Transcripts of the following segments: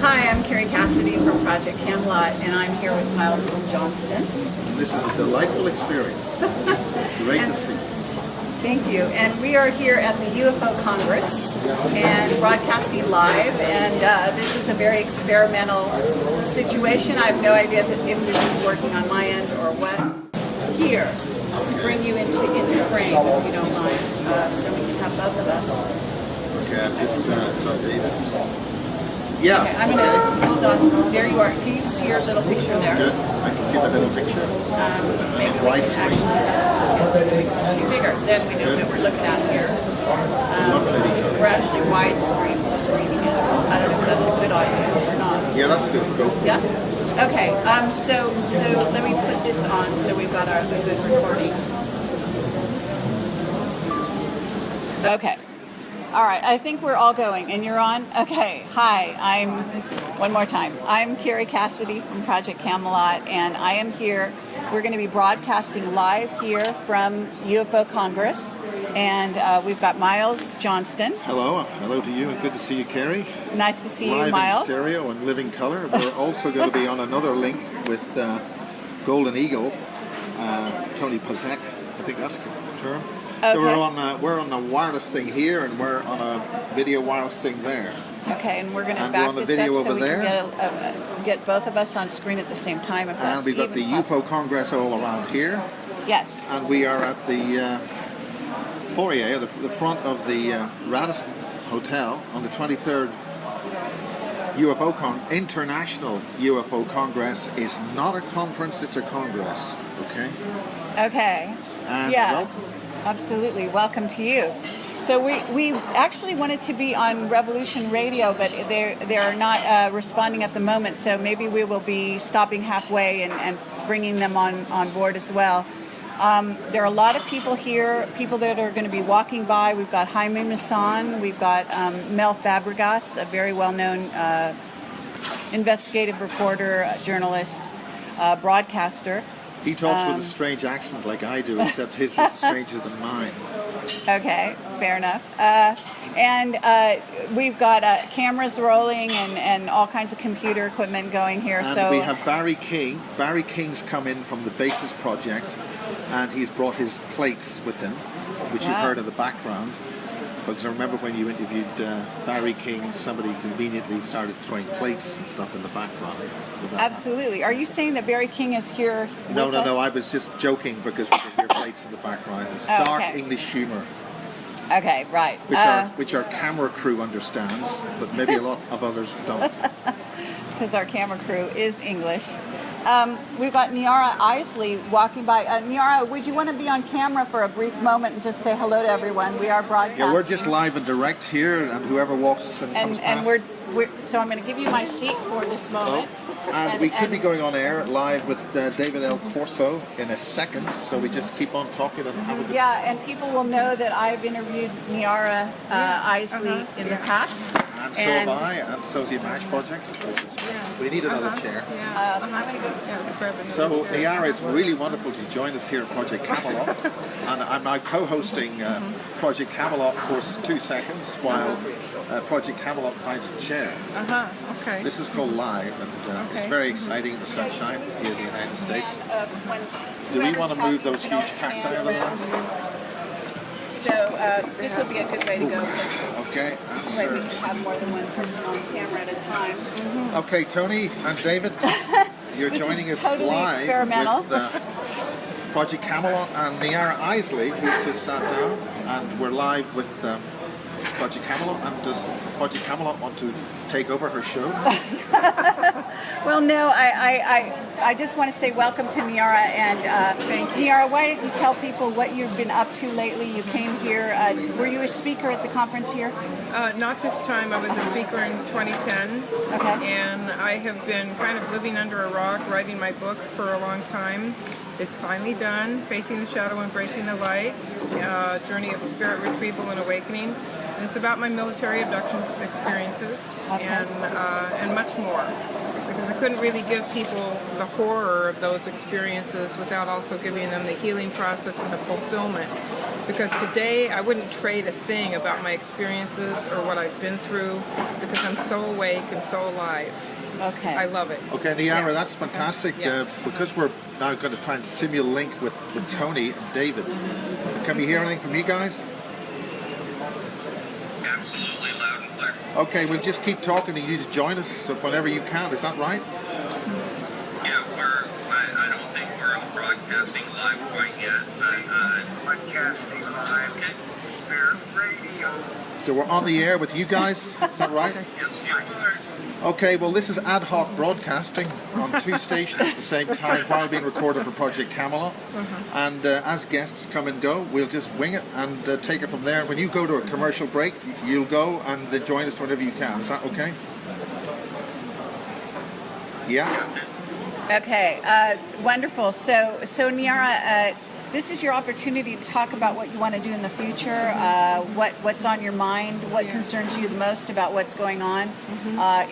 Hi, I'm KERRY Cassidy from Project Camelot, and I'm here with Miles Johnston. This is a delightful experience. Great to see you. Thank you. And we are here at the UFO Congress and broadcasting live, and this is a very experimental situation. I have no idea if this is working on my end or what. Here, to bring you into frame, if you don't mind, so we can have both of us. Okay, I'm just David. Yeah. Okay, I'm going to, hold on, there you are. Can you see your little picture there? Good. I can see the little picture. Maybe we can actually see bigger. Then we know what we're looking at here. We're actually widescreen screening it. I don't know if that's a good idea or not. Yeah, that's good. Go. Yeah? Okay, so let me put this on so we've got a good recording. Okay. All right, I think we're all going, and you're on? Okay, hi, one more time. I'm KERRY Cassidy from Project Camelot, and I am here. We're going to be broadcasting live here from UFO Congress, and we've got Miles Johnston. Hello, hello to you, and good to see you, KERRY. Nice to see live you, Miles. In stereo and living color. We're also going to be on another link with Golden Eagle, Tony Pazek, I think that's the term. Okay. So we're on a wireless thing here, and we're on a video wireless thing there. Okay, and we're going to back this up so we can get both of us on screen at the same time. If that's and we've got the UFO Congress all around here. Yes. And we are at the foyer, the front of the Radisson Hotel on the 23rd International UFO Congress. Is not a conference, it's a congress. Okay? Okay. And welcome. Absolutely. Welcome to you. So we actually wanted to be on Revolution Radio, but they're not responding at the moment, so maybe we will be stopping halfway and bringing them on board as well. There are a lot of people here, people that are going to be walking by. We've got Jaime Maussan, we've got Mel Fabregas, a very well-known investigative reporter, journalist, broadcaster. He talks with a strange accent like I do, except his is stranger than mine. Okay, fair enough. And we've got cameras rolling and all kinds of computer equipment going here. And we have Barry King. Barry King's come in from the Basis Project, and he's brought his plates with him, which you've heard in the background. Because I remember when you interviewed Barry King, somebody conveniently started throwing plates and stuff in the background. Absolutely. Are you saying that Barry King is here with us? No, I was just joking because we could hear plates in the background. It's dark English humour. Okay, right. Which our camera crew understands, but maybe a lot of others don't. Because our camera crew is English. We've got Niara Isley walking by. Niara, would you want to be on camera for a brief moment and just say hello to everyone? We are broadcasting. Yeah, we're just live and direct here, and whoever walks and comes past. So I'm going to give you my seat for this moment. And we could be going on air live with David L. Corso in a second, so we just keep on talking and have a good and people will know that I've interviewed Niara Isley in the past. And so have I, and so's the Apache Project. We need another chair. I'm going to go. So Niara, it's really wonderful to join us here at Project Camelot, and I'm now co-hosting Project Camelot for 2 seconds while Project Camelot finds a chair. Okay. This is called Live, and it's very exciting in the sunshine here in the United States. Do we want to move those huge cacti out of the way? So this will be a good way to go. Okay. This way we can have more than one person on camera at a time. Okay, Tony and David, you're joining us totally live experimental. with Project Camelot and Niara Isley, who just sat down, and we're live with Project Camelot, and does Project Camelot want to take over her show? Well, no, I just want to say welcome to Niara, and Thank you. Niara, why don't you tell people what you've been up to lately? You came here, were you a speaker at the conference here? Not this time. I was a speaker in 2010, Okay. and I have been kind of living under a rock, writing my book for a long time. It's finally done, Facing the Shadow, Embracing the Light, Journey of Spirit Retrieval and Awakening. And it's about my military abductions experiences, Okay. and much more. Because I couldn't really give people the horror of those experiences without also giving them the healing process and the fulfillment. Because today I wouldn't trade a thing about my experiences or what I've been through, because I'm so awake and so alive. Okay. I love it. Okay, Niara, Yeah. that's fantastic. Yeah. Because we're now going to try and simulate link with Tony and David. Can we hear anything from you guys? Absolutely, loud and clear. Okay, we'll just keep talking and you just join us whenever you can. Is that right? Yeah, I don't think we're broadcasting live quite yet. Broadcasting live. Okay. Spirit Radio. So we're on the air with you guys. Is that right? Yes, you are. Okay, well, this is ad hoc broadcasting on two stations at the same time while being recorded for Project Camelot. And as guests come and go, we'll just wing it and take it from there. When you go to a commercial break, you'll go and join us whenever you can. Is that okay? Yeah? Okay, wonderful. So Niara, this is your opportunity to talk about what you want to do in the future, what's on your mind, what concerns you the most about what's going on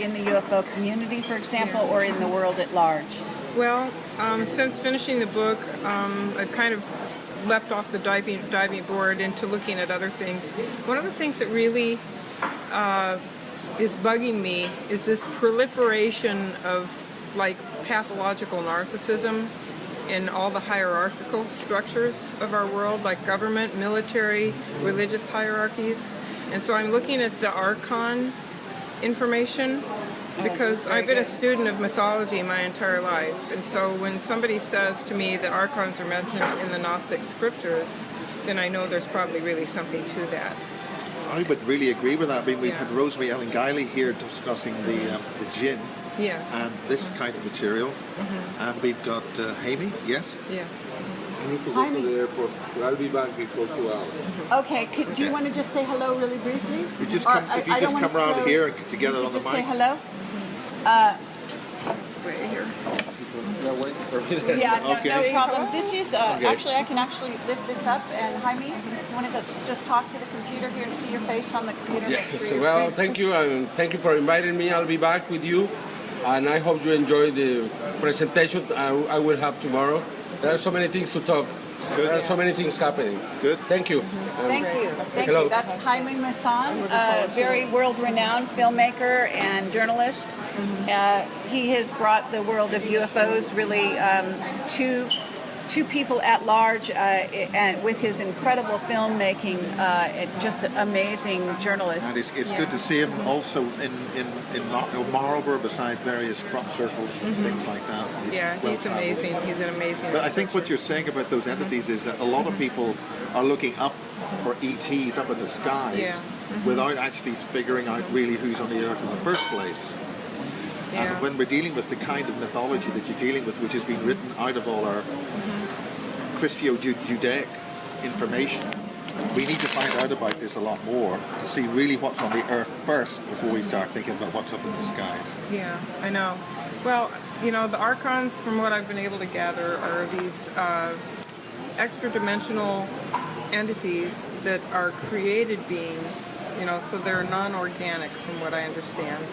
in the UFO community, for example, or in the world at large. Well, since finishing the book, I've kind of leapt off the diving board into looking at other things. One of the things that really is bugging me is this proliferation of like pathological narcissism in all the hierarchical structures of our world, like government, military, religious hierarchies. And so I'm looking at the Archon information, because I've been a student of mythology my entire life. And so when somebody says to me that Archons are mentioned in the Gnostic scriptures, then I know there's probably really something to that. I would really agree with that. I mean, we've had Rosemary Ellen Guiley here discussing the jinn. Yes. And this kind of material. And we've got Jaime, yes? Yes. I need to go to the airport, but I'll be back before 2 hours. Okay, do you want to just say hello really briefly? We just Or come, if you just come around here and together on the just mic. say hello? Right here. They're waiting for me there. Yeah, no, Okay. no problem. This is, actually, I can actually lift this up, and Jaime, you want to just talk to the computer here and see your face on the computer? Make sure Yes, you're well, free. thank you, and thank you for inviting me. I'll be back with you, and I hope you enjoy the presentation I will have tomorrow. There are so many things to talk. Good. There are so many things happening. Good. Thank you. Thank you. Thank Hello. you. That's Jaime Maussan, a very world-renowned filmmaker and journalist. He has brought the world of UFOs really to people at large, and with his incredible filmmaking, just amazing journalist. And it's good to see him also in Marlborough beside various crop circles and things like that. Yeah, well he's traveled. amazing. He's an amazing But I think what researcher. you're saying about those entities is that a lot of people are looking up for ETs up in the skies Yeah. without actually figuring out really who's on the earth in the first place. Yeah. And when we're dealing with the kind of mythology that you're dealing with, which has been written out of all our Christo-Judaic information, we need to find out about this a lot more to see really what's on the earth first before we start thinking about what's up in the skies. Yeah, I know. Well, you know, the Archons, from what I've been able to gather, are these extra-dimensional entities that are created beings, you know, so they're non-organic from what I understand.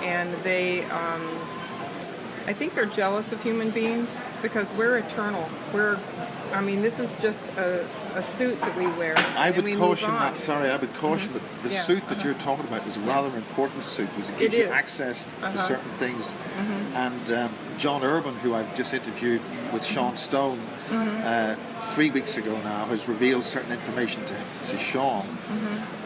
And they, I think they're jealous of human beings because we're eternal. I mean, this is just a suit that we wear. I and would we caution move on. that. Sorry, I would caution that the Yeah. suit that you're talking about is a rather important suit because it gives It you is. access to certain things. And John Urwin, who I've just interviewed with Sean Stone 3 weeks ago now, has revealed certain information to Sean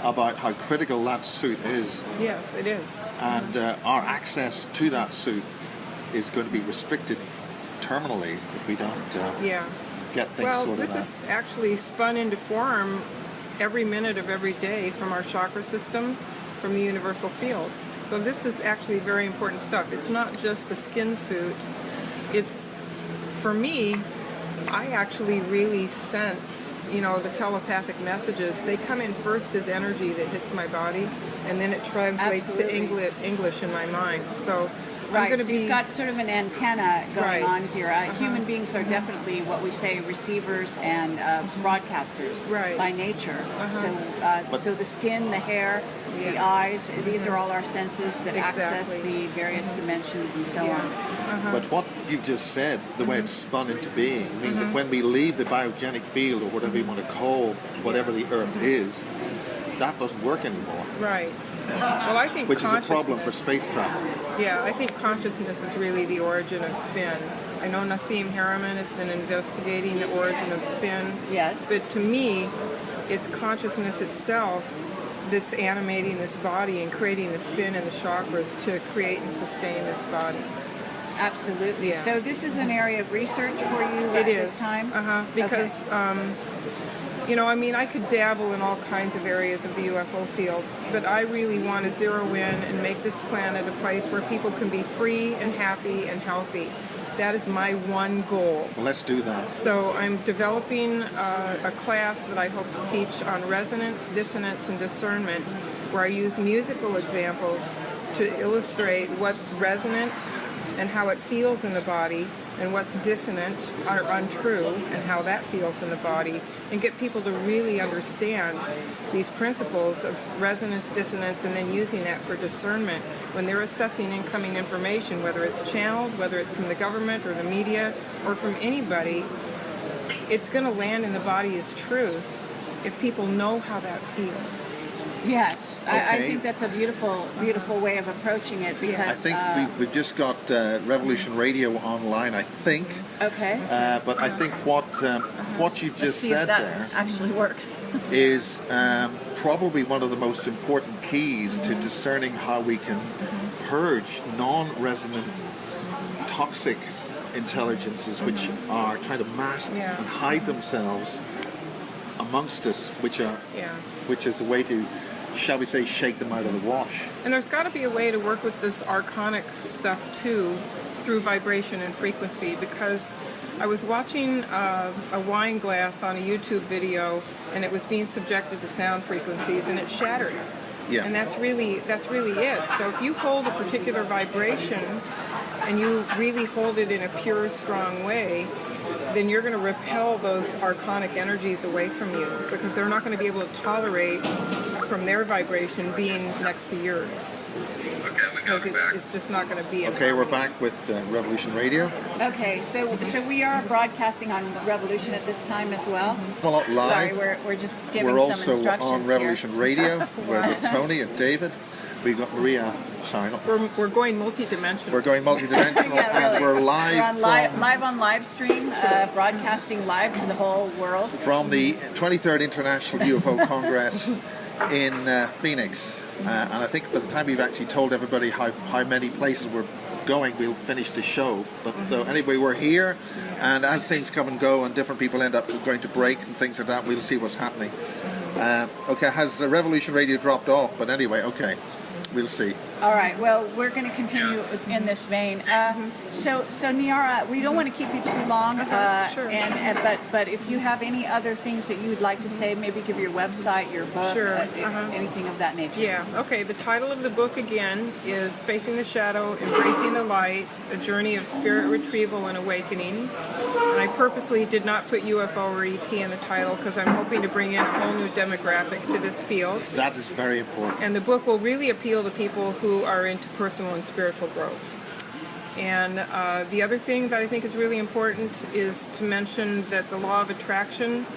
about how critical that suit is, Yes, it is. and our access to that suit is going to be restricted terminally if we don't Yeah. get things Well, sorted this out. is actually spun into form every minute of every day from our chakra system, from the universal field. So this is actually very important stuff. It's not just a skin suit. It's, for me, I actually really sense, you know, the telepathic messages. They come in first as energy that hits my body, and then it translates to English in my mind. So I'm going to be... you've got sort of an antenna going on here. Human beings are Mm-hmm. definitely what we say receivers and broadcasters by nature. So the skin, the hair, the eyes, these are all our senses that access the various dimensions and so on. But what you've just said, the way it's spun into being, means that when we leave the biogenic field, or whatever you want to call whatever the Earth is, that doesn't work anymore. Right. Well, I think which is a problem for space travel. Yeah, I think consciousness is really the origin of spin. I know Nassim Haramein has been investigating the origin of spin. Yes. But to me, it's consciousness itself that's animating this body and creating the spin and the chakras to create and sustain this body. Absolutely. Yeah. So this is an area of research for you at this time? Because, you know, I mean, I could dabble in all kinds of areas of the UFO field, but I really want to zero in and make this planet a place where people can be free and happy and healthy. That is my one goal. Well, let's do that. So I'm developing a class that I hope to teach on resonance, dissonance, and discernment, where I use musical examples to illustrate what's resonant and how it feels in the body, and what's dissonant or untrue and how that feels in the body, and get people to really understand these principles of resonance, dissonance, and then using that for discernment when they're assessing incoming information, whether it's channeled, whether it's from the government or the media or from anybody. It's going to land in the body as truth if people know how that feels. Yes, I think that's a beautiful, beautiful way of approaching it, because I think we've just got Revolution Radio online, I think. Okay. But I think what you've just said there actually works is probably one of the most important keys to discerning how we can purge non-resonant toxic intelligences which are trying to mask and hide themselves amongst us, which is a way to, shall we say, shake them out of the wash. And there's got to be a way to work with this archonic stuff too, through vibration and frequency, because I was watching a wine glass on a YouTube video, and it was being subjected to sound frequencies, and it shattered. Yeah. And that's really it. So if you hold a particular vibration and you really hold it in a pure, strong way, then you're going to repel those archonic energies away from you, because they're not going to be able to tolerate from their vibration being next to yours. Because it's just not going to be. Okay, we're back with Revolution Radio. Okay, so we are broadcasting on Revolution at this time as well. Well, not live. Sorry, we're just giving We're some also instructions on Revolution here. Radio. We're with Tony and David. We've got Maria. Sorry, not. We're going multi-dimensional. We're going multi-dimensional, and we're live. We're on live on live stream, broadcasting live to the whole world from the 23rd International UFO Congress in Phoenix. And I think by the time we've actually told everybody how many places we're going, we'll finish the show. But so anyway, we're here, and as things come and go and different people end up going to break and things like that, we'll see what's happening. Okay, has Revolution Radio dropped off? But anyway, okay, we'll see. All right. Well, we're going to continue in this vein. So Niara, we don't want to keep you too long. Sure. But if you have any other things that you would like to say, maybe give your website, your book, anything of that nature. Yeah. Okay. The title of the book again is "Facing the Shadow, Embracing the Light: A Journey of Spirit Retrieval and Awakening." And I purposely did not put UFO or ET in the title because I'm hoping to bring in a whole new demographic to this field. That is very important. And the book will really appeal to people who are into personal and spiritual growth. And the other thing that I think is really important is to mention that the law of attraction,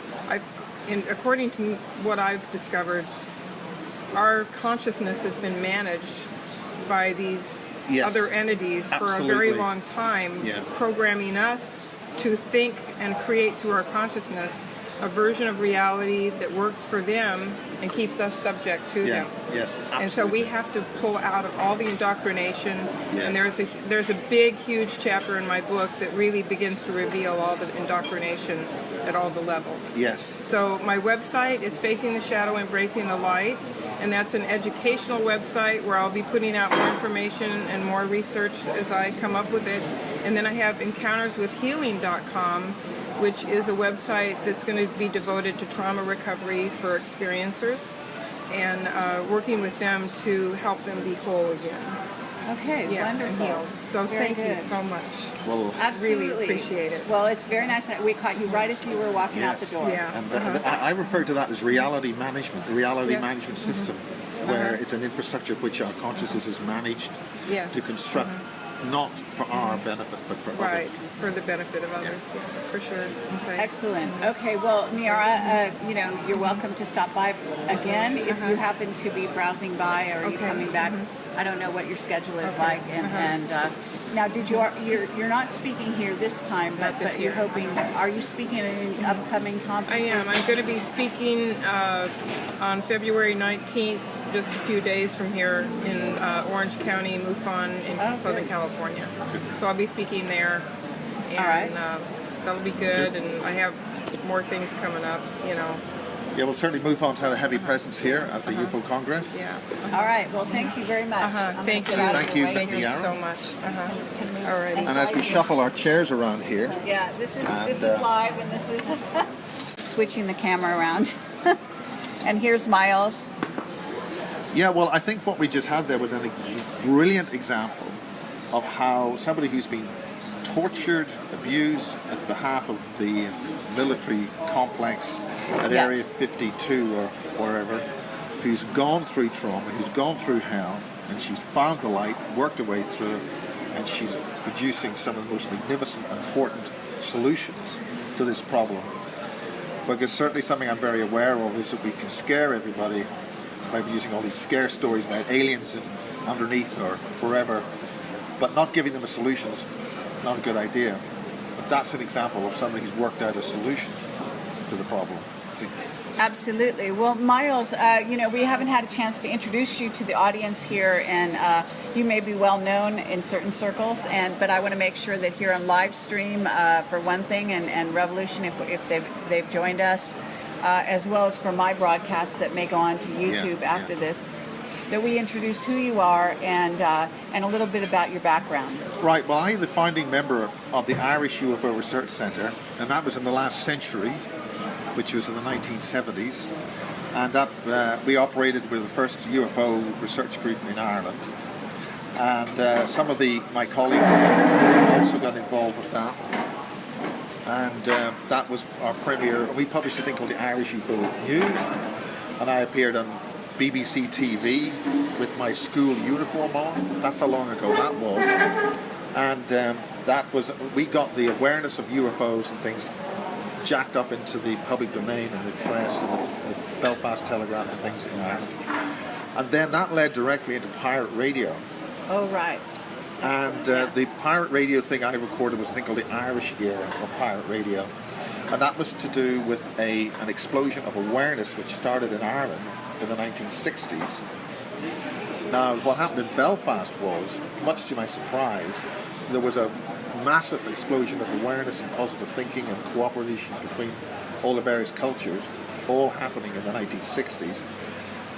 according to what I've discovered, our consciousness has been managed by these other entities for a very long time, programming us to think and create through our consciousness a version of reality that works for them and keeps us subject to them. Yes, absolutely. And so we have to pull out of all the indoctrination. Yes. And there's a big, huge chapter in my book that really begins to reveal all the indoctrination at all the levels. Yes. So my website is Facing the Shadow, Embracing the Light, and that's an educational website where I'll be putting out more information and more research as I come up with it. And then I have EncountersWithHealing.com, which is a website that's going to be devoted to trauma recovery for experiencers and working with them to help them be whole again. Okay, Yeah, wonderful. and healed. So Very thank you good. so much. Well, Absolutely. Really appreciate it. Well, it's very nice that we caught you right as you were walking out the yes. door. Yeah. And I refer to that as reality management, the reality Yes. management system, where it's an infrastructure which our consciousness is managed Yes. to construct, not for our benefit, but for Right, others. for the benefit of others, yeah, for sure. Okay. Excellent. Okay, well, Niara, you're welcome to stop by again if you happen to be browsing by or you Okay. coming back. I don't know what your schedule is Okay. like, and now you're not speaking here this time, Not this but you're year. hoping. Are you speaking at any upcoming I conferences? am. I'm going to be speaking on February 19th, just a few days from here in Orange County, MUFON in Oh, Southern good. California. So I'll be speaking there, and All right. that'll be good. And I have more things coming up, Yeah, well, certainly MUFON's had a heavy presence here at the UFO Congress. Yeah. All right. Well, thank you very much. I'm gonna Thank get you. out of Thank the you. way Thank you here. Niara. so much. Can we- Alrighty. And as we shuffle our chairs around here, Yeah, this is And, live, and this is switching the camera around. And here's Miles. yeah, well, I think what we just had there was a brilliant example of how somebody who's been tortured, abused at behalf of the military complex at Yes. Area 52 or wherever, who's gone through trauma, who's gone through hell, and she's found the light, worked her way through, and she's producing some of the most magnificent, important solutions to this problem. Because certainly something I'm very aware of is that we can scare everybody by producing all these scare stories about aliens underneath or wherever, but not giving them a solution is not a good idea. But that's an example of somebody who's worked out a solution to the problem. Absolutely. Well, Miles, we haven't had a chance to introduce you to the audience here, and you may be well known in certain circles, but I want to make sure that here on live stream, for one thing, and Revolution, if they've joined us, as well as for my broadcast that may go on to YouTube after this, that we introduce who you are and a little bit about your background. Right, well, I'm the founding member of the Irish UFO Research Centre, and that was in the last century, which was in the 1970s, and that we operated with the first UFO research group in Ireland. And some of my colleagues also got involved with that. And that was our premier. We published a thing called the Irish UFO News, and I appeared on BBC TV with my school uniform on. That's how long ago that was. And we got the awareness of UFOs and things jacked up into the public domain and the press and the Belfast Telegraph and things in Ireland. And then that led directly into pirate radio. Oh, right. And Yes. the pirate radio thing I recorded was a thing called the Irish era of pirate radio. And that was to do with an explosion of awareness which started in Ireland in the 1960s. Now, what happened in Belfast was, much to my surprise, there was a massive explosion of awareness and positive thinking and cooperation between all the various cultures, all happening in the 1960s.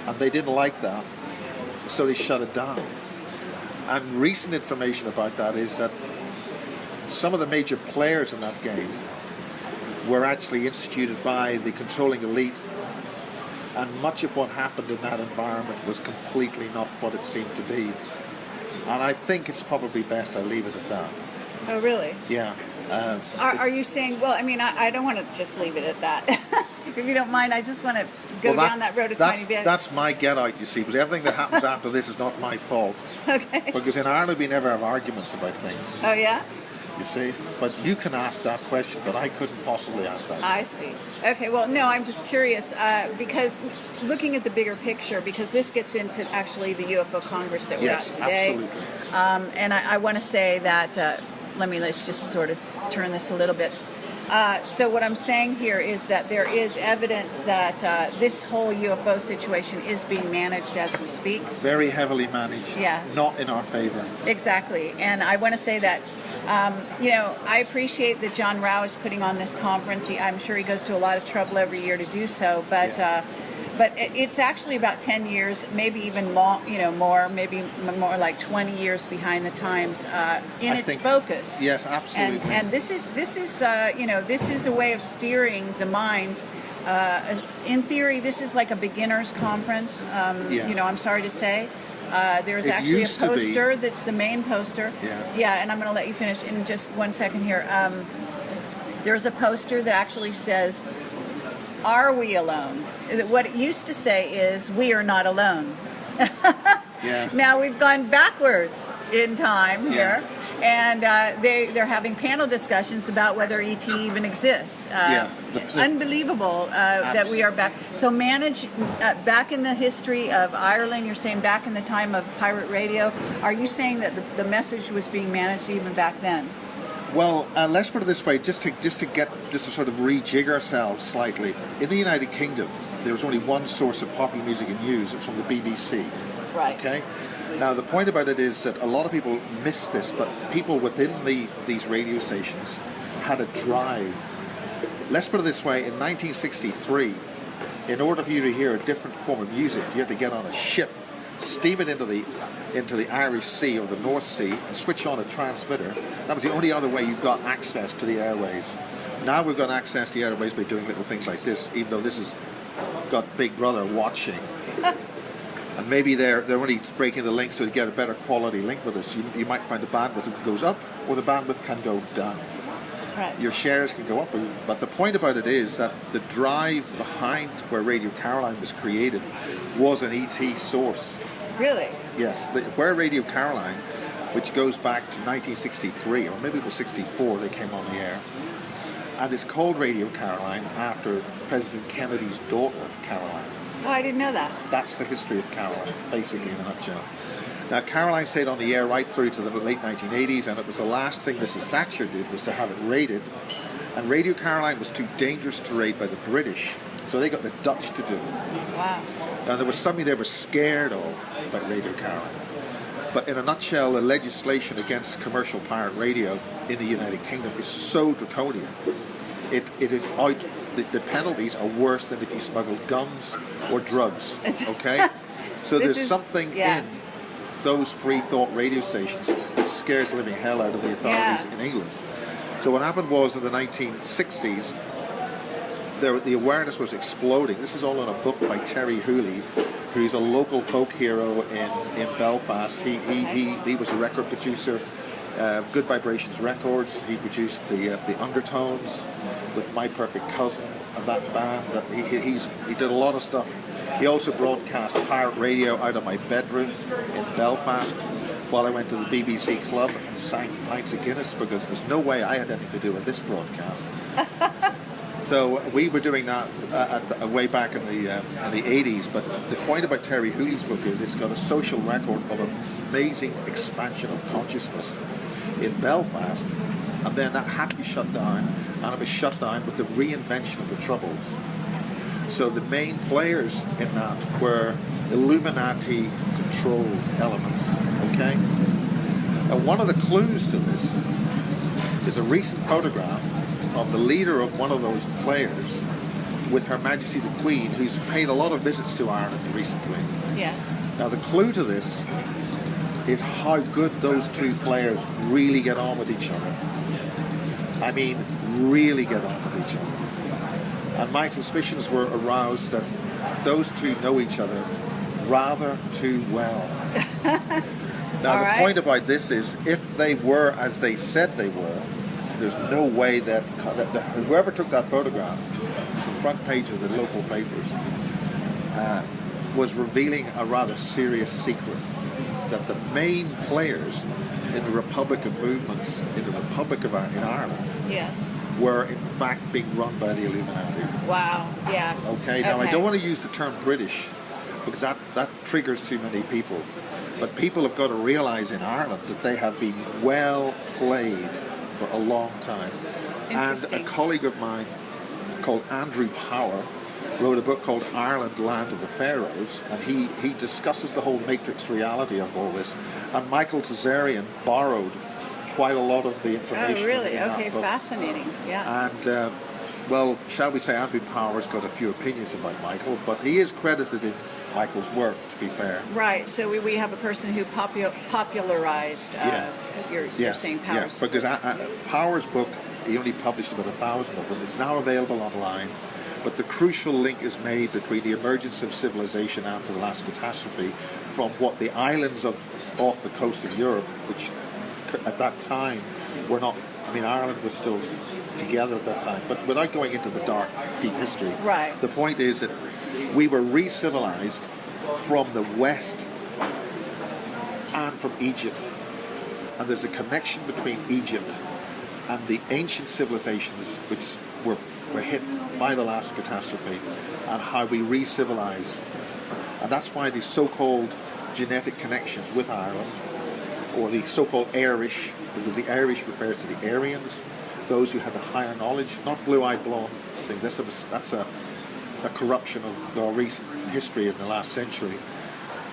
And they didn't like that, so they shut it down. And recent information about that is that some of the major players in that game were actually instituted by the controlling elite, and much of what happened in that environment was completely not what it seemed to be. And I think it's probably best I leave it at that. Oh, really? Yeah. Are you saying, well, I mean, I don't want to just leave it at that. If you don't mind, I just want to go down that road a tiny bit. That's my get out, you see, because everything that happens after this is not my fault. Okay. Because in Ireland we never have arguments about things, Oh, yeah? you see. But you can ask that question, but I couldn't possibly ask that. I see. Okay, well, no, I'm just curious because looking at the bigger picture, because this gets into actually the UFO Congress that we're at Yes, today. absolutely. And I want to say that, let's just sort of turn this a little bit. So what I'm saying here is that there is evidence that this whole UFO situation is being managed as we speak. Very heavily managed. Yeah. Not in our favor. Exactly. And I want to say that, I appreciate that John Rao is putting on this conference. I'm sure he goes to a lot of trouble every year to do so, but it's actually about 10 years, maybe even more, maybe more like 20 years behind the times in its focus. Yes, absolutely. And this is a way of steering the minds. In theory, this is like a beginner's conference. I'm sorry to say. There's actually a poster that's the main poster. Yeah, and I'm going to let you finish in just 1 second here. There's a poster that actually says, "Are we alone?" What it used to say is, "We are not alone." Yeah. Now we've gone backwards in time here, and they're having panel discussions about whether ET even exists. Unbelievable that we are back. So back in the history of Ireland, you're saying back in the time of pirate radio, are you saying that the message was being managed even back then? Well, let's put it this way, just to sort of rejig ourselves slightly. In the United Kingdom, there was only one source of popular music and news. It's from the BBC. Right. Okay. Now, the point about it is that a lot of people miss this, but people within these radio stations had a drive. Let's put it this way: in 1963, in order for you to hear a different form of music, you had to get on a ship, steam it into the Irish Sea or the North Sea, and switch on a transmitter. That was the only other way you got access to the airwaves. Now we've got access to the airwaves by doing little things like this, even though this has got Big Brother watching. And maybe they're only breaking the link so to get a better quality link with us. You might find the bandwidth that goes up, or the bandwidth can go down. That's right. Your shares can go up, but the point about it is that the drive behind where Radio Caroline was created was an ET source. Really? Yes, where Radio Caroline, which goes back to 1963, or maybe it was 64, they came on the air. And it's called Radio Caroline after President Kennedy's daughter, Caroline. Oh, I didn't know that. That's the history of Caroline, basically, in a nutshell. Now, Caroline stayed on the air right through to the late 1980s, and it was the last thing Mrs. Thatcher did was to have it raided. And Radio Caroline was too dangerous to raid by the British, so they got the Dutch to do it. Wow. Now, there was something they were scared of about Radio Caroline. But in a nutshell, the legislation against commercial pirate radio in the United Kingdom is so draconian. It is out. The penalties are worse than if you smuggled guns or drugs. Okay, so there's something in those free thought radio stations that scares the living hell out of the authorities in England. So what happened was in the 1960s, the awareness was exploding. This is all in a book by Terry Hooley, who's a local folk hero in Belfast. He was a record producer. Good Vibrations Records. He produced the Undertones with My Perfect Cousin and that band. He did a lot of stuff. He also broadcast pirate radio out of my bedroom in Belfast while I went to the BBC club and sang pints of Guinness, because there's no way I had anything to do with this broadcast. So we were doing that way back in the 80s. But the point about Terry Hooley's book is it's got a social record of amazing expansion of consciousness in Belfast, and then that had to be shut down, and it was shut down with the reinvention of the Troubles. So the main players in that were Illuminati controlled elements, okay? And one of the clues to this is a recent photograph of the leader of one of those players with Her Majesty the Queen, who's paid a lot of visits to Ireland recently. Yes. Now the clue to this is how good those two players really get on with each other. I mean, really get on with each other. And my suspicions were aroused that those two know each other rather too well. Now, the point about this is, if they were as they said they were, there's no way that whoever took that photograph, it's the front page of the local papers, was revealing a rather serious secret. That the main players in the Republican movements in the Republic of Ireland were in fact being run by the Illuminati. Wow, yes. Okay, now I don't want to use the term British because that triggers too many people. But people have got to realize in Ireland that they have been well played for a long time. And a colleague of mine called Andrew Power wrote a book called Ireland, Land of the Pharaohs, and he discusses the whole matrix reality of all this. And Michael Tazarian borrowed quite a lot of the information. Oh, really? In that Okay, book. fascinating. Yeah. And, well, shall we say Andrew Power's got a few opinions about Michael, but he is credited in Michael's work, to be fair. Right. So we have a person who popularized you're saying Power's. Yes, because Power's book, he only published about 1,000 of them. It's now available online. But the crucial link is made between the emergence of civilization after the last catastrophe from what the islands off the coast of Europe, which at that time were not, I mean, Ireland was still together at that time, but without going into the dark, deep history. Right. The point is that we were re-civilized from the West and from Egypt. And there's a connection between Egypt and the ancient civilizations which were hit by the last catastrophe and how we re-civilized. And that's why these so-called genetic connections with Ireland, or the so-called Irish, because the Irish refers to the Aryans, those who had the higher knowledge, not blue-eyed blonde things. That's a corruption of our recent history in the last century.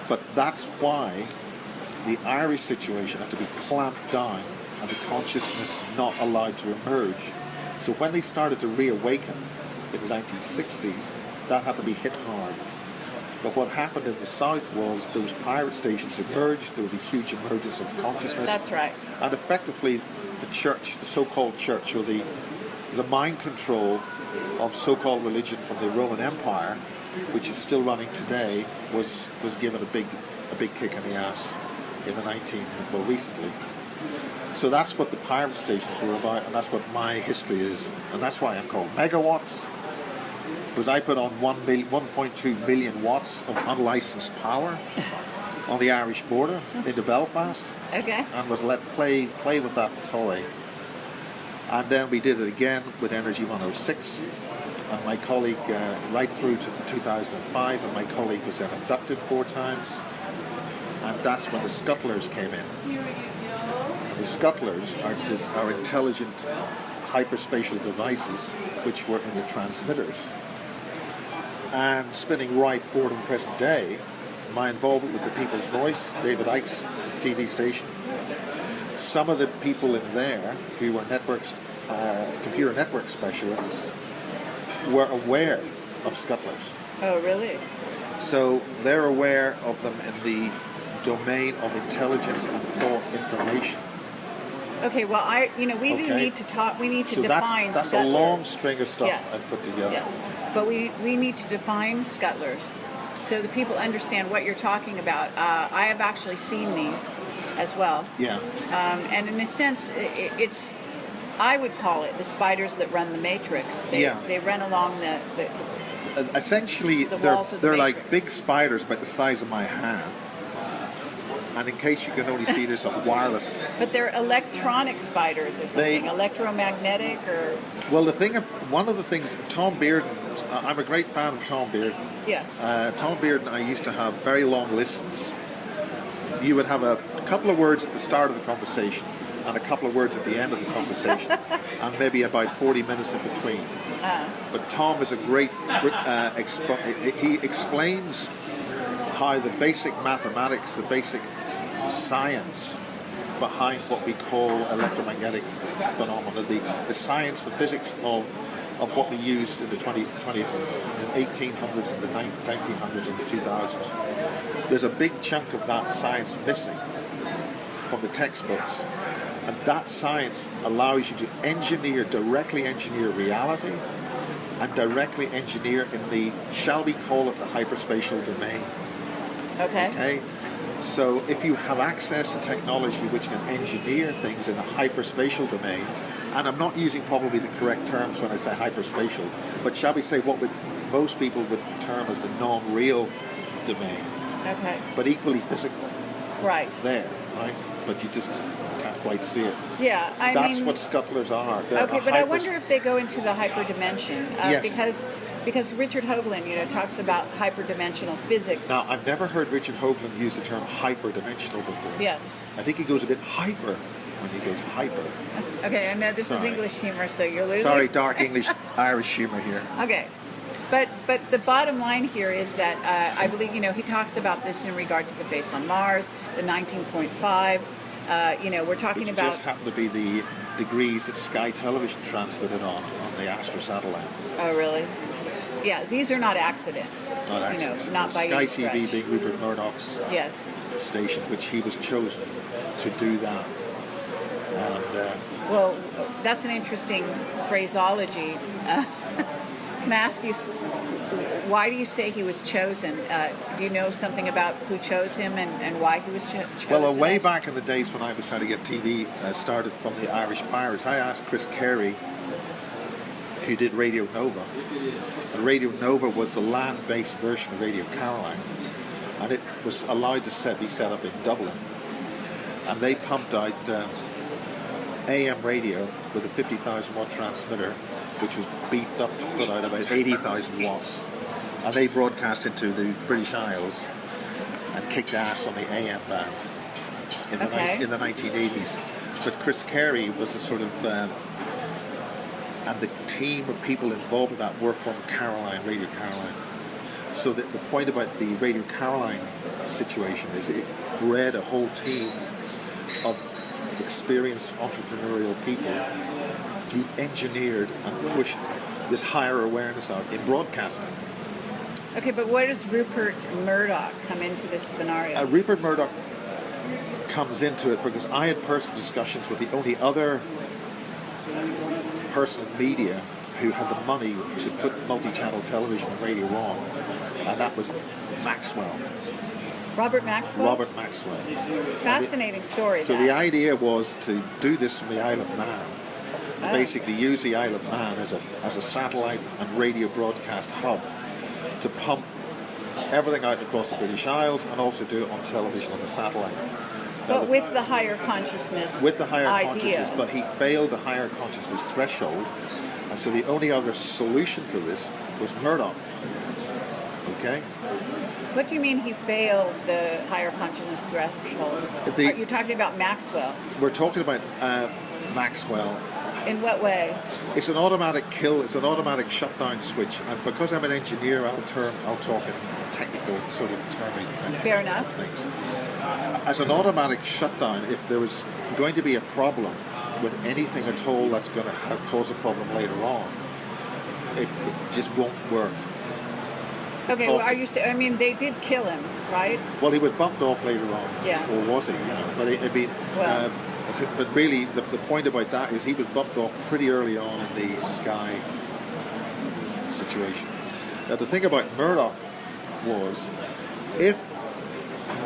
But that's why the Irish situation had to be clamped down and the consciousness not allowed to emerge. So when they started to reawaken in the 1960s, that had to be hit hard. But what happened in the South was those pirate stations emerged, there was a huge emergence of consciousness. That's right. And effectively, the church, the so-called church, or the mind control of so-called religion from the Roman Empire, which is still running today, was given a big kick in the ass in the recently. So that's what the pirate stations were about, and that's what my history is, and that's why I'm called Megawatts, because I put on 1.2 million watts of unlicensed power on the Irish border into Belfast. Okay. And was let play with that toy. And then we did it again with Energy 106, and my colleague right through to 2005, and my colleague was then abducted 4 times, and that's when the scuttlers came in. The scuttlers are intelligent hyperspatial devices which were in the transmitters. And spinning right forward to the present day, my involvement with the People's Voice, David Icke's TV station, some of the people in there who were computer network specialists were aware of scuttlers. Oh, really? So they're aware of them in the domain of intelligence and thought information. Okay, well, we need to talk. We need to define that's scuttlers. a long string of stuff Yes. I put together. Yes, but we need to define scuttlers so the people understand what you're talking about. I have actually seen these as well. Yeah. And in a sense, it's, I would call it the spiders that run the matrix. They run along the essentially, walls of the they're matrix. like big spiders about the size of my hand. And in case you can only see this on wireless. But they're electronic spiders or something, electromagnetic or... Well, one of the things, Tom Bearden, I'm a great fan of Tom Bearden. Yes. Tom Bearden, I used to have very long listens. You would have a couple of words at the start of the conversation and a couple of words at the end of the conversation, and maybe about 40 minutes in between. But Tom is a great, he explains how the basic mathematics, the basic science behind what we call electromagnetic phenomena, the science, the physics of what we used in the 1800s and the 1900s and the 2000s. There's a big chunk of that science missing from the textbooks, and that science allows you to directly engineer reality and directly engineer in the, shall we call it, the hyperspatial domain. Okay. So if you have access to technology which can engineer things in a hyperspatial domain, and I'm not using probably the correct terms when I say hyperspatial, but shall we say what most people would term as the non-real domain. Okay. But equally physical. Right. It's there, right? But you just can't quite see it. Yeah, That's what scuttlers are. They're but I wonder if they go into the hyperdimension. Yes. Because Richard Hoagland, talks about hyperdimensional physics. Now, I've never heard Richard Hoagland use the term hyperdimensional before. Yes. I think he goes a bit hyper when he goes hyper. Okay, I know this is Sorry. English humor, so you're losing. Sorry, dark English, Irish humor here. Okay. But the bottom line here is that I believe, he talks about this in regard to the base on Mars, the 19.5. We're talking Which about... just happened to be the degrees that Sky Television transmitted on the Astra satellite. Oh, really? Yeah, these are not accidents. Not accidents. Not by Sky any TV stretch. being Rupert Murdoch's Yes. station, which he was chosen to do that. And Well, that's an interesting phraseology. Can I ask you, why do you say he was chosen? Do you know something about who chose him and why he was chosen? well, way back in the days when I was trying to get TV started from the Irish Pirates, I asked Chris Kerry, who did Radio Nova. And Radio Nova was the land-based version of Radio Caroline, and it was allowed to be set up in Dublin. And they pumped out AM radio with a 50,000 watt transmitter, which was beefed up to put out about 80,000 watts. And they broadcast into the British Isles and kicked ass on the AM band in the 1980s. But Chris Kerry was a sort of, and the team of people involved with that were from Caroline, Radio Caroline. So the point about the Radio Caroline situation is it bred a whole team of experienced entrepreneurial people who engineered and pushed this higher awareness out in broadcasting. Okay, but where does Rupert Murdoch come into this scenario? Rupert Murdoch comes into it because I had personal discussions with the only other person in media who had the money to put multi-channel television and radio on, and that was Maxwell. Robert Maxwell? Robert Maxwell. Fascinating story. So the idea was to do this from the Isle of Man. Basically use the Isle of Man as a satellite and radio broadcast hub to pump everything out across the British Isles and also do it on television on the satellite. But with the higher consciousness With the higher idea. consciousness, but he failed the higher consciousness threshold, and so the only other solution to this was Murdoch. Okay? What do you mean he failed the higher consciousness threshold? Are you talking about Maxwell? We're talking about Maxwell. In what way? It's an automatic kill, it's an automatic shutdown switch, and because I'm an engineer, I'll talk in technical sort of terming. Fair enough. Things. As an automatic shutdown, if there was going to be a problem with anything at all that's going to cause a problem later on, it just won't work. Okay, well, are you saying, I mean, they did kill him, right? Well, he was bumped off later on. Yeah. Or was he? But but really, the point about that is he was bumped off pretty early on in the Sky situation. Now, the thing about Murdoch was, if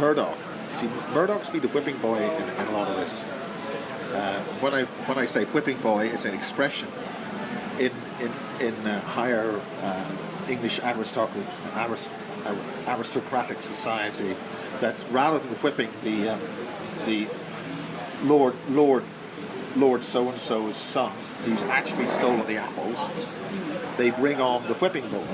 Murdoch's been the whipping boy in a lot of this. When I say whipping boy, it's an expression in higher English aristocratic society that rather than whipping the Lord so-and-so's son, who's actually stolen the apples, they bring on the whipping boy,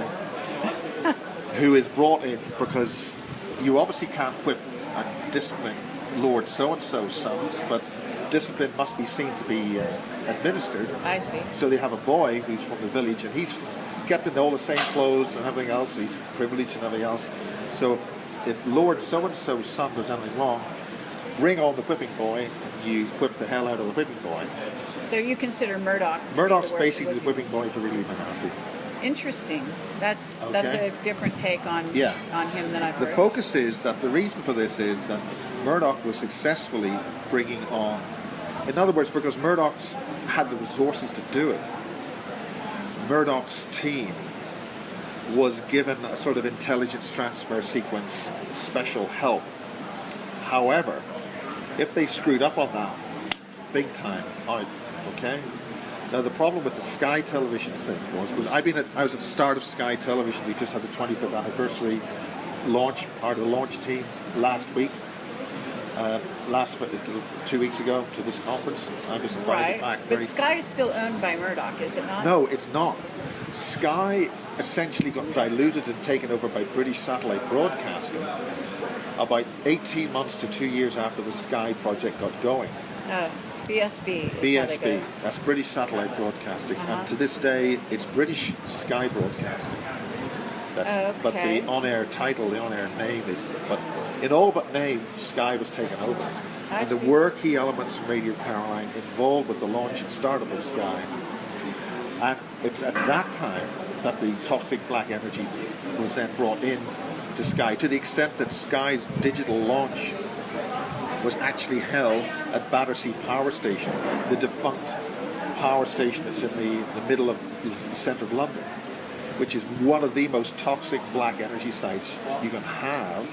who is brought in because you obviously can't whip and discipline Lord so-and-so's son, but discipline must be seen to be administered. I see. So they have a boy who's from the village, and he's kept in all the same clothes and everything else. He's privileged and everything else. So if Lord so-and-so's son does anything wrong, bring on the whipping boy, and you whip the hell out of the whipping boy. So you consider Murdoch to Murdoch's be basically the whipping boy for the Illuminati. Interesting. That's Okay. a different take on him than I've The heard. focus is that the reason for this is that Murdoch was successfully bringing on, in other words, because Murdoch's had the resources to do it, Murdoch's team was given a sort of intelligence transfer sequence, special help. However, if they screwed up on that, big time out, okay? Now the problem with the Sky Television thing was I was at the start of Sky Television. We just had the 25th anniversary launch, part of the launch team last week. 2 weeks ago to this conference. I was invited back. But Sky is still owned by Murdoch, is it not? No, it's not. Sky essentially got diluted and taken over by British Satellite Broadcasting about 18 months to 2 years after the Sky project got going. Oh. BSB. Is how they BSB, go. that's British Satellite Broadcasting, Uh-huh. and to this day it's British Sky Broadcasting. That's, but Okay. the on-air title, the on-air name is, but in all but name, Sky was taken over. I And there see. were key elements from Radio Caroline involved with the launch and startup of Sky. And it's at that time that the toxic black energy was then brought in to Sky, to the extent that Sky's digital launch was actually held at Battersea Power Station, the defunct power station that's in the middle of the centre of London, which is one of the most toxic black energy sites you can have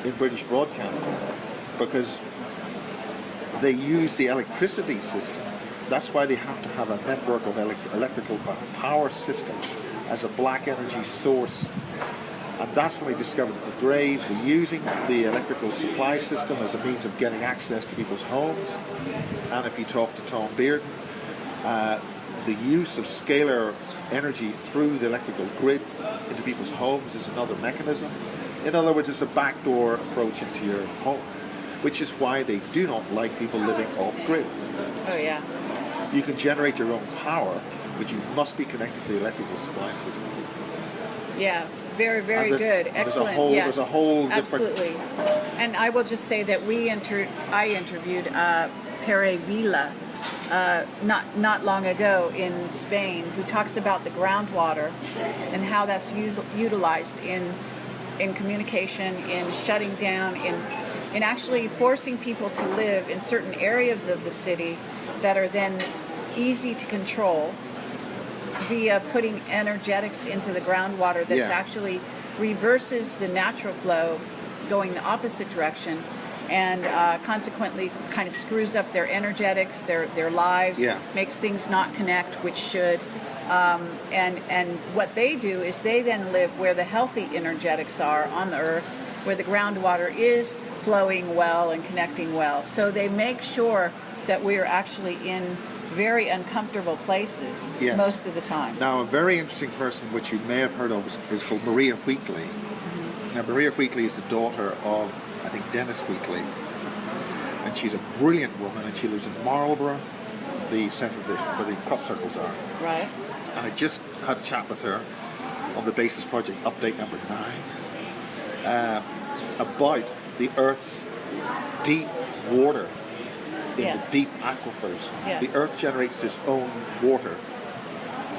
in British broadcasting, because they use the electricity system. That's why they have to have a network of electrical power systems as a black energy source. And that's when we discovered that the Greys were using the electrical supply system as a means of getting access to people's homes. And if you talk to Tom Bearden, the use of scalar energy through the electrical grid into people's homes is another mechanism. In other words, it's a backdoor approach into your home, which is why they do not like people living off-grid. Oh yeah. You can generate your own power, but you must be connected to the electrical supply system. Yeah. Very, very And good. there's a Excellent. whole- yes. there's a whole different- Absolutely. And I will just say that I interviewed Pere Vila not long ago in Spain, who talks about the groundwater and how that's utilized in communication, in shutting down, in actually forcing people to live in certain areas of the city that are then easy to control via putting energetics into the groundwater that Yeah. actually reverses the natural flow going the opposite direction, and consequently kind of screws up their energetics, their lives, Yeah. makes things not connect, which should. And what they do is they then live where the healthy energetics are on the earth, where the groundwater is flowing well and connecting well. So they make sure that we are actually in very uncomfortable places Yes. most of the time. Now, a very interesting person, which you may have heard of, is called Maria Wheatley. Now, Maria Wheatley is the daughter of, I think, Dennis Wheatley. And she's a brilliant woman, and she lives in Marlborough, the centre where the crop circles are. Right? And I just had a chat with her on the Basis Project update number 9 about the Earth's deep water in Yes. the deep aquifers. Yes. The Earth generates its own water,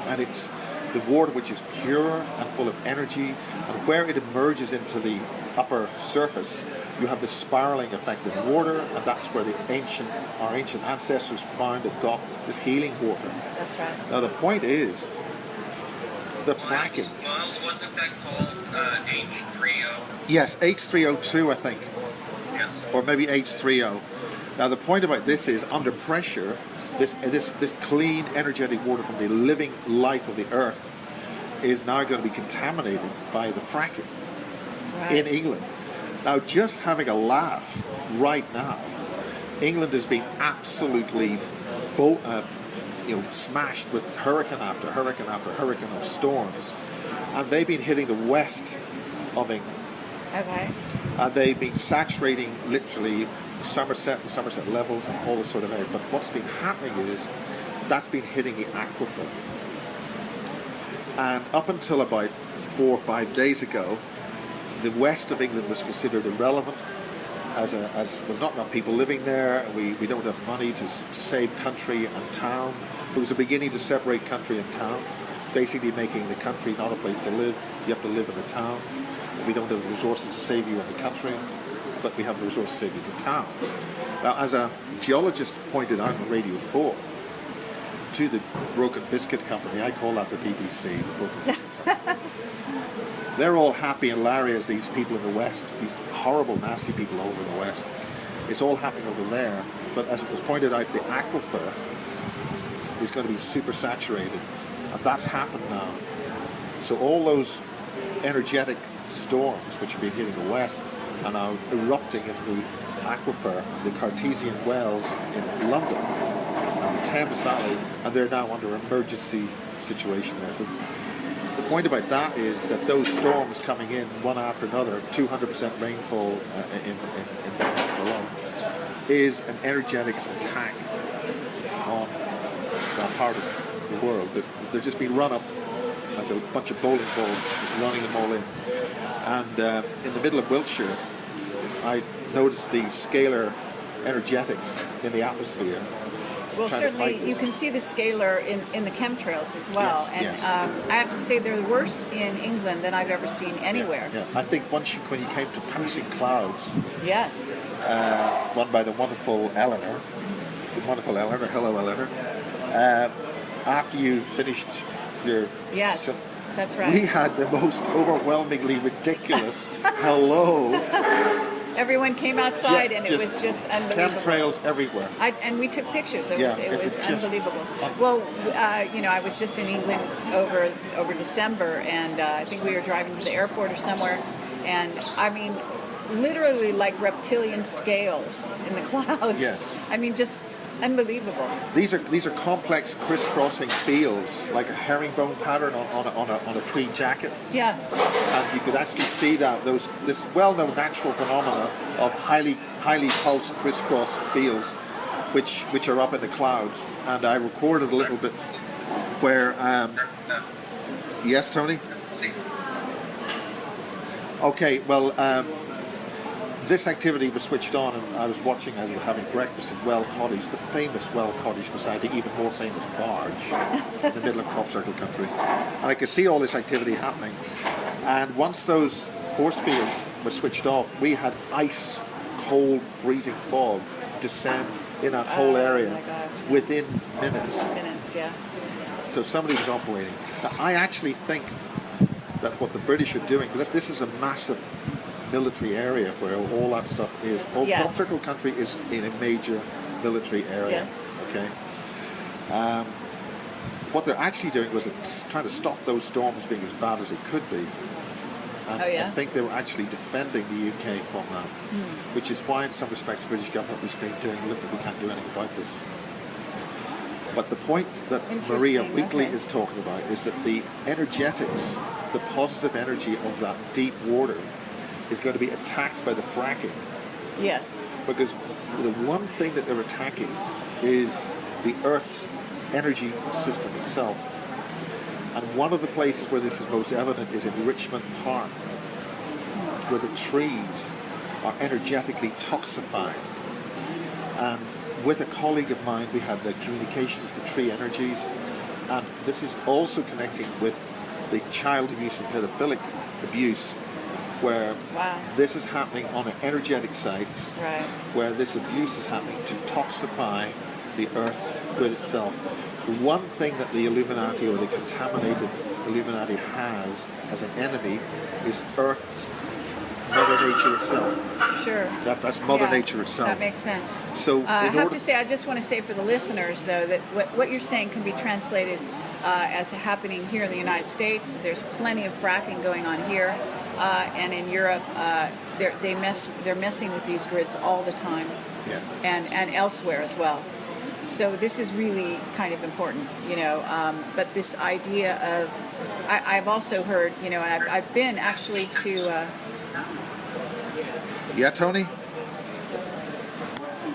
and it's the water which is pure and full of energy, and where it emerges into the upper surface, you have the spiraling effect in water, and that's where our ancient ancestors found and got this healing water. That's right. Now the point is, the fracking. Miles, wasn't that called H3O? Yes, H3O2, I think, Yes. or maybe H3O. Now the point about this is, under pressure, this clean, energetic water from the living life of the earth is now going to be contaminated by the fracking Right. in England. Now, just having a laugh right now, England has been absolutely smashed with hurricane after hurricane after hurricane of storms, and they've been hitting the west of England, Okay. and they've been saturating literally Somerset and Somerset levels and all this sort of area. But what's been happening is that's been hitting the aquifer, and up until about 4 or 5 days ago, the west of England was considered irrelevant, as not enough people living there. We don't have money to save country and town. It was a beginning to separate country and town, basically making the country not a place to live. You have to live in the town. We don't have the resources to save you in the country, but we have the resources to save you in the town. Now, as a geologist pointed out on Radio 4, to the Broken Biscuit Company, I call that the BBC, the Broken Biscuit Company. They're all happy and Larry as these people in the West, these horrible, nasty people over in the West. It's all happening over there, but as it was pointed out, the aquifer is going to be super saturated, and that's happened now. So all those energetic storms which have been hitting the West are now erupting in the aquifer, the Cartesian wells in London, and the Thames Valley, and they're now under emergency situation there. So the point about that is that those storms coming in one after another, 200% rainfall in Denmark alone, is an energetics attack on that part of the world. They're just being run up like a bunch of bowling balls, just running them all in. And in the middle of Wiltshire, I noticed the scalar energetics in the atmosphere. Well, certainly you can see the scalar in the chemtrails as well. I have to say they're worse in England than I've ever seen anywhere. Yeah. I think when you came to Passing Clouds, yes, run by the wonderful Eleanor, hello Eleanor, after you finished your... Yes, that's right. We had the most overwhelmingly ridiculous hello. Everyone came outside and it was just unbelievable. Chemtrails everywhere. And we took pictures. It was unbelievable. Well, I was just in England over December, and I think we were driving to the airport or somewhere, and I mean, literally like reptilian scales in the clouds. Yes. I mean, just unbelievable. These are complex crisscrossing fields, like a herringbone pattern on a tweed jacket. Yeah. And you could actually see this well-known natural phenomena of highly pulsed crisscross fields, which are up in the clouds. And I recorded a little bit where. Yes, Tony. Okay. Well. This activity was switched on, and I was watching as we were having breakfast at Well Cottage, the famous Well Cottage beside the even more famous barge in the middle of Crop Circle country. And I could see all this activity happening. And once those force fields were switched off, we had ice, cold, freezing fog descend in that whole area within minutes. Yeah. So somebody was operating. Now, I actually think that what the British are doing, because this is a massive military area where all that stuff is. Crop Circle country is in a major military area. Yes. Okay. What they're actually doing was trying to stop those storms being as bad as they could be. And I think they were actually defending the UK from that, which is why in some respects the British government was doing, look, we can't do anything about this. But the point that Maria Wheatley is talking about is that the energetics, the positive energy of that deep water is going to be attacked by the fracking. Yes. Because the one thing that they're attacking is the Earth's energy system itself. And one of the places where this is most evident is in Richmond Park, where the trees are energetically toxified. And with a colleague of mine, we had the communication of the tree energies, and this is also connecting with the child abuse and pedophilic abuse, where this is happening on an energetic sites, where this abuse is happening to toxify the Earth's grid itself. The one thing that the Illuminati or the contaminated Illuminati has as an enemy is Earth's Mother Nature itself. Sure. That's Mother Nature itself. That makes sense. So I have to say, I just want to say for the listeners, though, that what you're saying can be translated as happening here in the United States. There's plenty of fracking going on here, and in Europe, they're messing with these grids all the time, and elsewhere as well. So this is really kind of important, But this idea of, I've also heard, I've been actually to. Yeah, Tony?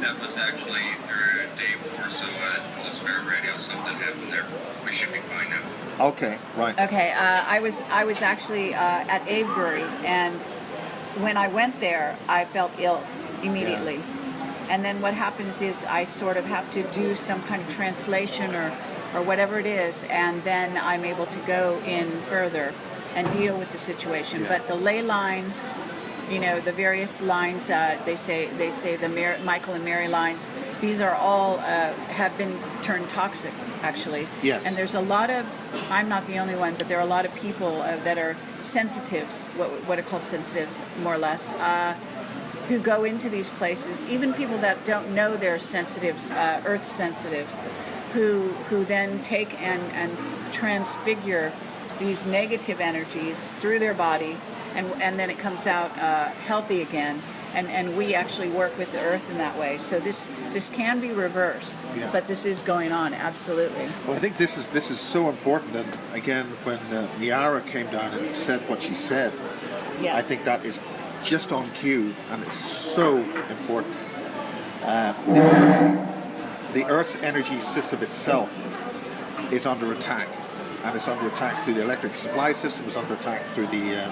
That was actually through Dave Corso at Spirit Radio. Something happened there. We should be fine now. Okay, right. Okay, I was actually at Avebury, and when I went there, I felt ill immediately. Yeah. And then what happens is I sort of have to do some kind of translation or whatever it is, and then I'm able to go in further and deal with the situation. Yeah. But the ley lines, the various lines, they say the Michael and Mary lines, these are all have been turned toxic, actually. Yes. And there's a lot of, I'm not the only one, but there are a lot of people that are sensitives, what are called sensitives, more or less, who go into these places, even people that don't know they're sensitives, earth sensitives, who then take and transfigure these negative energies through their body, and then it comes out healthy again, and we actually work with the earth in that way. So this can be reversed, but this is going on, absolutely. Well, I think this is so important, and again, when Niara came down and said what she said, I think that is just on cue, and it's so important. the Earth's energy system itself is under attack, and it's under attack through the electric supply system, it's under attack through the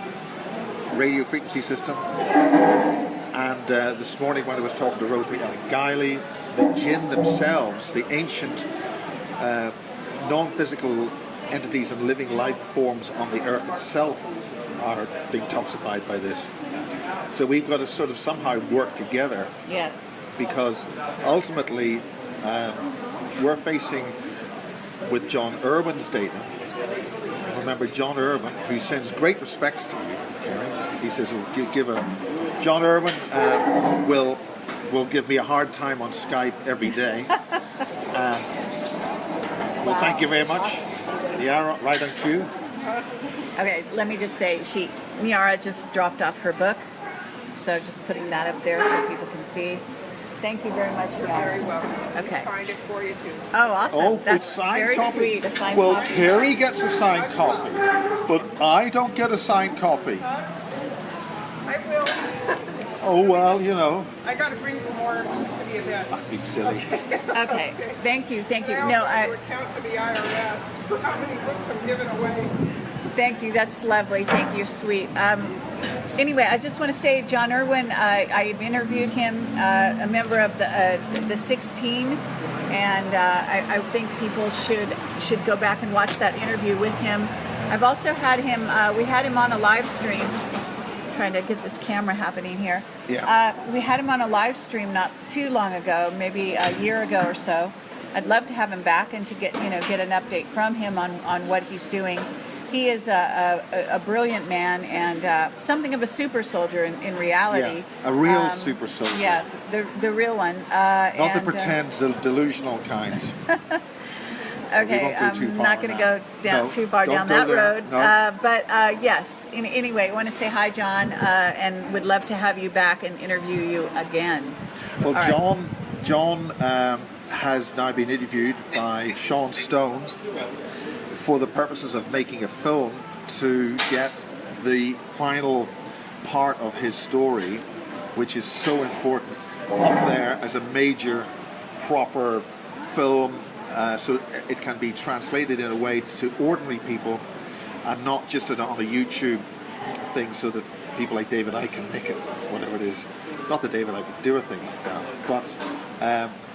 radio frequency system. And this morning when I was talking to Rosemary Ellen Guiley, the jinn themselves, the ancient non-physical entities and living life forms on the Earth itself are being toxified by this. So we've got to sort of somehow work together. Yes. Because ultimately we're facing with John Urwin's data. Remember John Urwin, who sends great respects to you, Kerry. He says, John Urwin will give me a hard time on Skype every day. Well, thank you very much. Niara, right on cue. Okay, let me just say, Niara just dropped off her book, so just putting that up there so people can see. Thank you very much, You're Niara. very welcome. Okay. I signed it for you too. Oh, awesome. Oh, That's it's signed very copy. sweet. A signed Well, copy. Kerry gets a signed copy, but I don't get a signed copy. I will. Oh, well, you know. I got to bring some more to the event. Being silly. Okay, thank you. I No, also account to the IRS for how many books I'm giving away. thank you. That's lovely. Thank you, sweet. Anyway, I just want to say, John Urwin, I've interviewed him, a member of the 16, and I think people should go back and watch that interview with him. I've also had him. We had him on a live stream. Trying to get this camera happening here. Yeah. We had him on a live stream not too long ago, maybe a year ago or so. I'd love to have him back and to get an update from him on what he's doing. He is a brilliant man and something of a super soldier in reality. Yeah, a real super soldier. Yeah, the real one. Not the pretend, delusional kind. Okay, I'm not going to go down too far down that road. No. But yes, anyway, I want to say hi, John, and would love to have you back and interview you again. Well, All right. John has now been interviewed by Sean Stone for the purposes of making a film to get the final part of his story, which is so important, up there as a major, proper film. So it can be translated in a way to ordinary people and not just on a YouTube thing so that people like David I can nick it, whatever it is. Not that David I could do a thing like that, but...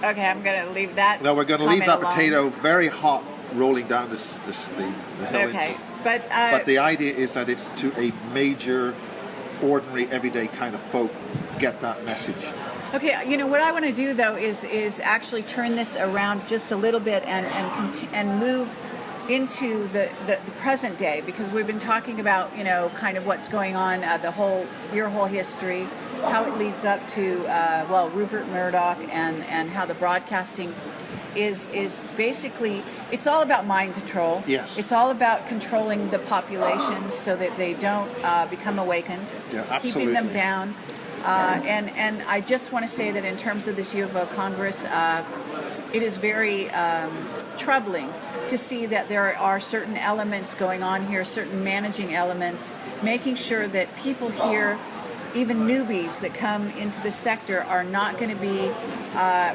Okay, I'm going to leave that. No, we're going to leave that alone. potato very hot rolling down the hill. Okay, but the idea is that it's to a major, ordinary, everyday kind of folk get that message. okay, what I want to do though is actually turn this around just a little bit and move into the present day, because we've been talking about kind of what's going on, your whole history, how it leads up to Rupert Murdoch and how the broadcasting is basically, it's all about mind control. Yes. It's all about controlling the populations so that they don't become awakened. Yeah, absolutely. Keeping them down. And I just want to say that in terms of this UFO Congress, it is very troubling to see that there are certain elements going on here, certain managing elements, making sure that people here, even newbies that come into the sector, are not going to be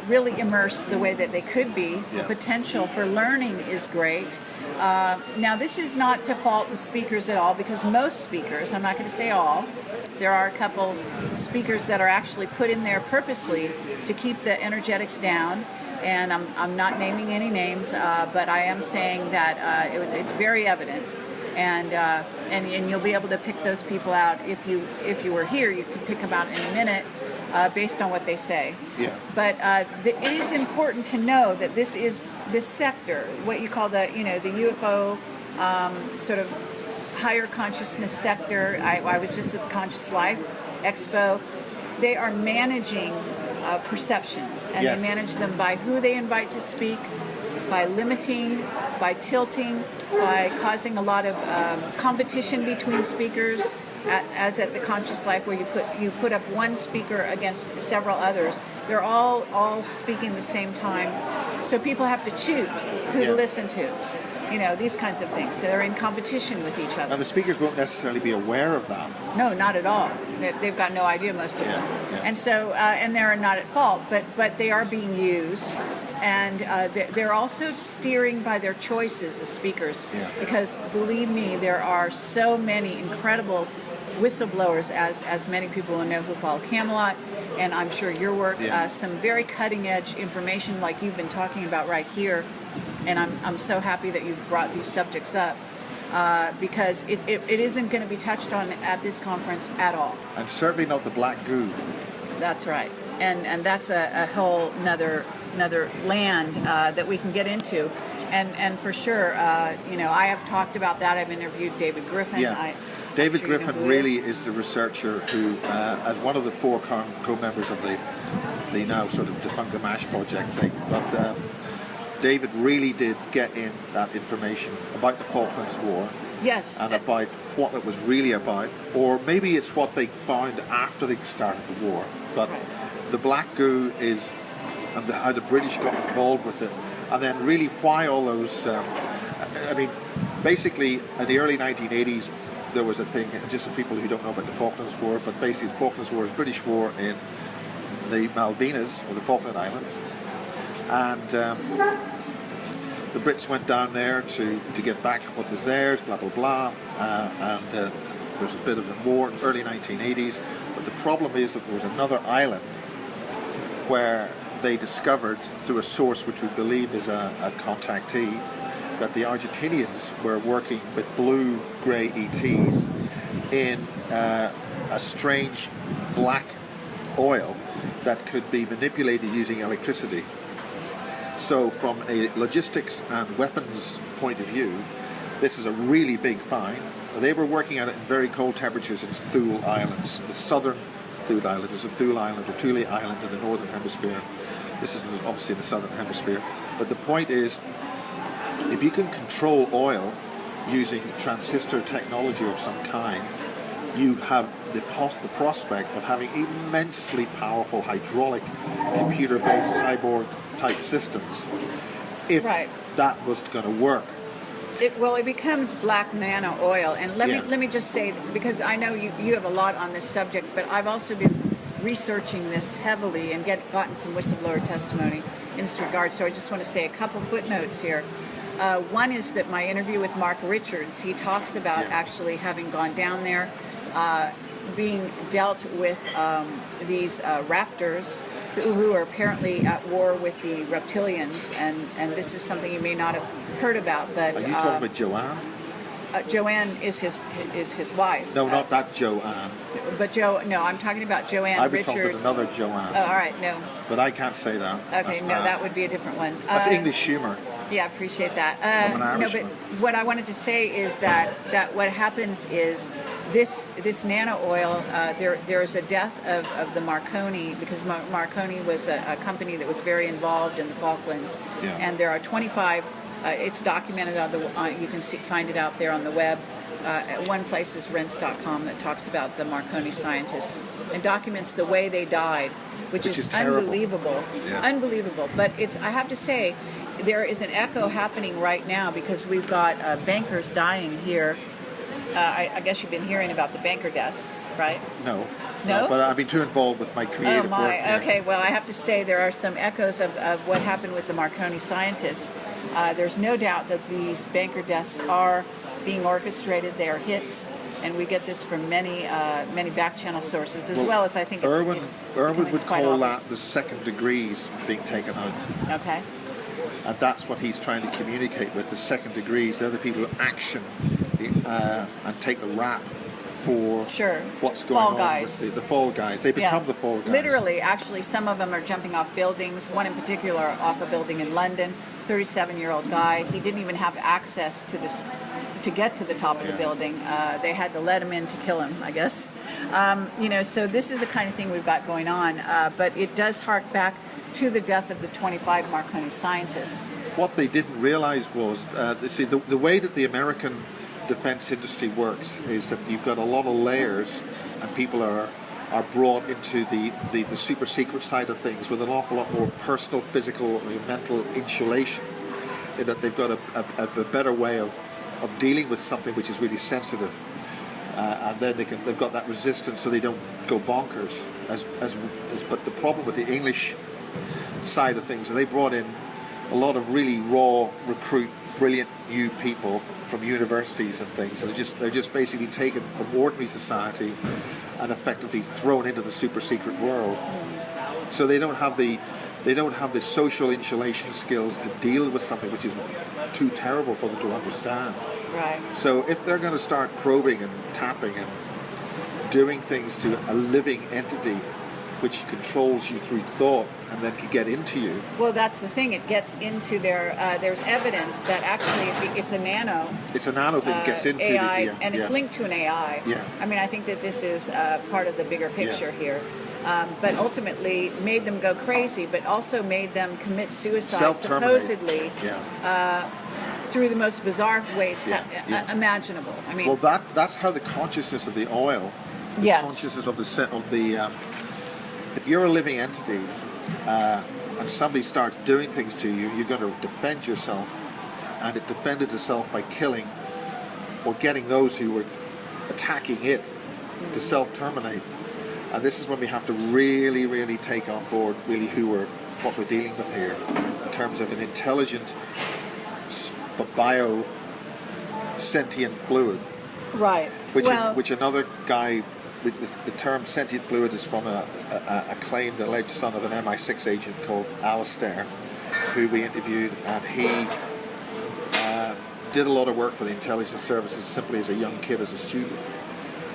really immersed the way that they could be. Yeah. The potential for learning is great. Now, this is not to fault the speakers at all, because most speakers, I'm not going to say all, there are a couple speakers that are actually put in there purposely to keep the energetics down. And I'm not naming any names, but I am saying that it's very evident. And you'll be able to pick those people out if you were here. You could pick them out in a minute based on what they say. Yeah. But it is important to know that this sector, what you call the UFO sort of higher consciousness sector. I was just at the Conscious Life Expo. They are managing perceptions, and Yes. they manage them by who they invite to speak, by limiting, by tilting, by causing a lot of competition between speakers, as at the Conscious Life, where you put up one speaker against several others. They're all speaking the same time, so people have to choose who to listen to. You know, these kinds of things. So they're in competition with each other. And the speakers won't necessarily be aware of that. No, not at all. They've got no idea, most of them. Yeah. And so, and they're not at fault, but they are being used. And they're also steering by their choices as speakers. Yeah. Because believe me, there are so many incredible whistleblowers, as many people will know who follow Camelot, and I'm sure your work, some very cutting edge information like you've been talking about right here. And I'm so happy that you've brought these subjects up because it isn't going to be touched on at this conference at all. And certainly not the black goo. That's right. And that's a whole another land that we can get into. And for sure, you know, I have talked about that. I've interviewed David Griffin. Yeah. David Griffin really is the researcher who, as one of the 4 co-members of the now sort of defunct MASH project thing, but David really did get in that information about the Falklands War. Yes. And about what it was really about, or maybe it's what they found after they started the war. But the black goo is, and how the British got involved with it, and then really why all those. I mean, basically in the early 1980s. There was a thing, just for people who don't know about the Falklands War, but basically the Falklands War is British war in the Malvinas, or the Falkland Islands. And the Brits went down there to get back what was theirs, blah, blah, blah. And there's a bit of a war in the early 1980s. But the problem is that there was another island where they discovered, through a source which we believe is a contactee, that the Argentinians were working with blue-grey ETs in a strange black oil that could be manipulated using electricity. So from a logistics and weapons point of view, this is a really big find. They were working at it in very cold temperatures in Thule Islands, the southern Thule Island. There's a Thule Island, or Thule Island in the northern hemisphere. This is obviously the southern hemisphere. But the point is, if you can control oil using transistor technology of some kind, you have the prospect of having immensely powerful hydraulic, computer-based cyborg-type systems. If that was going to work. It becomes black nano oil, and let me just say, because I know you have a lot on this subject, but I've also been researching this heavily and gotten some whistleblower testimony in this regard. So I just want to say a couple footnotes here. One is that my interview with Mark Richards, he talks about actually having gone down there, being dealt with these raptors who are apparently at war with the reptilians, and this is something you may not have heard about. But are you talking about Joanne? Joanne is his wife. No, not that Joanne. But I'm talking about Joanne I would Richards. talk about another Joanne. Oh, all right, no. But I can't say that. Okay, that would be a different one. That's English humor. Yeah, I appreciate that. No, but what I wanted to say is that what happens is this nano oil, there is a death of the Marconi, because Marconi was a company that was very involved in the Falklands, and there are 25. It's documented on you can find it out there on the web. One place is rents.com that talks about the Marconi scientists and documents the way they died, which is unbelievable. Unbelievable. But I have to say, there is an echo happening right now because we've got bankers dying here. I guess you've been hearing about the banker deaths, right? No. No? But I've been too involved with my creative work here. Okay, well, I have to say there are some echoes of what happened with the Marconi scientists. There's no doubt that these banker deaths are being orchestrated. They are hits, and we get this from many back channel sources, as well as I think Urwin would call that the second degrees being taken out. Okay. And that's what he's trying to communicate with, the second degrees. They're the people who action and take the rap for what's going on with the fall guys. They become the fall guys. Literally, actually, some of them are jumping off buildings. One in particular off a building in London, 37-year-old guy. He didn't even have access to this to get to the top of the building. They had to let him in to kill him, I guess. So this is the kind of thing we've got going on. But it does hark back to the death of the 25 Marconi scientists. What they didn't realize was, the way that the American defense industry works is that you've got a lot of layers, and people are brought into the super secret side of things with an awful lot more personal, physical, mental insulation. in that they've got a better way of dealing with something which is really sensitive, and then they've got that resistance so they don't go bonkers. But the problem with the English side of things, they brought in a lot of really raw recruit, brilliant new people from universities and things. And they're just basically taken from ordinary society and effectively thrown into the super secret world. So they don't have the social insulation skills to deal with something which is too terrible for them to understand. Right. So if they're going to start probing and tapping and doing things to a living entity which controls you through thought and then can get into you. Well, that's the thing. It gets into their. There's evidence that actually it's a nano. It's a nano thing that gets into AI, the, and it's linked to an AI. Yeah. I mean, I think that this is part of the bigger picture here. But ultimately made them go crazy, but also made them commit suicide, supposedly, through the most bizarre ways imaginable. I mean, well, that's how the consciousness of the oil, the consciousness of the if you're a living entity and somebody starts doing things to you, you're going to defend yourself, and it defended itself by killing or getting those who were attacking it to self-terminate. And this is when we have to really, really take on board what we're dealing with here in terms of an intelligent bio-sentient fluid. Right. Which another guy, the term sentient fluid is from a claimed alleged son of an MI6 agent called Alistair, who we interviewed, and he did a lot of work for the intelligence services simply as a young kid, as a student.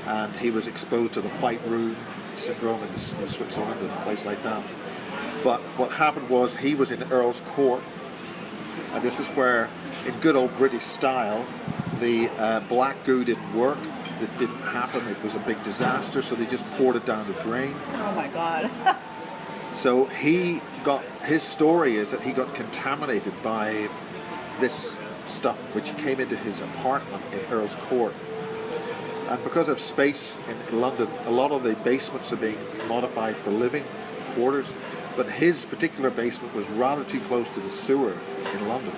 And he was exposed to the White Room syndrome in Switzerland and a place like that. But what happened was he was in Earl's Court, and this is where, in good old British style, the black goo didn't work. It didn't happen. It was a big disaster, so they just poured it down the drain. Oh my God. So his story is that he got contaminated by this stuff which came into his apartment in Earl's Court. And because of space in London, a lot of the basements are being modified for living quarters, but his particular basement was rather too close to the sewer in London.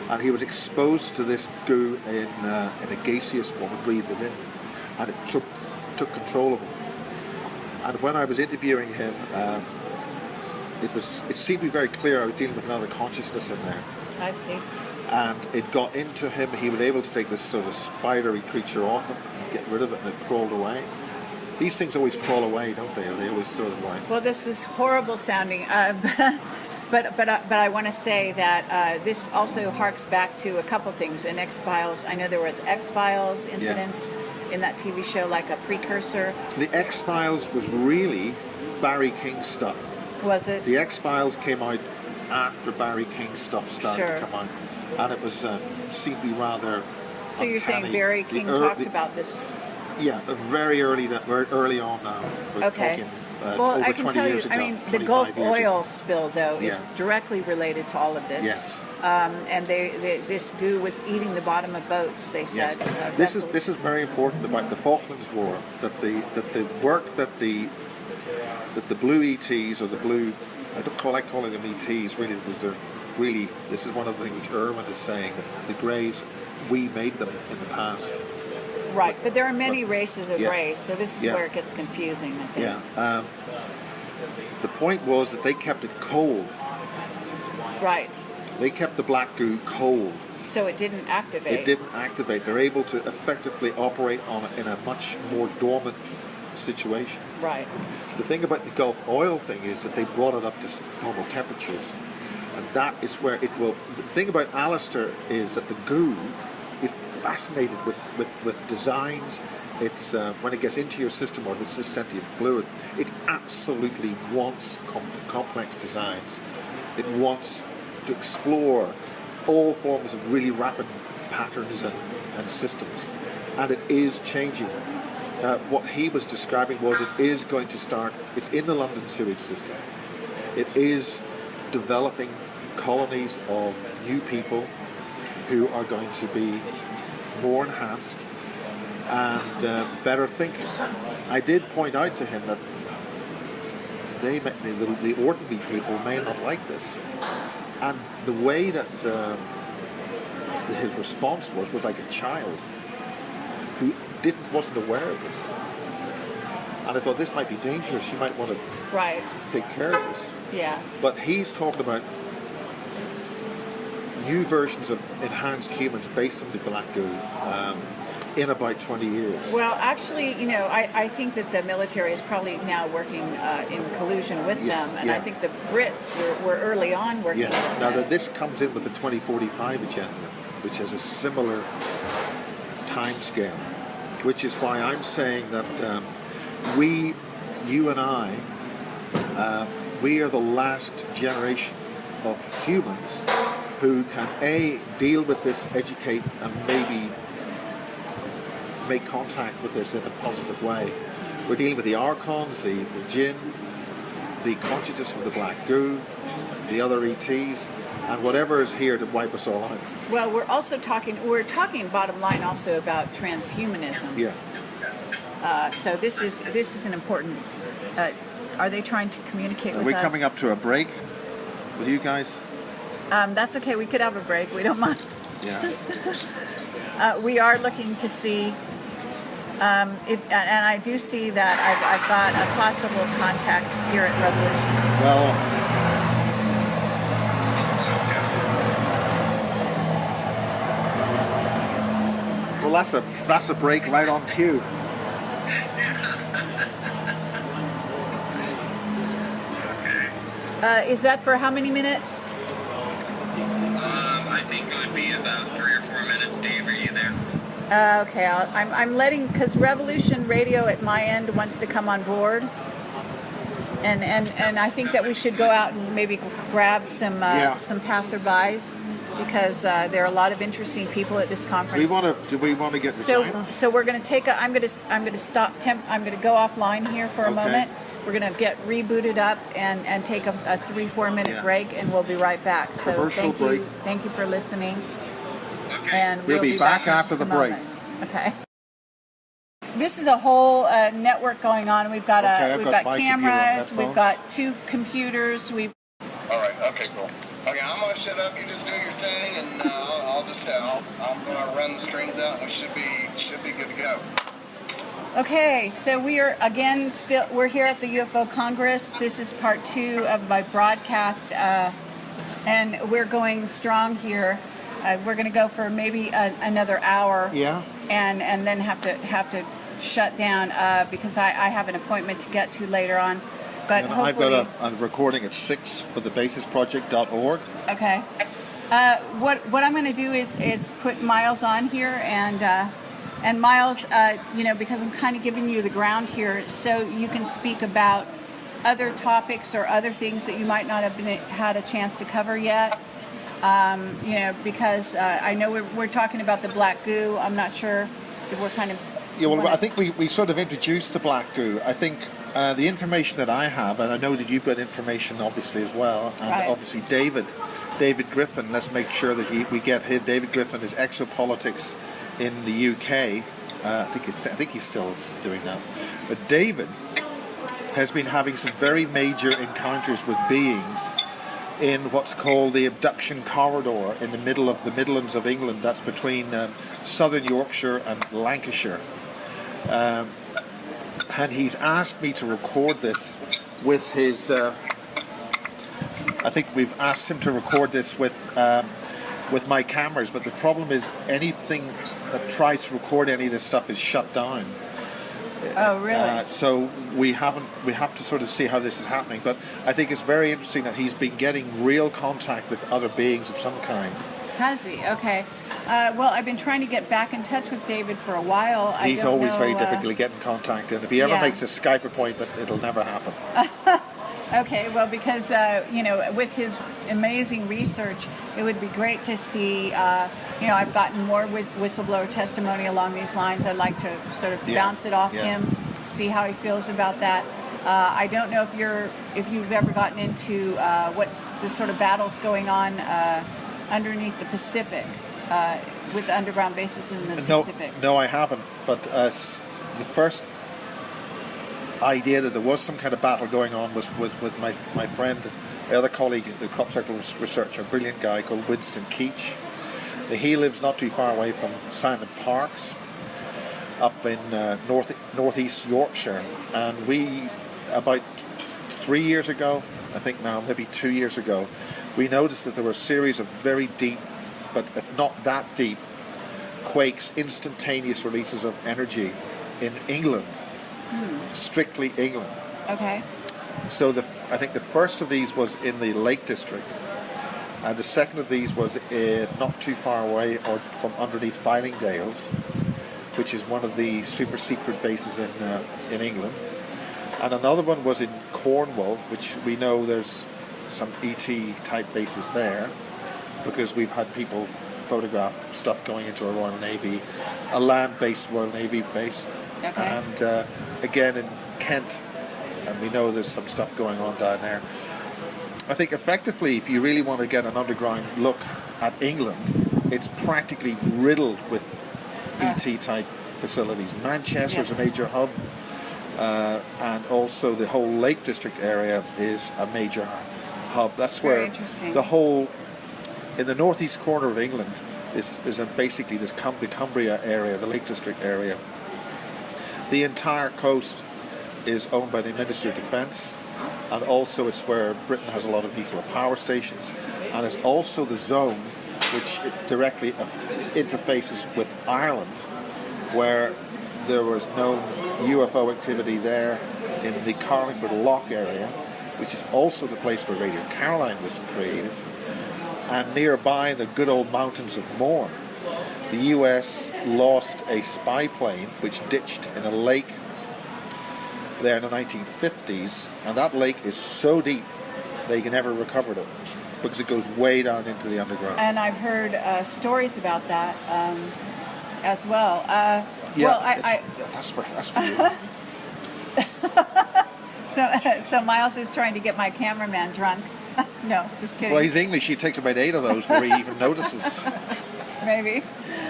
And he was exposed to this goo in a gaseous form and breathed it in. And it took control of him. And when I was interviewing him, it seemed to be very clear I was dealing with another consciousness in there. I see. And it got into him. He was able to take this sort of spidery creature off him and get rid of it, and it crawled away. These things always crawl away, don't they? Or they always throw them away. Well, this is horrible sounding. But I want to say that this also harks back to a couple things in X-Files. I know there was X-Files incidents in that TV show, like a precursor. The X-Files was really Barry King stuff. Was it? The X-Files came out after Barry King stuff started to come out, and it was seemed to be rather. So you're saying Barry King talked about this? Yeah, very early on now. We're talking, well, I can tell you, I mean, the Gulf oil spill, though, is directly related to all of this. Yes. And this goo was eating the bottom of boats, they said. Yes. This is very important about the Falklands War, that the work that the blue ETs, or the blue, I like calling them ETs, really, this is one of the things which Urwin is saying, that the Greys, we made them in the past. Right, but there are many races of Greys, so this is where it gets confusing, I think. Yeah. The point was that they kept it cold. Right. They kept the black goo cold. So it didn't activate. It didn't activate. They're able to effectively operate on it in a much more dormant situation. Right. The thing about the Gulf oil thing is that they brought it up to normal temperatures. And that is where it will... The thing about Alistair is that the goo is fascinated with designs. It's when it gets into your system, or this is sentient fluid, it absolutely wants complex designs. It wants to explore all forms of really rapid patterns and systems, and it is changing. What he was describing was it is going to start, it's in the London sewage system. It is developing colonies of new people who are going to be more enhanced and better thinking. I did point out to him that the ordinary people may not like this. And the way that his response was like a child who wasn't aware of this. And I thought this might be dangerous. You might want to take care of this. Yeah. But he's talking about new versions of enhanced humans based on the black goo in about 20 years. Well, actually, you know, I think that the military is probably now working in collusion with them, and I think the Brits were early on working with them. Now, this comes in with the 2045 agenda, which has a similar time scale, which is why I'm saying that you and I, we are the last generation of humans who can deal with this, educate, and maybe make contact with this in a positive way. We're dealing with the archons, the jinn, the consciousness of the black goo, the other ETs, and whatever is here to wipe us all out. Well, we're talking bottom line also about transhumanism. Yeah. So this is an important. Are they trying to communicate with us? Are we coming up to a break with you guys? That's okay. We could have a break. We don't mind. Yeah. We are looking to see and I do see that I've got a possible contact here at Revolution. Well, that's a break right on cue. Is that for how many minutes? I think it would be about 3 or 4 minutes. Dave, are you there? Okay, I'm letting, because Revolution Radio at my end wants to come on board, and I think that we should go out and maybe grab some passerbys, because there are a lot of interesting people at this conference. Do we want to get the time? So we're going to take I'm going to stop. I'm going to go offline here for a moment. We're going to get rebooted up and take a 3-4 minute break, and we'll be right back. So Commercial break. Thank you for listening. Okay. And we'll be back after the break. Okay. This is a whole network going on. We've got cameras. We've got 2 computers. All right. Okay. Cool. Okay. I'm gonna shut up. You just do your thing, and I'm gonna run the strings out. We should be good to go. Okay, so we are again we're here at the UFO Congress. This is part 2 of my broadcast, and we're going strong here. We're going to go for maybe another hour. Yeah. And then have to shut down because I have an appointment to get to later on. But I've got a recording at 6 for the basisproject.org. Okay. What I'm going to do is put Miles on here, and Miles, because I'm kind of giving you the ground here, so you can speak about other topics or other things that you might not have had a chance to cover yet. Because I know we're talking about the black goo. I'm not sure if we're kind of... Yeah, well, I think we sort of introduced the black goo. I think the information that I have, and I know that you've got information obviously as well, and obviously David Griffin, let's make sure that we get him. David Griffin is Exopolitics in the UK. I think he's still doing that. But David has been having some very major encounters with beings in what's called the abduction corridor in the middle of the Midlands of England. That's between southern Yorkshire and Lancashire. And he's asked me to record this with his... I think we've asked him to record this with my cameras, but the problem is anything that tries to record any of this stuff is shut down. Oh, really? So we have to sort of see how this is happening. But I think it's very interesting that he's been getting real contact with other beings of some kind. Has he? Okay. Well, I've been trying to get back in touch with David for a while. He's always very difficult to get in contact, and if he ever makes a Skype appointment, it'll never happen. Okay, well, because, with his amazing research, it would be great to see, I've gotten more whistleblower testimony along these lines. I'd like to sort of bounce it off him, see how he feels about that. I don't know if you've ever gotten into what's the sort of battles going on underneath the Pacific, with the underground bases in the Pacific. No, I haven't, but the first idea that there was some kind of battle going on was with my friend, the other colleague, the crop circle researcher, a brilliant guy called Winston Keach. He lives not too far away from Simon Parks, up in northeast Yorkshire, and we, about 3 years ago, I think now, maybe 2 years ago, we noticed that there were a series of very deep, but not that deep, quakes, instantaneous releases of energy in England, strictly England. Okay. So I think the first of these was in the Lake District, and the second of these was not too far away, or from underneath Fylingdales, which is one of the super secret bases in England. And another one was in Cornwall, which we know there's some ET type bases there, because we've had people photograph stuff going into a Royal Navy, a land-based Royal Navy base. Okay. And again in Kent, and we know there's some stuff going on down there. I think effectively, if you really want to get an underground look at England, it's practically riddled with ET type facilities. Manchester's Yes. a major hub, and also the whole Lake District area is a major hub. That's Very where interesting. the whole, in the northeast corner of England, basically the Cumbria area, the Lake District area. The entire coast is owned by the Ministry of Defence, and also it's where Britain has a lot of nuclear power stations, and it's also the zone which directly interfaces with Ireland, where there was no UFO activity there in the Carlingford Loch area, which is also the place where Radio Caroline was created, and nearby the good old mountains of Mourne. The US lost a spy plane which ditched in a lake there in the 1950s, and that lake is so deep they never recovered it because it goes way down into the underground. And I've heard stories about that as well. Yeah, well, that's for you. So Miles is trying to get my cameraman drunk. No, just kidding. Well, he's English. He takes about 8 of those before he even notices. Maybe.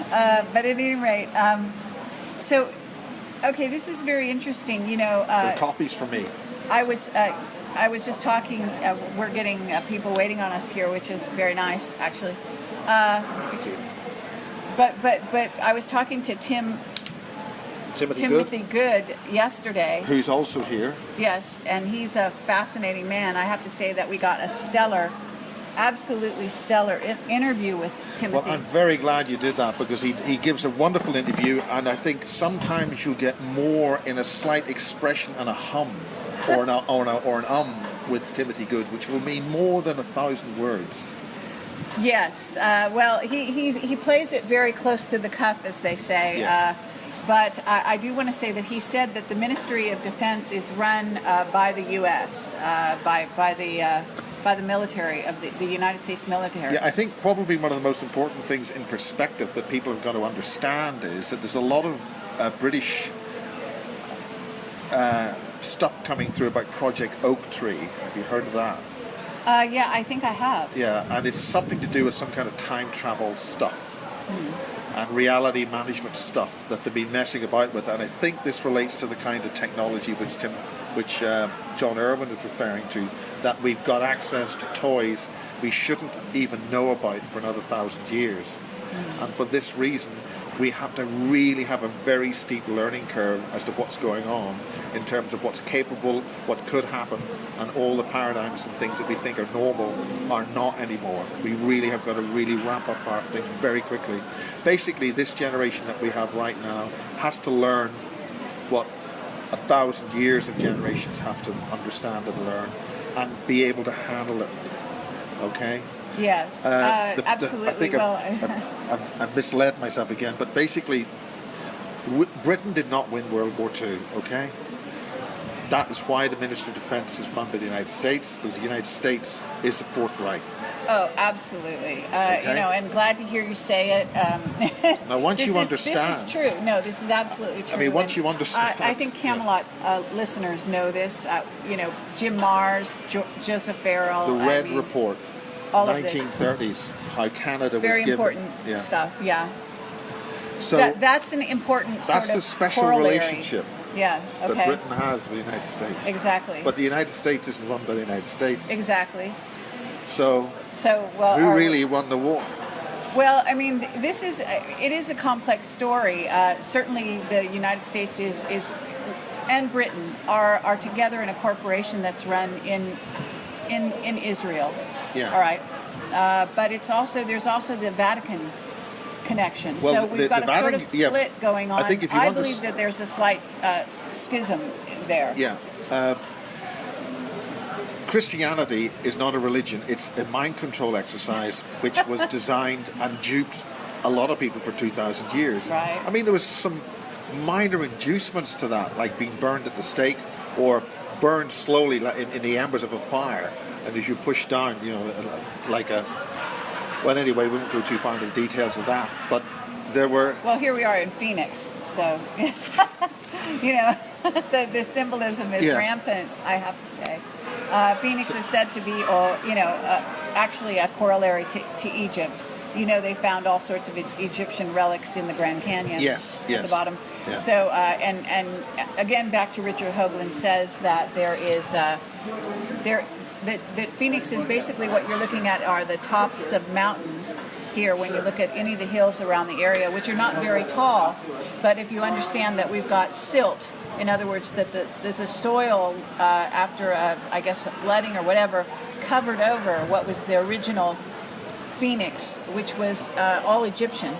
But at any rate, so, okay, this is very interesting. You know, The coffee's for me. I was just talking. We're getting people waiting on us here, which is very nice, actually. Thank you. But I was talking to Timothy Good yesterday. Who's also here. Yes, and he's a fascinating man. I have to say that we got a absolutely stellar interview with Timothy. Well, I'm very glad you did that, because he gives a wonderful interview, and I think sometimes you'll get more in a slight expression and a hum, or an with Timothy Good, which will mean more than 1,000 words. Yes, well, he plays it very close to the cuff, as they say. Yes. But I do want to say that he said that the Ministry of Defense is run by the U.S., by the military, of the United States military. Yeah, I think probably one of the most important things in perspective that people have got to understand is that there's a lot of British stuff coming through about Project Oak Tree. Have you heard of that? Yeah, I think I have. Yeah, and it's something to do with some kind of time travel stuff. And reality management stuff that they've been messing about with, and I think this relates to the kind of technology which John Urwin is referring to, that we've got access to toys we shouldn't even know about for another 1,000 years. And for this reason, we have to really have a very steep learning curve as to what's going on in terms of what's capable, what could happen, and all the paradigms and things that we think are normal are not anymore. We really have got to really ramp up our things very quickly. Basically, this generation that we have right now has to learn what 1,000 years of generations have to understand and learn, and be able to handle it. Okay? Yes, absolutely. I think I've misled myself again, but basically, Britain did not win World War II, okay? That is why the Ministry of Defence is run by the United States, because the United States is the Fourth Reich. Oh, absolutely. Okay. You know, and glad to hear you say it. Now, once you understand... This is true. No, this is absolutely true. I mean, once you understand... I think Camelot listeners know this. You know, Jim Mars, Joseph Farrell. The Red Report, all 1930s, how Canada very was given... Very important stuff, yeah. So that's an important sort of that's the special corollary. relationship Yeah. that Okay. Britain has with the United States. Exactly. But the United States isn't run by the United States. Exactly. So well, who really won the war? Well, I mean, it is a complex story. Certainly, the United States and Britain are together in a corporation that's run in Israel. Yeah. All right. But there's also the Vatican connection. Well, so we've got a Vatican, sort of split going on. I think if you believe that there's a slight schism there. Yeah. Christianity is not a religion. It's a mind control exercise which was designed and duped a lot of people for 2,000 years. Right. I mean, there was some minor inducements to that, like being burned at the stake or burned slowly in the embers of a fire. And as you push down, like a... Well, anyway, we won't go too far into the details of that. But there were... Well, here we are in Phoenix, so... the symbolism is rampant, I have to say. Phoenix is said to be, actually a corollary to Egypt. They found all sorts of Egyptian relics in the Grand Canyon. Yes. At the bottom. Yeah. So, and again, back to Richard Hoagland says that there is that Phoenix is basically what you're looking at are the tops of mountains here when you look at any of the hills around the area, which are not very tall, but if you understand that we've got silt, in other words, that the soil after, I guess, flooding or whatever, covered over what was the original Phoenix, which was all Egyptian.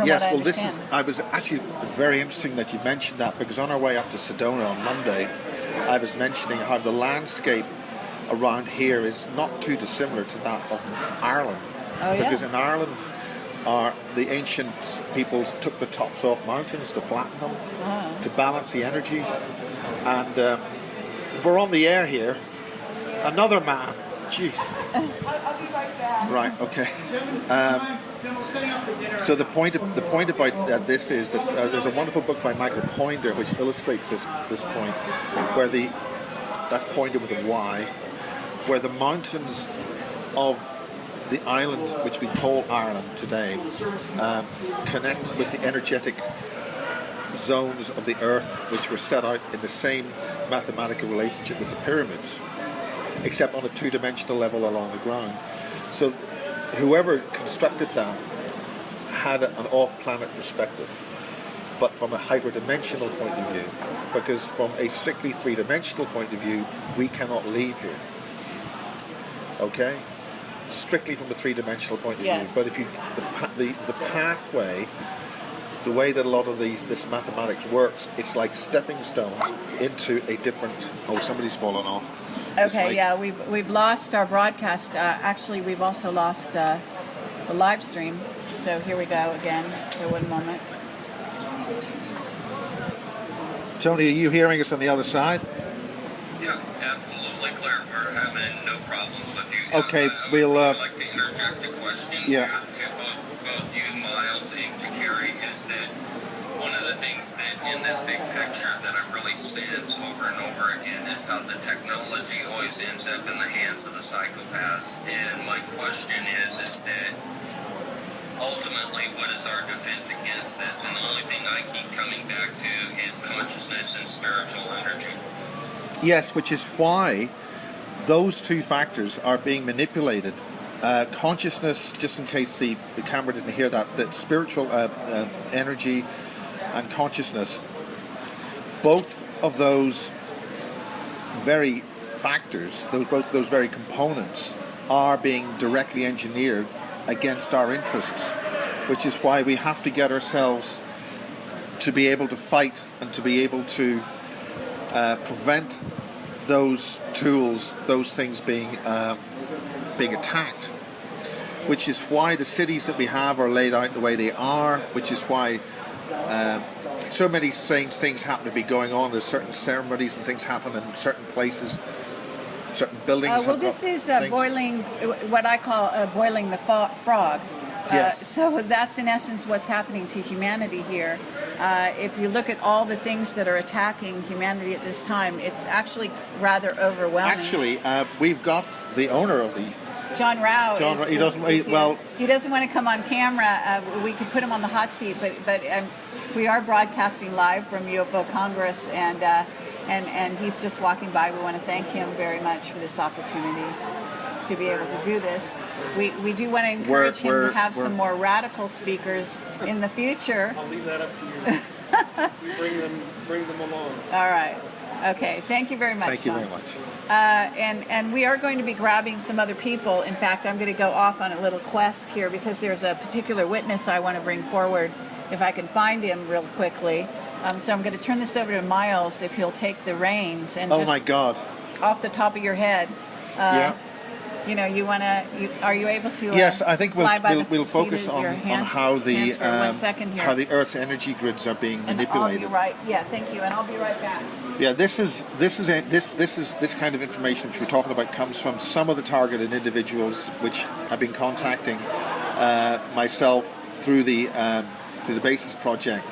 Yes, well, I was actually very interesting that you mentioned that, because on our way up to Sedona on Monday, I was mentioning how the landscape around here is not too dissimilar to that of Ireland. Oh, yeah. Because in Ireland, the ancient peoples took the tops off mountains to flatten them, to balance the energies. And we're on the air here. Another man. Jeez. I'll be right back. Right, okay. So the point about this is that there's a wonderful book by Michael Poinder which illustrates this point, where that's Poinder with a Y, where the mountains of the island, which we call Ireland today, connect with the energetic zones of the earth, which were set out in the same mathematical relationship as the pyramids, except on a two-dimensional level along the ground. So whoever constructed that had an off-planet perspective, but from a hyperdimensional point of view, because from a strictly three-dimensional point of view, we cannot leave here. Okay? Strictly from a three-dimensional point of view. But if you the pathway, the way that a lot of this mathematics works, it's like stepping stones into a different... Oh, somebody's fallen off. Okay, we've lost our broadcast. Actually, we've also lost the live stream. So here we go again. So 1 moment. Tony, are you hearing us on the other side? Yeah, absolutely clear. We're having no problems with you. Okay, I we'll... would like to interject a question yeah. to both you, Miles, and to Kerry, is that one of the things that in this big picture that I really sense over and over again is how the technology always ends up in the hands of the psychopaths. And my question is that ultimately, what is our defense against this? And the only thing I keep coming back to is consciousness and spiritual energy. Yes, which is why those two factors are being manipulated. Consciousness, just in case the camera didn't hear that spiritual energy and consciousness, both of those very factors, both of those very components, are being directly engineered against our interests, which is why we have to get ourselves to be able to fight and to be able to prevent those tools, those things being attacked, which is why the cities that we have are laid out the way they are, which is why so many strange things happen to be going on. There's certain ceremonies and things happen in certain places, certain buildings. Well, this is boiling, what I call boiling the frog. Yes. So that's in essence what's happening to humanity here. If you look at all the things that are attacking humanity at this time, it's actually rather overwhelming. Actually, we've got the owner of the... John Rao. He doesn't want to come on camera. We could put him on the hot seat, but we are broadcasting live from UFO Congress, and he's just walking by. We want to thank him very much for this opportunity to be able to do this. We do want to encourage him to have some more radical speakers in the future. I'll leave that up to you. You bring them along. All right. Okay. Thank you very much. Thank you John. very much. And we are going to be grabbing some other people. In fact, I'm going to go off on a little quest here because there's a particular witness I want to bring forward if I can find him real quickly. So I'm going to turn this over to Miles if he'll take the reins and Oh just my God. off the top of your head. Yeah. You know, are you able to? Yes, I think we'll seat focus of on your hands, how the hands for 1 second here. how the Earth's energy grids are being And manipulated. I'll be right. Yeah, thank you, and I'll be right back. Yeah, this kind of information which we're talking about comes from some of the targeted individuals which I've been contacting myself through the Basis Project.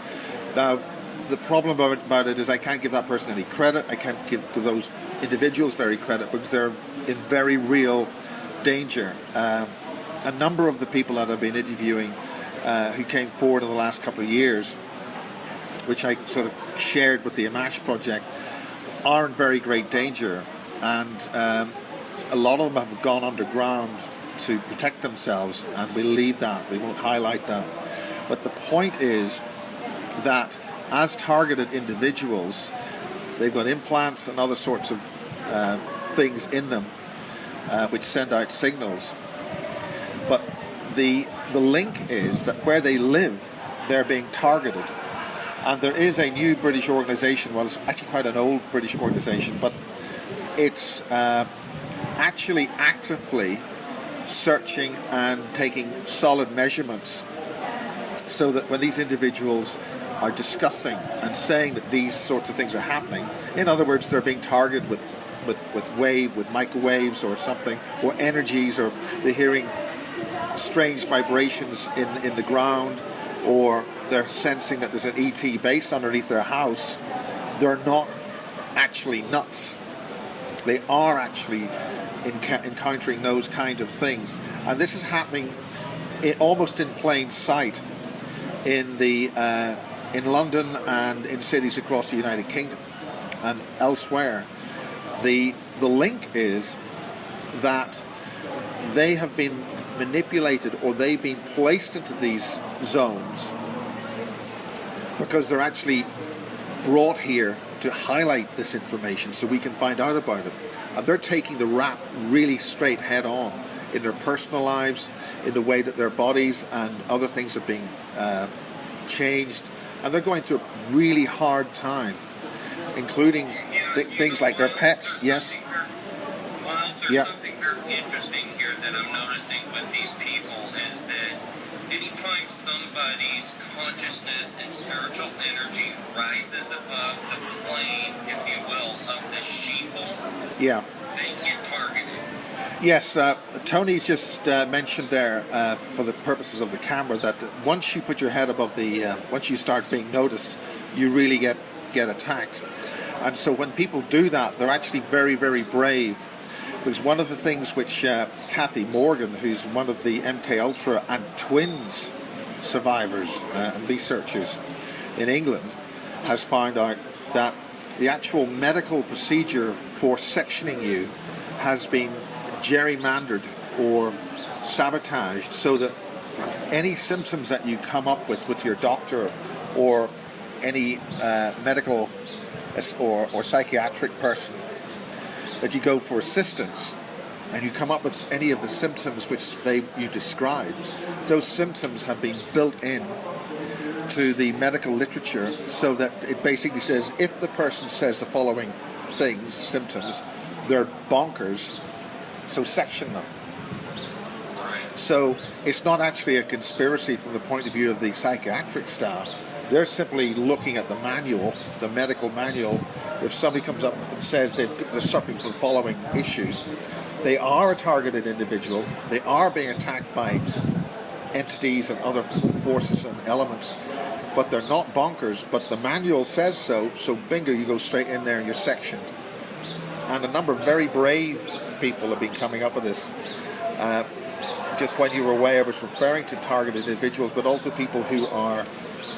Now, the problem about it is I can't give that person any credit. I can't give those individuals very credit because they're in very real danger. A number of the people that I've been interviewing who came forward in the last couple of years, which I sort of shared with the Amash Project, are in very great danger, and a lot of them have gone underground to protect themselves, and we'll leave that. We won't highlight that. But the point is that as targeted individuals, they've got implants and other sorts of things in them which send out signals. But the link is that where they live, they're being targeted. And there is a new British organisation, well, it's actually quite an old British organisation, but it's actually actively searching and taking solid measurements so that when these individuals are discussing and saying that these sorts of things are happening, in other words, they're being targeted with microwaves or something, or energies, or they're hearing strange vibrations in the ground, or they're sensing that there's an ET base underneath their house, they're not actually nuts. They are actually encountering those kind of things. And this is happening almost in plain sight in London and in cities across the United Kingdom and elsewhere. The link is that they have been manipulated, or they've been placed into these zones because they're actually brought here to highlight this information so we can find out about it. And they're taking the rap really straight head on in their personal lives, in the way that their bodies and other things are being changed, and they're going through a really hard time, including things like their pets. Yes? Miles, there's something very interesting here that I'm noticing with these people is that anytime somebody's consciousness and spiritual energy rises above the plane, if you will, of the sheeple, they get targeted. Yes, Tony's just mentioned there, for the purposes of the camera, that once you put your head above the, once you start being noticed, you really get attacked. And so when people do that, they're actually very, very brave. Because one of the things which Kathy Morgan, who's one of the MK Ultra and twins survivors and researchers in England, has found out that the actual medical procedure for sectioning you has been gerrymandered or sabotaged so that any symptoms that you come up with your doctor or any medical or psychiatric person, that you go for assistance and you come up with any of the symptoms which you describe, those symptoms have been built in to the medical literature so that it basically says if the person says the following things, symptoms, they're bonkers, so section them. So it's not actually a conspiracy from the point of view of the psychiatric staff. They're simply looking at the manual, the medical manual. If somebody comes up and says they're suffering from the following issues, they are a targeted individual, they are being attacked by entities and other forces and elements, but they're not bonkers, but the manual says so bingo, you go straight in there and you're sectioned. And a number of very brave people have been coming up with this. Just when you were away, I was referring to targeted individuals, but also people who are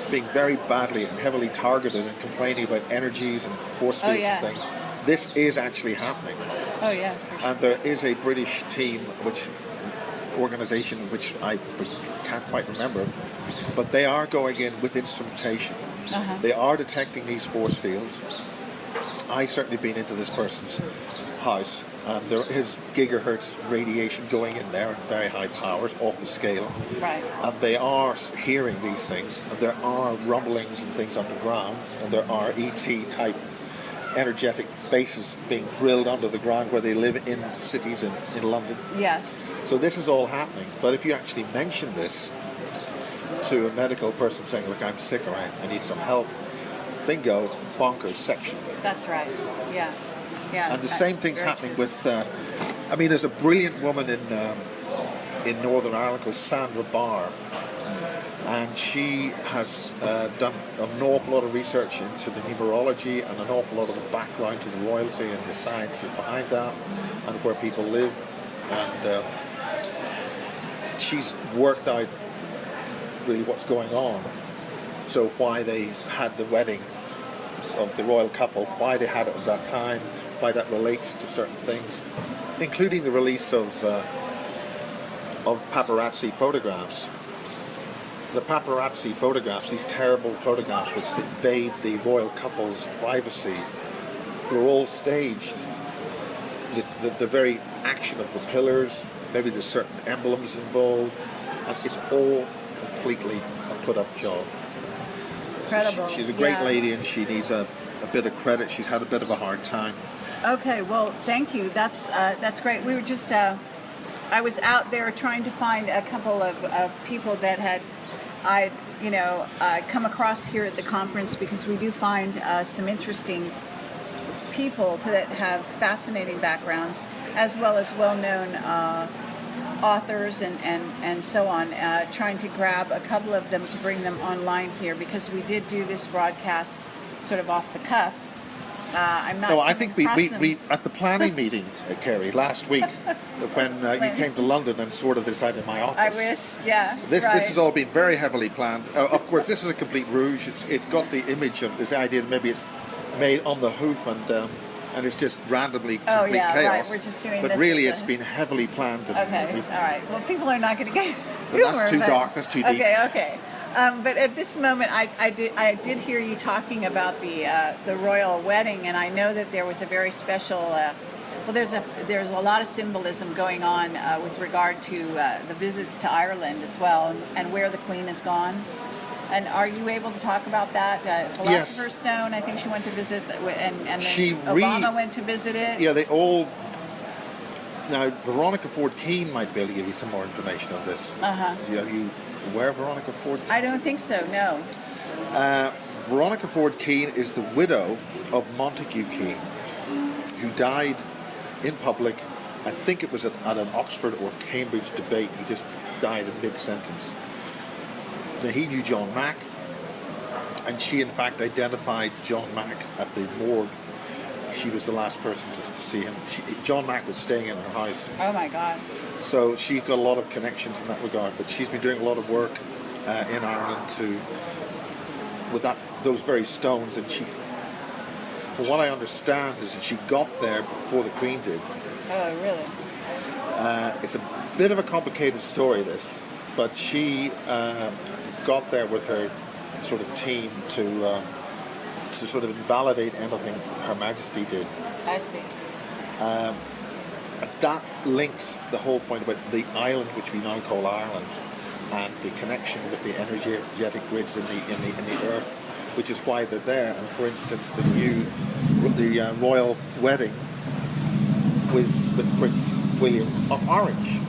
being very badly and heavily targeted and complaining about energies and force fields and things. This is actually happening. Oh yeah. For sure. And there is a British team, organization, which I can't quite remember, but they are going in with instrumentation. They are detecting these force fields. I certainly been into this person's house, and there is gigahertz radiation going in there at very high powers, off the scale. Right. And they are hearing these things, and there are rumblings and things underground, and there are ET type energetic bases being drilled under the ground where they live in cities in London. Yes. So this is all happening. But if you actually mention this to a medical person saying, look, I'm sick or I need some help, bingo, bonkers section. That's right. Yeah. Yeah. And the same thing's happening with, there's a brilliant woman in Northern Ireland called Sandra Barr, and she has done an awful lot of research into the numerology and an awful lot of the background to the royalty and the sciences behind that and where people live. And she's worked out really what's going on. So why they had the wedding of the royal couple, why they had it at that time, why that relates to certain things, including the release of paparazzi photographs. The paparazzi photographs, these terrible photographs which invade the royal couple's privacy, were all staged. The very action of the pillars, maybe there's certain emblems involved, and it's all completely a put-up job. Incredible. She's a great lady, and she needs a bit of credit. She's had a bit of a hard time. Okay, well, thank you. That's great. We were just, I was out there trying to find a couple of people that had I'd come across here at the conference, because we do find some interesting people that have fascinating backgrounds, as well as well-known authors and so on, trying to grab a couple of them to bring them online here, because we did do this broadcast sort of off the cuff. I'm not. No, I think we at the planning meeting, Kerry, last week, when you came to London and sorted this out in my office. I wish, yeah. This has all been very heavily planned. Of course, this is a complete rouge. It's got the image of this idea that maybe it's made on the hoof and it's just randomly complete chaos. Right. We're just doing but this. But really, it's been heavily planned. And okay, all right. Well, people are not going to get humor. That's too dark. That's too deep. Okay. But at this moment, I did hear you talking about the royal wedding, and I know that there was a very special. There's a lot of symbolism going on with regard to the visits to Ireland as well, and where the Queen has gone. And are you able to talk about that? Philosopher's Stone, I think she went to visit, and then Obama went to visit it. Yeah, they all. Now, Veronica Ford Keane might be able to give you some more information on this. Are you aware of Veronica Ford? I don't think so, no. Veronica Ford Keane is the widow of Montague Keane, who died in public. I think it was at an Oxford or Cambridge debate. He just died in mid-sentence. Now, he knew John Mack, and she, in fact, identified John Mack at the morgue. She was the last person to see him. John Mack was staying in her house. Oh, my God. So she got a lot of connections in that regard, but she's been doing a lot of work in Ireland with those very stones. And she, from what I understand, is that she got there before the Queen did. Oh, really? It's a bit of a complicated story, this, but she got there with her sort of team to sort of invalidate anything Her Majesty did. I see. That links the whole point about the island, which we now call Ireland, and the connection with the energetic grids in the earth, which is why they're there. And for instance, the royal wedding was with Prince William of Orange,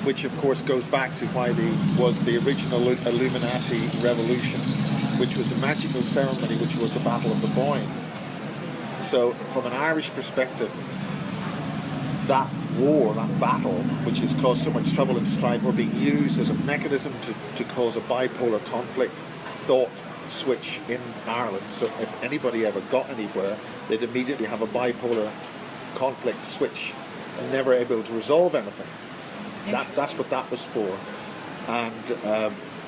which of course goes back to why was the original Illuminati revolution, which was a magical ceremony, which was the Battle of the Boyne. So from an Irish perspective, that war, that battle, which has caused so much trouble and strife, were being used as a mechanism to cause a bipolar conflict thought switch in Ireland. So if anybody ever got anywhere, they'd immediately have a bipolar conflict switch, never able to resolve anything. That's what that was for. And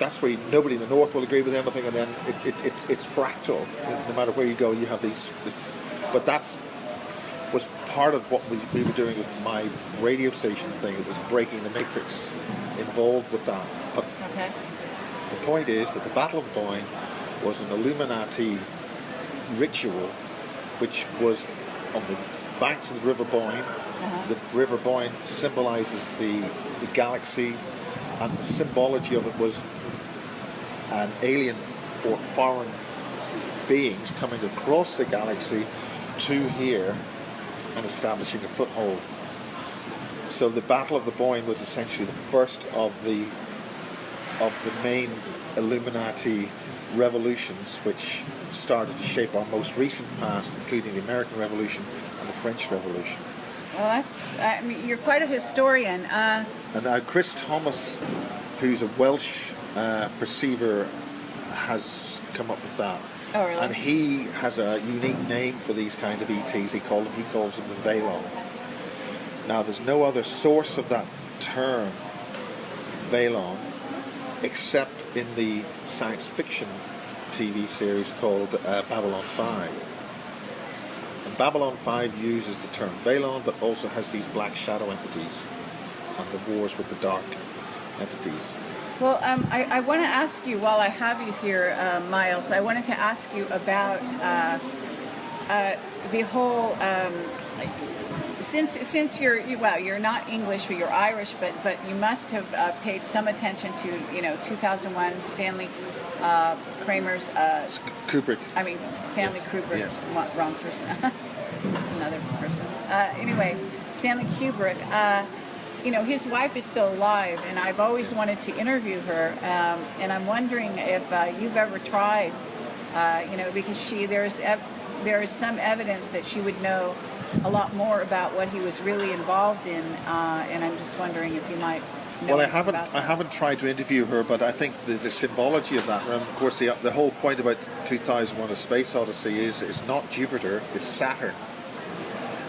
that's where nobody in the north will agree with anything, and then it's fractal. No matter where you go, you have these. But that's was part of what we were doing with my radio station thing. It was breaking the matrix involved with that. But the point is that the Battle of the Boyne was an Illuminati ritual, which was on the banks of the River Boyne. The River Boyne symbolizes the galaxy, and the symbology of it was an alien or foreign beings coming across the galaxy to here and establishing a foothold. So the Battle of the Boyne was essentially the first of the main Illuminati revolutions, which started to shape our most recent past, including the American Revolution and the French Revolution. Well, I mean, you're quite a historian. And Chris Thomas, who's a Welsh perceiver, has come up with that. Oh, really? And he has a unique name for these kind of ETs. He calls them the Velon. Now, there's no other source of that term, Velon, except in the science fiction TV series called Babylon 5. And Babylon 5 uses the term Velon, but also has these black shadow entities and the wars with the dark entities. Well, I want to ask you, while I have you here, Miles, I wanted to ask you about the whole, since you're not English, but you're Irish, but you must have paid some attention to, 2001 Stanley Kramer's... Kubrick. I mean, Stanley Kubrick. Yes. Wrong person. That's another person. Anyway, Stanley Kubrick... his wife is still alive, and I've always wanted to interview her, and I'm wondering if you've ever tried, because there is some evidence that she would know a lot more about what he was really involved in, and I'm just wondering if you might know. Well, I haven't tried to interview her, but I think the symbology of that, and of course the whole point about 2001: A Space Odyssey is it's not Jupiter, it's Saturn.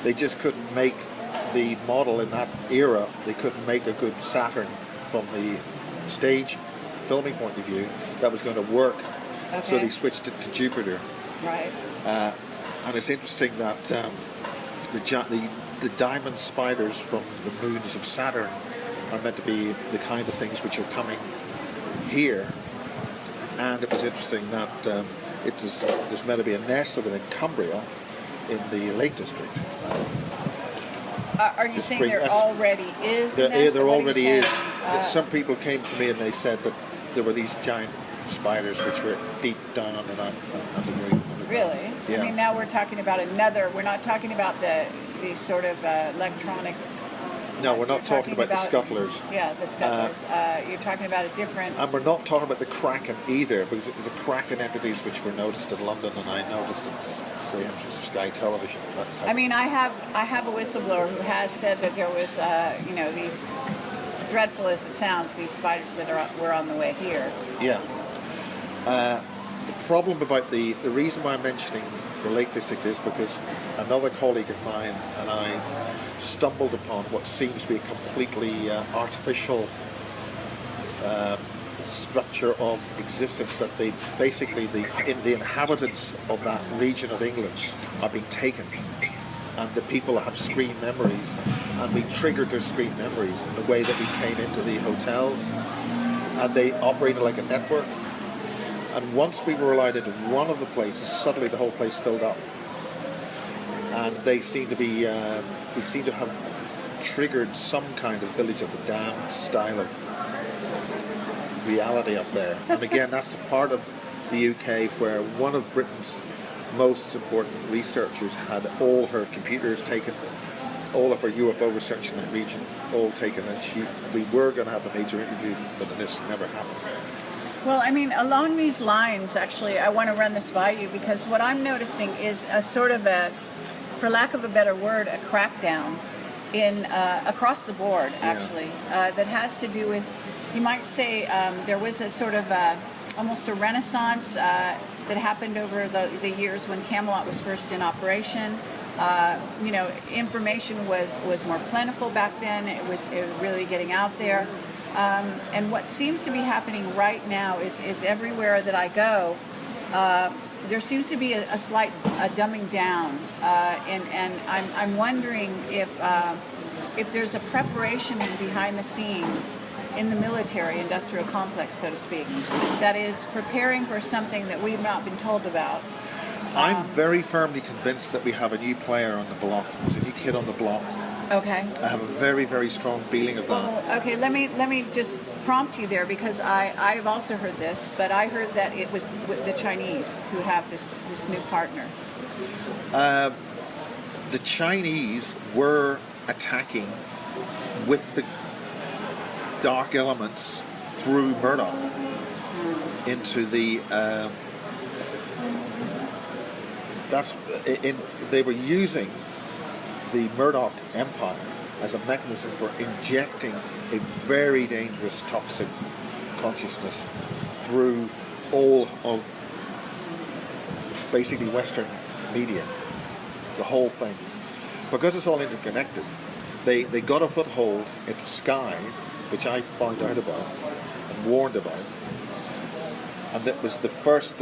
They just couldn't make the model in that era. They couldn't make a good Saturn from the stage filming point of view that was going to work. Okay. So they switched it to Jupiter. Right. And it's interesting that the diamond spiders from the moons of Saturn are meant to be the kind of things which are coming here. And it was interesting that there's meant to be a nest of them in Cumbria in the Lake District. Are you saying there already is? There already is. Some people came to me and they said that there were these giant spiders which were deep down underground. Really? Yeah. I mean, now we're talking about another. We're not talking about the sort of electronic. No, we're not talking about the scuttlers. Yeah, the scuttlers. You're talking about a different... And we're not talking about the Kraken either, because it was the Kraken entities which were noticed in London, and I noticed at the entrance of Sky Television. I mean, I have a whistleblower who has said that there was, these, dreadful as it sounds, these spiders that were on the way here. Yeah. The problem about the reason why I'm mentioning the Lake District is because another colleague of mine and I stumbled upon what seems to be a completely artificial structure of existence, that they basically the inhabitants of that region of England are being taken, and the people have screen memories, and we triggered their screen memories in the way that we came into the hotels, and they operated like a network. And once we were allowed into one of the places, suddenly the whole place filled up. And they seem to be, we seem to have triggered some kind of Village of the Damned style of reality up there. And again, that's a part of the UK where one of Britain's most important researchers had all her computers taken, all of her UFO research in that region, all taken. And we were going to have a major interview, but this never happened. Well, I mean, along these lines, actually, I want to run this by you, because what I'm noticing is a sort of for lack of a better word, a crackdown in across the board, actually, that has to do with, you might say, there was a sort of almost a renaissance that happened over the years when Camelot was first in operation. Information was more plentiful back then. It was really getting out there. And what seems to be happening right now is everywhere that I go, there seems to be a slight dumbing down, and I'm wondering if there's a preparation behind the scenes in the military-industrial complex, so to speak, that is preparing for something that we've not been told about. I'm very firmly convinced that we have a new player on the block. There's a new kid on the block. Okay. I have a very, very strong feeling of that. Well, okay, let me just prompt you there, because I've also heard this, but I heard that it was the Chinese who have this new partner. The Chinese were attacking with the dark elements through Murdoch into the they were using the Murdoch Empire as a mechanism for injecting a very dangerous toxic consciousness through all of basically Western media, the whole thing. Because it's all interconnected, they got a foothold into Sky, which I found out about and warned about, and it was the first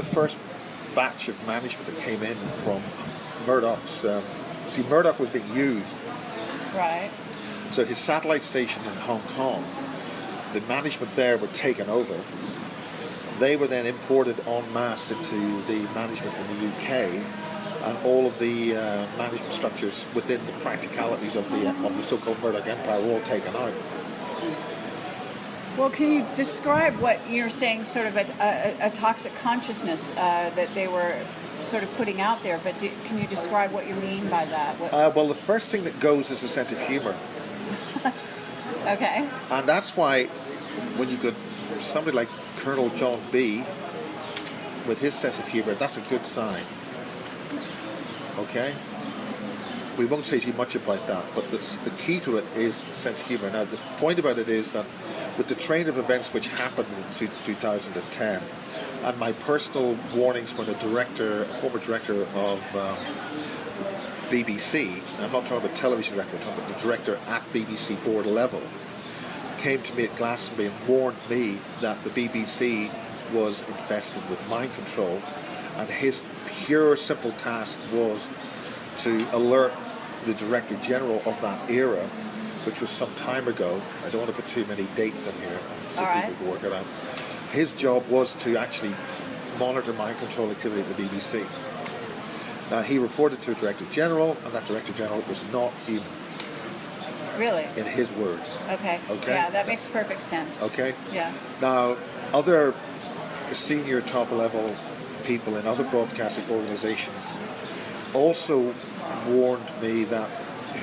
batch of management that came in from Murdoch's. See, Murdoch was being used. Right. So his satellite station in Hong Kong, the management there were taken over. They were then imported en masse into the management in the UK, and all of the management structures within the practicalities of the so-called Murdoch Empire were all taken out. Well, can you describe what you're saying, sort of a toxic consciousness that they were sort of putting out there, but can you describe what you mean by that? Well, the first thing that goes is a sense of humor. Okay. And that's why when you got somebody like Colonel John B. with his sense of humor, that's a good sign. Okay? We won't say too much about that, but the key to it is the sense of humor. Now, the point about it is that with the train of events which happened in 2010, and my personal warnings when a former director of BBC, I'm not talking about television director, I'm talking about the director at BBC board level, came to me at Glastonbury and warned me that the BBC was infested with mind control, and his pure, simple task was to alert the Director General of that era, which was some time ago. I don't want to put too many dates in here so people can work it out. His job was to actually monitor mind control activity at the BBC. Now, he reported to a Director General, and that Director General was not human. Really? In his words. Okay. Okay. Yeah, that makes perfect sense. Okay. Yeah. Now, other senior top-level people in other broadcasting organizations also warned me that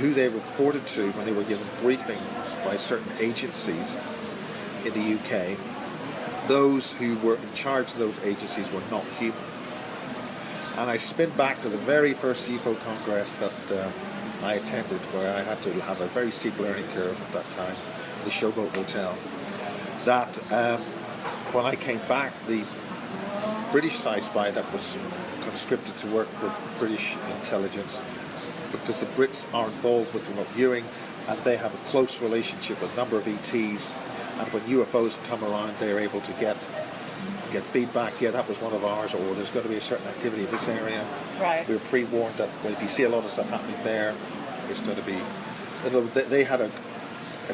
who they reported to when they were given briefings by certain agencies in the UK, those who were in charge of those agencies were not human. And I spin back to the very first UFO Congress that I attended, where I had to have a very steep learning curve at that time, the Showboat Hotel, that when I came back, the British sci-spy that was conscripted to work for British intelligence, because the Brits are involved with remote viewing and they have a close relationship with a number of ETs, and when UFOs come around they're able to get feedback. Yeah, that was one of ours, or there's going to be a certain activity in this area. Right. We were pre-warned that if you see a lot of stuff happening there, it's going to be... They had a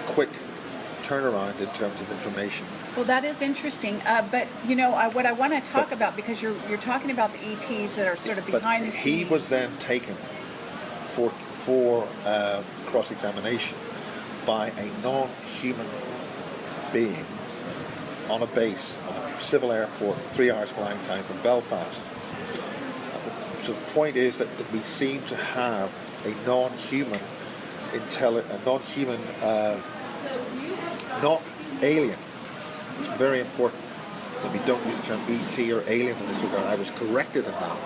quick turnaround in terms of information. Well, that is interesting, but you know what I want to talk about, because you're talking about the ETs that are sort of behind the scenes. He was then taken for cross-examination by a non-human being on a base, on a civil airport, 3 hours flying time from Belfast. So the point is that we seem to have a non-human, not alien. It's very important that we don't use the term ET or alien in this regard. I was corrected in that.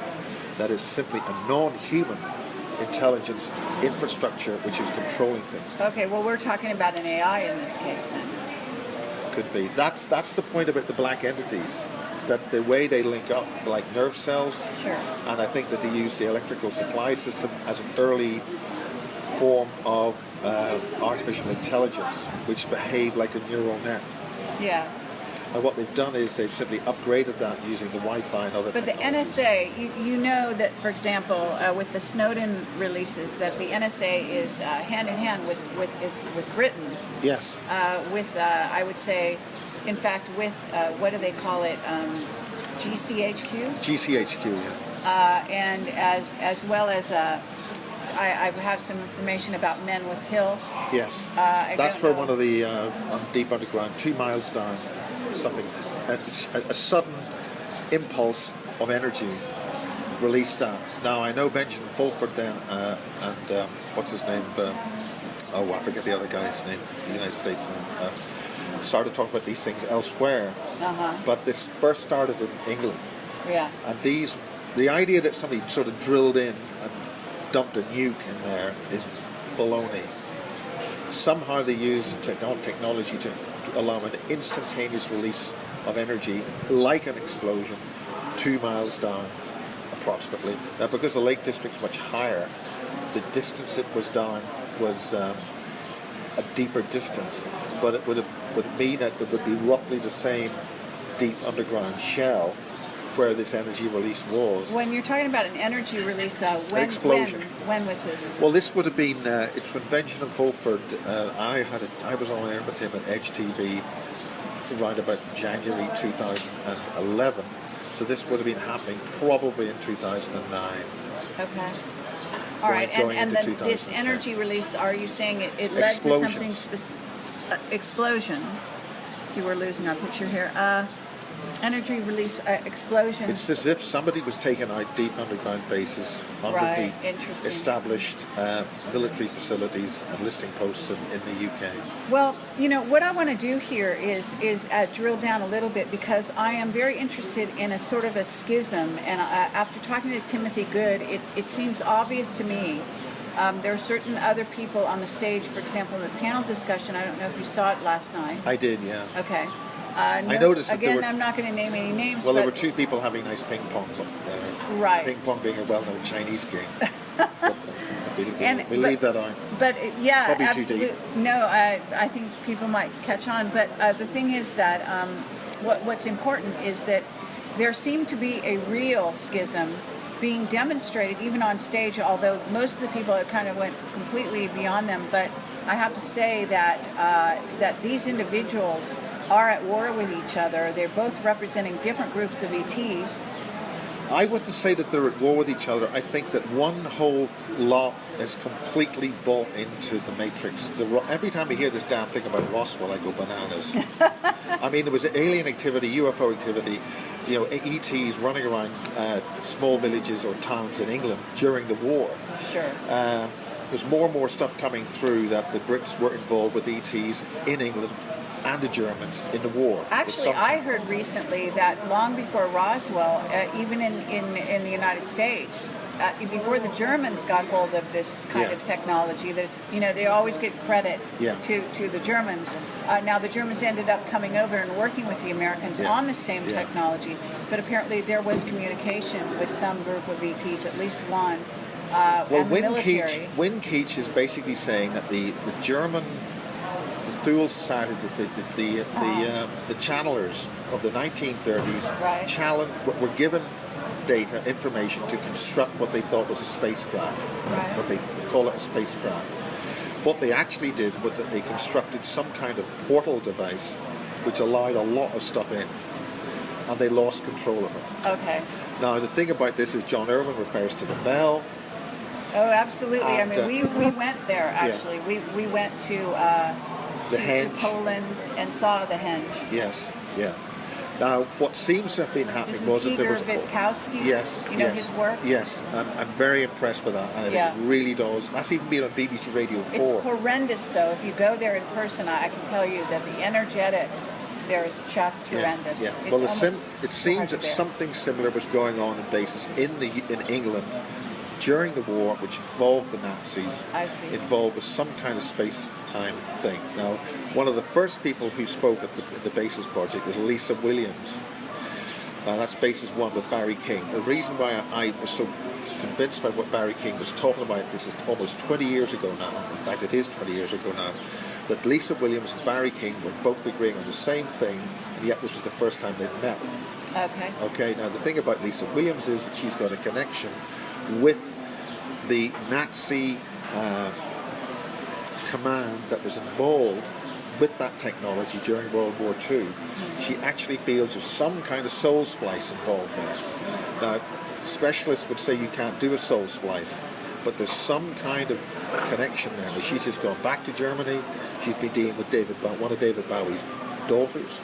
That is simply a non-human intelligence infrastructure which is controlling things. Okay, well, we're talking about an AI in this case then. Could be. That's the point about the black entities, that the way they link up, like nerve cells. Sure. And I think that they use the electrical supply system as an early form of artificial intelligence, which behave like a neural net. Yeah. And what they've done is they've simply upgraded that using the Wi-Fi and other But the technologies. NSA, you know that, for example, with the Snowden releases, that the NSA is hand in hand with Britain. Yes. With, I would say, in fact, with, what do they call it, GCHQ? GCHQ, yeah. And as well as, I have some information about Men with Hill. Yes. I That's don't where know. one of the deep underground, 2 miles down, something, a sudden impulse of energy released that. Now I know Benjamin Fulford then, and what's his name? I forget the other guy's name. The United States name. Started talking about these things elsewhere, but this first started in England. Yeah. And the idea that somebody sort of drilled in and dumped a nuke in there is baloney. Somehow they use technology to allow an instantaneous release of energy, like an explosion, 2 miles down, approximately. Now, because the Lake District's much higher, the distance it was down was a deeper distance, but it would mean that it would be roughly the same deep underground shell where this energy release was. When you're talking about an energy release, explosion. When was this? Well, this would have been, it's when Benjamin Fulford, I was on air with him at Edge TV around about January 2011. So this would have been happening probably in 2009. Okay. All right, going and into then this 2010. energy release, are you saying it led to something specific? Explosion. See, we're losing our picture here. Energy release explosion. It's as if somebody was taking out deep underground bases underneath interesting. established military facilities and listing posts in the UK. Well, you know, what I want to do here is drill down a little bit, because I am very interested in a sort of a schism, and after talking to Timothy Good, it seems obvious to me. There are certain other people on the stage, for example, the panel discussion, I don't know if you saw it last night. I did, yeah. Okay. I noticed that again, I'm not going to name any names. Well, but there were two people having nice ping pong, right. Ping pong being a well-known Chinese game. But, we'll leave that on. But yeah, Probably too absolutely. deep. No, I think people might catch on. But the thing is that what's important is that there seemed to be a real schism being demonstrated even on stage, although most of the people kind of went completely beyond them. But I have to say that that these individuals are at war with each other. They're both representing different groups of ETs. I wouldn't say that they're at war with each other. I think that one whole lot is completely bought into the Matrix. Every time I hear this damn thing about Roswell, I go bananas. I mean, there was alien activity, UFO activity, you know, ETs running around small villages or towns in England during the war. Sure. There's more and more stuff coming through that the Brits were involved with ETs in England and the Germans in the war. Actually, I heard recently that long before Roswell, even in the United States, before the Germans got hold of this kind of technology, that's, you know, they always get credit to the Germans. Now the Germans ended up coming over and working with the Americans on the same technology, but apparently there was communication with some group of ETs, at least one. Well, and the military. Win Keach is basically saying that the German, the Thule Society, the channelers of the 1930s were given data, information to construct what they thought was a spacecraft, what they call it a spacecraft. What they actually did was that they constructed some kind of portal device which allowed a lot of stuff in, and they lost control of it. Okay. Now, the thing about this is John Urwin refers to the bell. Oh, absolutely. And, I mean, we went there, actually. We went to Poland and saw the henge. Yes, yeah. Now, what seems to have been happening was that there was... Witkowski? Yes, you know his work? Yes, and I'm very impressed with that. And it really does. That's even been on BBC Radio 4. It's horrendous, though. If you go there in person, I can tell you that the energetics there is just horrendous. Yeah. Well, it seems that something similar was going on in bases in England during the war, which involved the Nazis. I see. Involved with some kind of space-time thing. Now, one of the first people who spoke at the Bases Project is Lisa Williams. That's Bases 1 with Barry King. The reason why I was so convinced by what Barry King was talking about, this is almost 20 years ago now. In fact, it is 20 years ago now, that Lisa Williams and Barry King were both agreeing on the same thing, and yet this was the first time they'd met. Okay. Okay, now the thing about Lisa Williams is that she's got a connection with the Nazi command that was involved with that technology during World War II. She actually feels there's some kind of soul splice involved there. Now, specialists would say you can't do a soul splice, but there's some kind of connection there. Now, she's just gone back to Germany. She's been dealing with one of David Bowie's daughters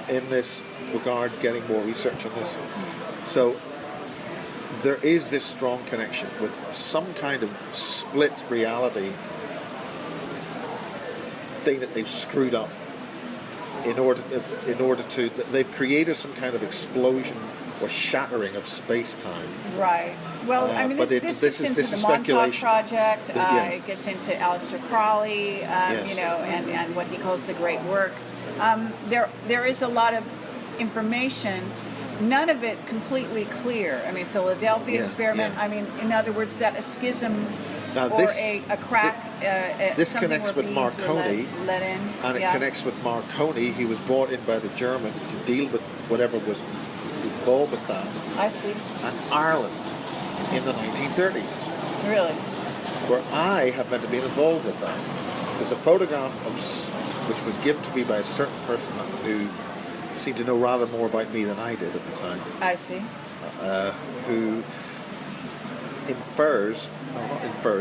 in this regard, getting more research on this. So there is this strong connection with some kind of split reality thing that they've screwed up in order to they've created some kind of explosion or shattering of space-time. Right. Well, I mean, this gets into the Montauk Project. It gets into Aleister Crowley, you know, and what he calls the Great Work. There is a lot of information. None of it completely clear. I mean, Philadelphia experiment. I mean, in other words, that a schism or a crack. This connects with Marconi, let in. And it connects with Marconi. He was brought in by the Germans to deal with whatever was involved with that. I see. And Ireland in the 1930s. Really? Where I happen to be involved with that. There's a photograph which was given to me by a certain person who seemed to know rather more about me than I did at the time. I see. Who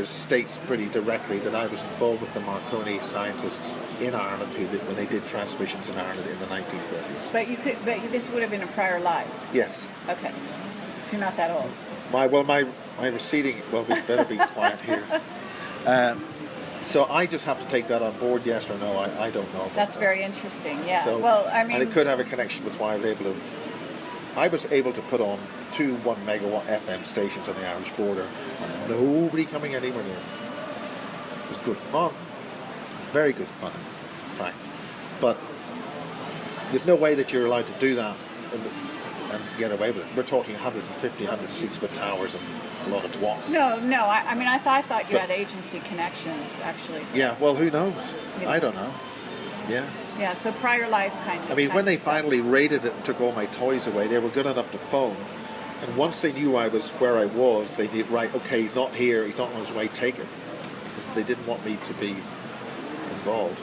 states pretty directly that I was involved with the Marconi scientists in Ireland when they did transmissions in Ireland in the 1930s. But this would have been a prior life. Yes. Okay. You're not that old. My receding. Well, we better be quiet here. So I just have to take that on board, yes or no. I don't know. That's very interesting. Yeah. So, well, I mean, and it could have a connection with why I was able to put on 2 1-megawatt FM stations on the Irish border, and nobody coming anywhere near. It was good fun, very good fun, in fact. But there's no way that you're allowed to do that and get away with it. We're talking 150, 160-foot towers and a lot of watts. No. I mean, I thought you had agency connections, actually. Yeah. Well, who knows? I don't know. Yeah. Yeah. So prior life kind of. I mean, when they finally raided it and took all my toys away, they were good enough to phone. And once they knew I was where I was, they did, right, okay, he's not here, he's not on his way, take it. They didn't want me to be involved.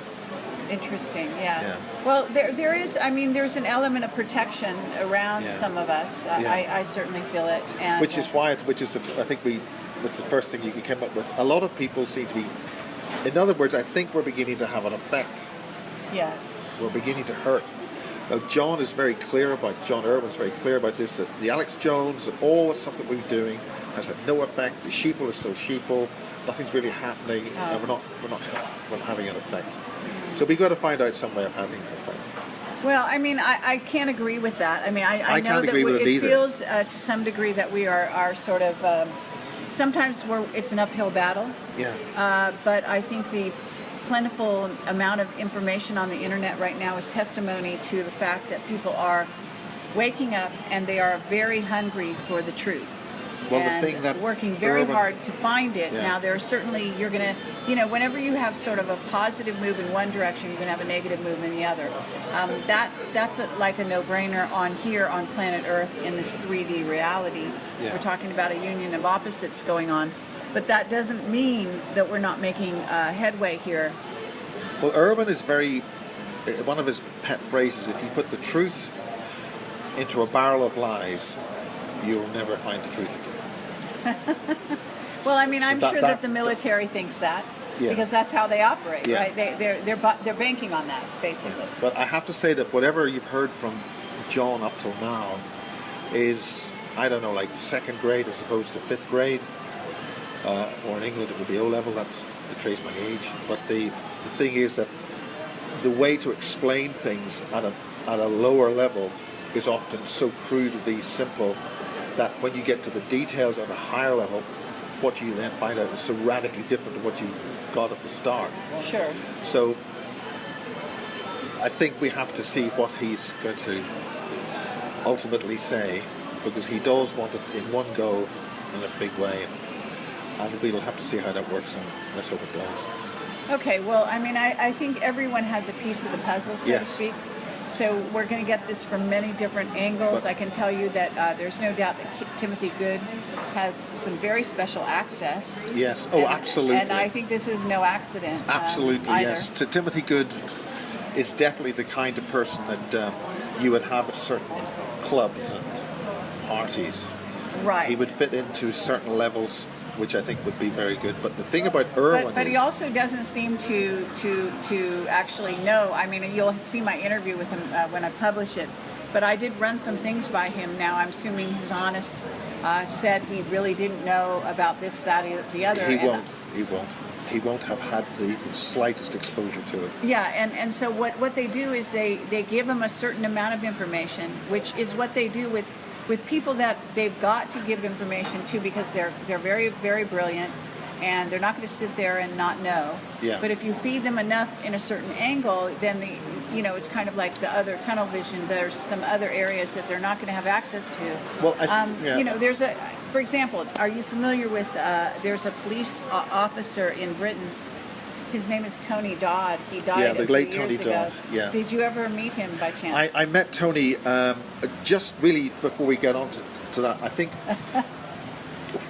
Interesting, yeah. Well, there is, I mean, there's an element of protection around some of us. I certainly feel it. And, which is the first thing you came up with. A lot of people seem to be, in other words, I think we're beginning to have an effect. Yes. We're beginning to hurt. Now, John Urwin's very clear about this, that the Alex Jones and all the stuff that we're doing has had no effect. The sheeple are still sheeple. Nothing's really happening, and we're not having an effect. So we've got to find out some way of having an effect. Well, I mean, I can't agree with that. I mean, I know that it feels to some degree that we are sort of, sometimes it's an uphill battle. Yeah. But I think the plentiful amount of information on the internet right now is testimony to the fact that people are waking up and they are very hungry for the truth. Well, and the thing that working very hard to find it. Yeah. Now, there are certainly, you're going to, whenever you have sort of a positive move in one direction, you're going to have a negative move in the other. That's like a no-brainer on planet Earth in this 3D reality. Yeah. We're talking about a union of opposites going on. But that doesn't mean that we're not making headway here. Well, Urwin is one of his pet phrases, if you put the truth into a barrel of lies, you'll never find the truth again. Well, I mean, I'm sure that the military thinks that, because that's how they operate, right? They're banking on that, basically. Yeah. But I have to say that whatever you've heard from John up till now is, I don't know, like 2nd grade as opposed to 5th grade. Or in England it would be O-level, that betrays my age. But the thing is that the way to explain things at a lower level is often so crudely simple that when you get to the details at a higher level, what you then find out is so radically different to what you got at the start. Sure. So I think we have to see what he's going to ultimately say, because he does want it in one go in a big way. And we'll have to see how that works, and let's hope it does. Okay, well, I mean, I think everyone has a piece of the puzzle, so to Yes. speak. So we're going to get this from many different angles. But- I can tell you that there's no doubt that Timothy Good has some very special access. Yes. Oh, absolutely. And I think this is no accident. Absolutely, either. yes. Timothy Good is definitely the kind of person that you would have at certain clubs and parties. Right. He would fit into certain levels, which I think would be very good. But the thing about Urwin But is... he also doesn't seem to actually know. I mean, you'll see my interview with him when I publish it. But I did run some things by him. Now, I'm assuming he's honest. Said he really didn't know about this, that, the other. He and- won't. He won't. He won't have had the slightest exposure to it. Yeah, and so what they do is they give them a certain amount of information, which is what they do with people that they've got to give information to because they're very, very brilliant, and they're not going to sit there and not know. Yeah. But if you feed them enough in a certain angle, then it's kind of like the other tunnel vision. There's some other areas that they're not going to have access to. Well, There's for example, are you familiar with? There's a police officer in Britain. His name is Tony Dodd. He died the a few late years Tony ago. Dodd, yeah. Did you ever meet him by chance? I met Tony just really before we get on to that. I think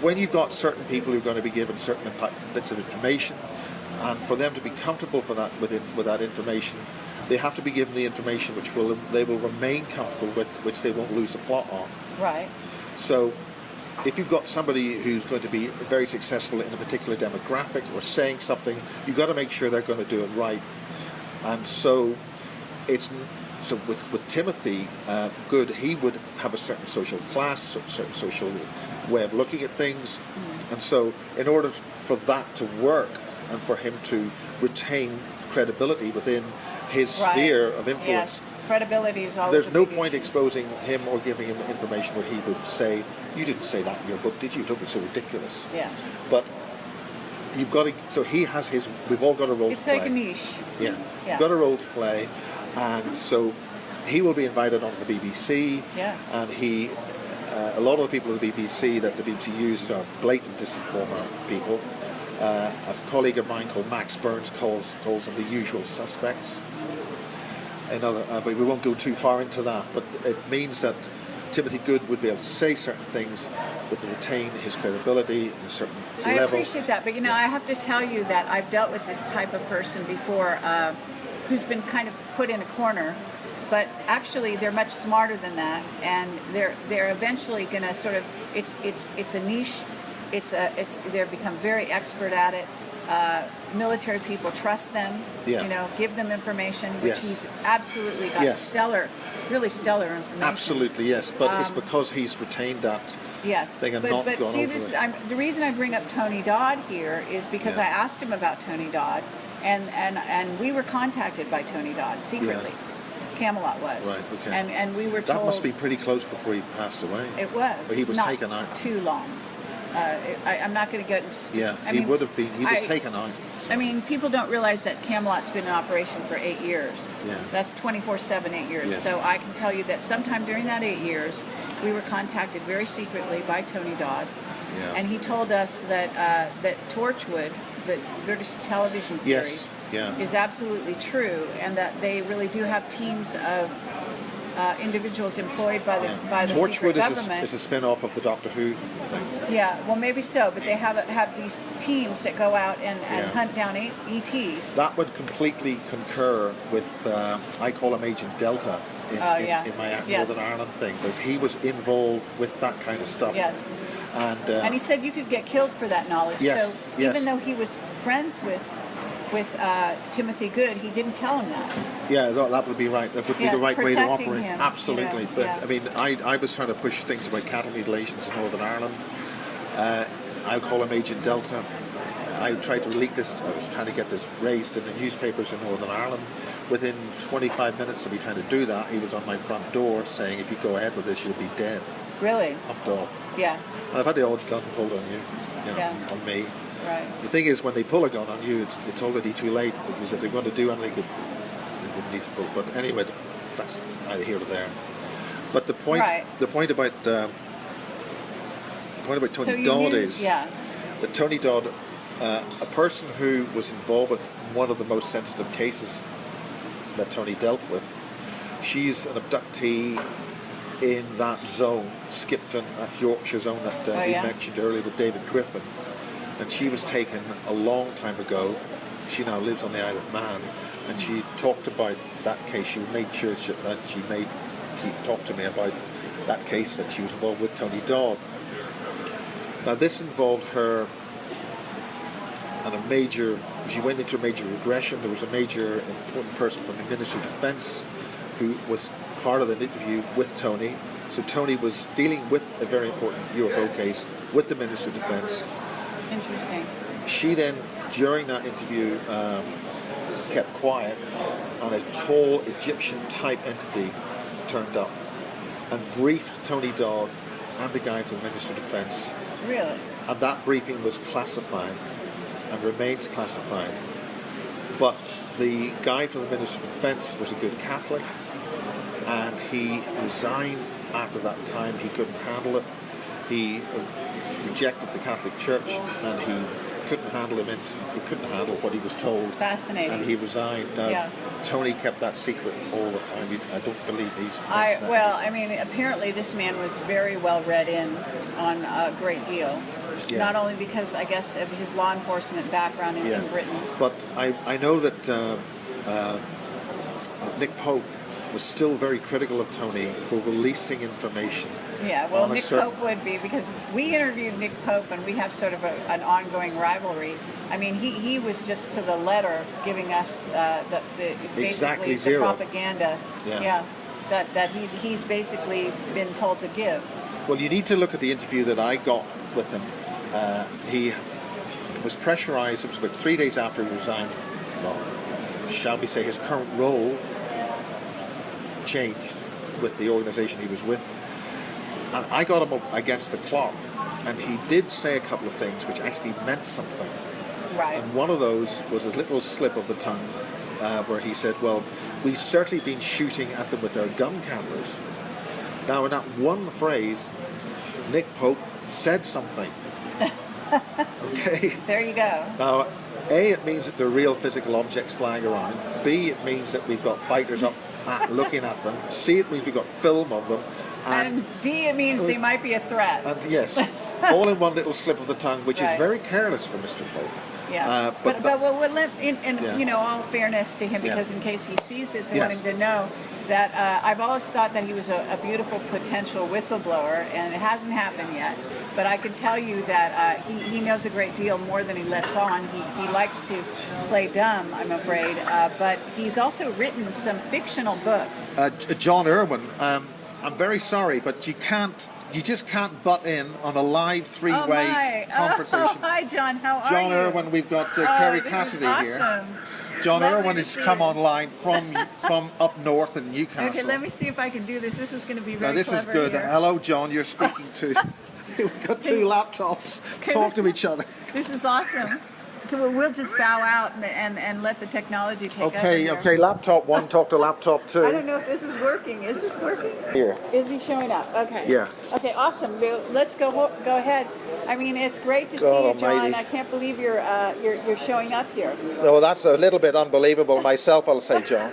when you've got certain people who are going to be given certain bits of information, and for them to be comfortable with that information, they have to be given the information they will remain comfortable with, which they won't lose the plot on. Right. So if you've got somebody who's going to be very successful in a particular demographic or saying something, you've got to make sure they're going to do it right. And so with Timothy Good, he would have a certain social class, a certain social way of looking at things. And so in order for that to work and for him to retain credibility within his sphere of influence, Yes, credibility is always there's a no big point issue. exposing him or giving him information where he would say, "You didn't say that in your book, did you? Don't be so ridiculous." Yes. But you've got to. So he has his. We've all got a role It's to play. like a niche. Yeah. Yeah. You've got a role to play, and so he will be invited onto the BBC. Yes. And he, a lot of the people at the BBC that the BBC uses are blatant disinformer people. A colleague of mine called Max Burns calls them the usual suspects. But we won't go too far into that. But it means that Timothy Good would be able to say certain things with retain his credibility in a certain I level. appreciate that, but I have to tell you that I've dealt with this type of person before, who's been kind of put in a corner, but actually they're much smarter than that, and they're eventually going to sort of it's a niche, they're become very expert at it. Military people trust them, give them information, which Yes. he's absolutely got really stellar information. Absolutely, yes. But it's because he's retained that thing and not but gone see, over it. the reason I bring up Tony Dodd here is because I asked him about Tony Dodd, and we were contacted by Tony Dodd secretly. Camelot was. Right, okay. And we were told... That must be pretty close before he passed away. It was. But he was not taken out. too long. I'm not going to get into specifics. Yeah, he would have been. He was taken out. I mean, people don't realize that Camelot's been in operation for 8 years. Yeah. That's 24/7, 8 years. Yeah. So I can tell you that sometime during that 8 years, we were contacted very secretly by Tony Dodd, and he told us that that Torchwood, the British television series, is absolutely true, and that they really do have teams of individuals employed by the Torchwood secret government. is a spin-off of the Doctor Who thing. Yeah, well, maybe so, but they have these teams that go out and hunt down ETs. That would completely concur with, I call him Agent Delta in my Northern Ireland thing, but he was involved with that kind of stuff. Yes. And he said you could get killed for that knowledge. Yes, So yes. even though he was friends with Timothy Good, he didn't tell him that. Yeah, that would be right. That would be the right way to protecting operate. him, Absolutely. But I mean, I was trying to push things about cattle mutilations in Northern Ireland. I'll call him Agent Delta. I tried to leak this. I was trying to get this raised in the newspapers in Northern Ireland. Within 25 minutes of me trying to do that, he was on my front door saying, "If you go ahead with this, you'll be dead." Really? Up dog. Yeah. And I've had the odd gun pulled on you, on me. Right. The thing is, when they pull a gun on you, it's already too late, because if they're going to do anything, they wouldn't need to pull. But anyway, that's neither here nor there. But the point about Tony Dodd is that Tony Dodd, a person who was involved with one of the most sensitive cases that Tony dealt with. She's an abductee in that zone, Skipton, that Yorkshire zone that you mentioned earlier with David Griffin. And she was taken a long time ago. She now lives on the Isle of Man, and she talked about that case. She made sure that she talked to me about that case that she was involved with Tony Dodd. Now this involved her and she went into a major regression. There was a major important person from the Ministry of Defence who was part of the interview with Tony. So Tony was dealing with a very important UFO case with the Ministry of Defence. Interesting. She then, during that interview, kept quiet, and a tall Egyptian-type entity turned up and briefed Tony Dodd and the guy from the Ministry of Defence. Really? And that briefing was classified and remains classified. But the guy from the Ministry of Defence was a good Catholic, and he resigned after that time. He couldn't handle it. He rejected the Catholic Church, and he couldn't handle what he was told. Fascinating. And he resigned. Tony kept that secret all the time. I don't believe he's... I mean, apparently this man was very well read in on a great deal. Yeah. Not only because, I guess, of his law enforcement background in Britain. But I know that Nick Pope was still very critical of Tony for releasing information. Yeah, well, Nick Pope would be, because we interviewed Nick Pope and we have sort of an ongoing rivalry. I mean, he was just to the letter giving us basically the propaganda. That he's basically been told to give. Well, you need to look at the interview that I got with him. He was pressurized. It was about 3 days after he resigned. Well, shall we say his current role changed with the organization he was with. And I got him up against the clock, and he did say a couple of things which actually meant something. Right. And one of those was a little slip of the tongue where he said, well, we've certainly been shooting at them with our gun cameras. Now, in that one phrase, Nick Pope said something. Okay. There you go. Now, A, it means that there are real physical objects flying around. B, it means that we've got fighters up looking at them. C, it means we've got film of them. And D, it means they might be a threat. And yes, all in one little slip of the tongue, which is very careless for Mr. Pope. Yeah, but you know, all fairness to him, because in case he sees this, I want him to know that I've always thought that he was a beautiful potential whistleblower, and it hasn't happened yet. But I can tell you that he knows a great deal more than he lets on. He likes to play dumb, I'm afraid. But he's also written some fictional books. John Urwin, I'm very sorry, but you just can't butt in on a live three-way conversation. Oh, hi, John. How are you? John Urwin, we've got KERRY Cassidy here. John Urwin has come online from up north in Newcastle. Okay, let me see if I can do this. This is going to be very This is good. Here. Hello, John. You're speaking to... We've got two laptops. Talk to each other. This is awesome. We'll just bow out and let the technology take over. Okay, laptop one, talk to laptop two. I don't know if this is working. Is this working? Here. Is he showing up? Okay. Yeah. Okay, awesome. Let's go ahead. I mean, it's great to see you, John. Almighty. I can't believe you're showing up here. Oh, that's a little bit unbelievable myself, I'll say, John.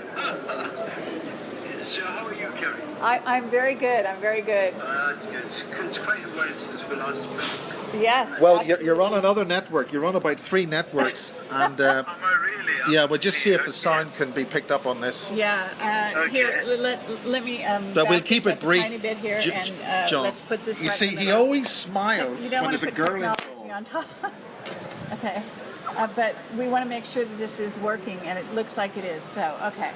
So how are you, Kerry? I'm very good. I'm very good. That's good. It's quite a while since we last spoke. Yes. Well, you're on another network. You're on about 3 networks, and Am I really? yeah, we'll just see if the sound can be picked up on this. Yeah. Here, let me. But we'll keep it brief. A tiny bit here, and John, let's put this. You right see, in the he middle. always smiles You don't when want there's to a put girl technology involved. on top. Okay. But we want to make sure that this is working, and it looks like it is. So, okay.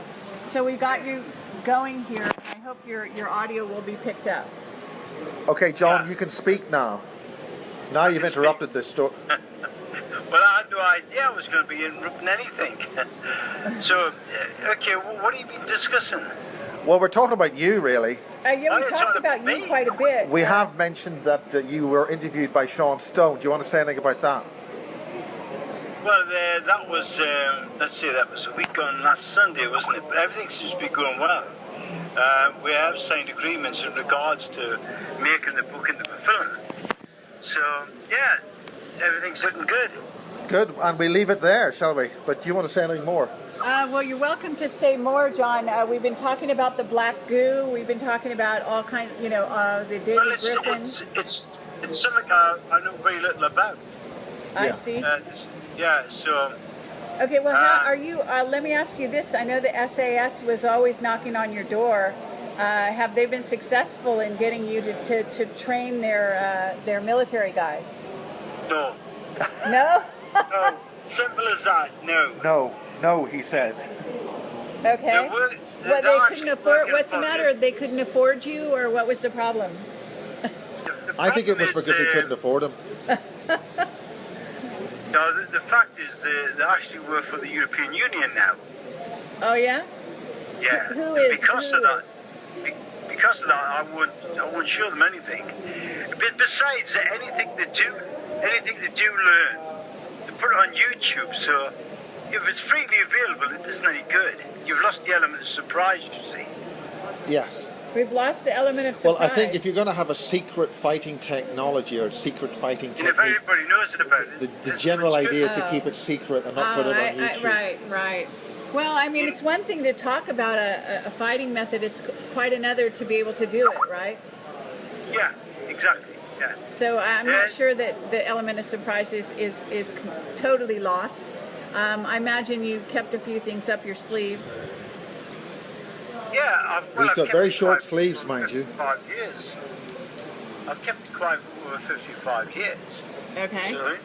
So we've got you going here. I hope your audio will be picked up. Okay, John, you can speak now. Now you've interrupted this story. Well, I had no idea I was going to be interrupting anything. So, okay, what have you been discussing? Well, we're talking about you, really. Yeah, we talked about you quite a bit. We have mentioned that you were interviewed by Sean Stone. Do you want to say anything about that? Well, that was, let's see, that was a week on last Sunday, wasn't it? But everything seems to be going well. We have signed agreements in regards to making the book into the film. So, yeah, everything's looking good. Good, and we leave it there, shall we? But do you want to say anything more? Well, you're welcome to say more, John. We've been talking about the black goo. We've been talking about all kinds, the David Griffin. It's something I know very little about. I see. So. Okay, well, how are you? Let me ask you this. I know the SAS was always knocking on your door. Have they been successful in getting you to train their military guys? No. No? No. Simple as that. No. No, he says. Okay. Well, they couldn't afford. What's the matter? They couldn't afford you, or what was the problem? I think it was because they couldn't afford him. No, the fact is they actually work for the European Union now. Oh yeah. Yeah. Who is? Because of that. Because of that, I wouldn't show them anything. But besides, anything they do learn, they put it on YouTube. So if it's freely available, it isn't any good. You've lost the element of surprise, you see. Yes. We've lost the element of surprise. Well, I think if you're going to have a secret fighting technology or a secret fighting technique, if everybody knows about it, the general idea is to keep it secret and not put it on YouTube. Right. Well, I mean, it's one thing to talk about a fighting method. It's quite another to be able to do it, right? Yeah, exactly. Yeah. So I'm not sure that the element of surprise is totally lost. I imagine you kept a few things up your sleeve. Yeah, he's got very short sleeves, mind you. 55 years. I've kept it quiet for over 55 years. Okay. So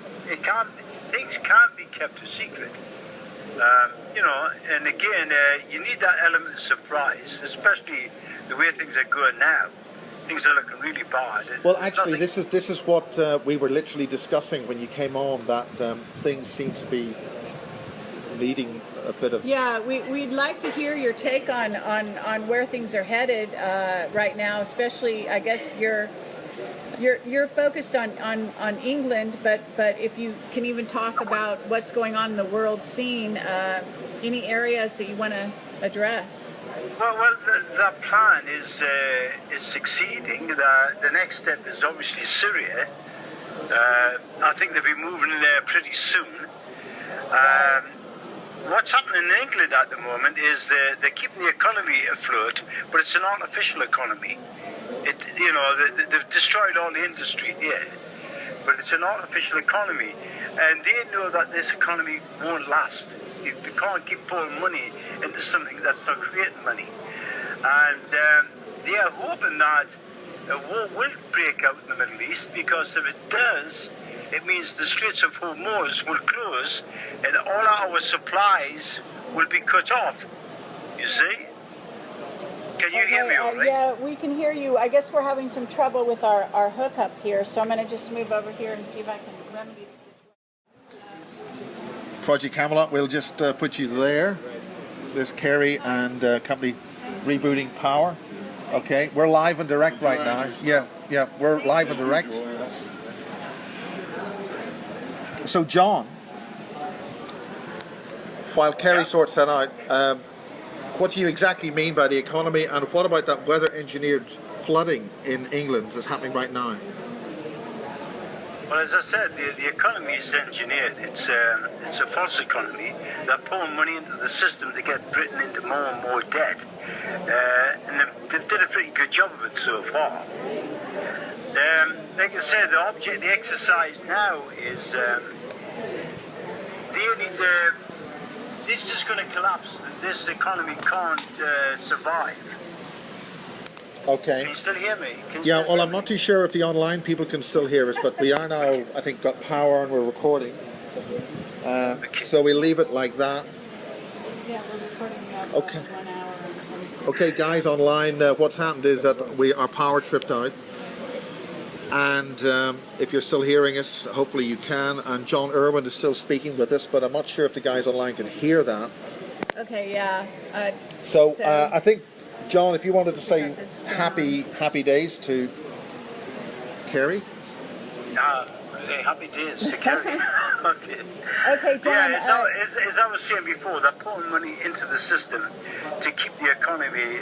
things can't be kept a secret. And again, you need that element of surprise, especially the way things are going now. Things are looking really bad. Well, actually, this is what we were literally discussing when you came on. That things seem to be needing a bit of. Yeah, we'd like to hear your take on where things are headed right now. Especially, I guess you're focused on England, but if you can even talk about what's going on in the world scene, any areas that you want to address. Well, the plan is succeeding. The next step is obviously Syria. I think they'll be moving in there pretty soon. What's happening in England at the moment is they're keeping the economy afloat, but it's an artificial economy. They've destroyed all the industry here, but it's an artificial economy, and they know that this economy won't last. They can't keep pouring money into something that's not creating money, and they are hoping that a war will break out in the Middle East, because if it does, it means the Straits of Hormuz will close and all our supplies will be cut off. You see? Can you hear me all right? Yeah, we can hear you. I guess we're having some trouble with our hookup here, so I'm going to just move over here and see if I can remedy the situation. Project Camelot, we'll just put you there. There's Kerry and company Rebooting Power. Okay, we're live and direct right now. Yeah, we're live and direct. So, John, while Kerry sorts that out, what do you exactly mean by the economy, and what about that weather-engineered flooding in England that's happening right now? Well, as I said, the economy is engineered. It's a false economy. They're pouring money into the system to get Britain into more and more debt. And they've did a pretty good job of it so far. Like I said, the exercise now is this is going to collapse. This economy can't survive. Okay. Can you still hear me? Yeah, well, I'm not too sure if the online people can still hear us, but we are now, I think, got power and we're recording. So we leave it like that. Yeah, we're recording about Okay. 1 hour and 20. Okay, guys, online, what's happened is that our power tripped out. And if you're still hearing us, hopefully you can. And John Urwin is still speaking with us, but I'm not sure if the guys online can hear that. Okay, yeah. So I think, John, if you wanted to say happy days to Kerry. Happy days to Kerry. Okay. Okay, John. Yeah, as I was saying before, they're pouring money into the system to keep the economy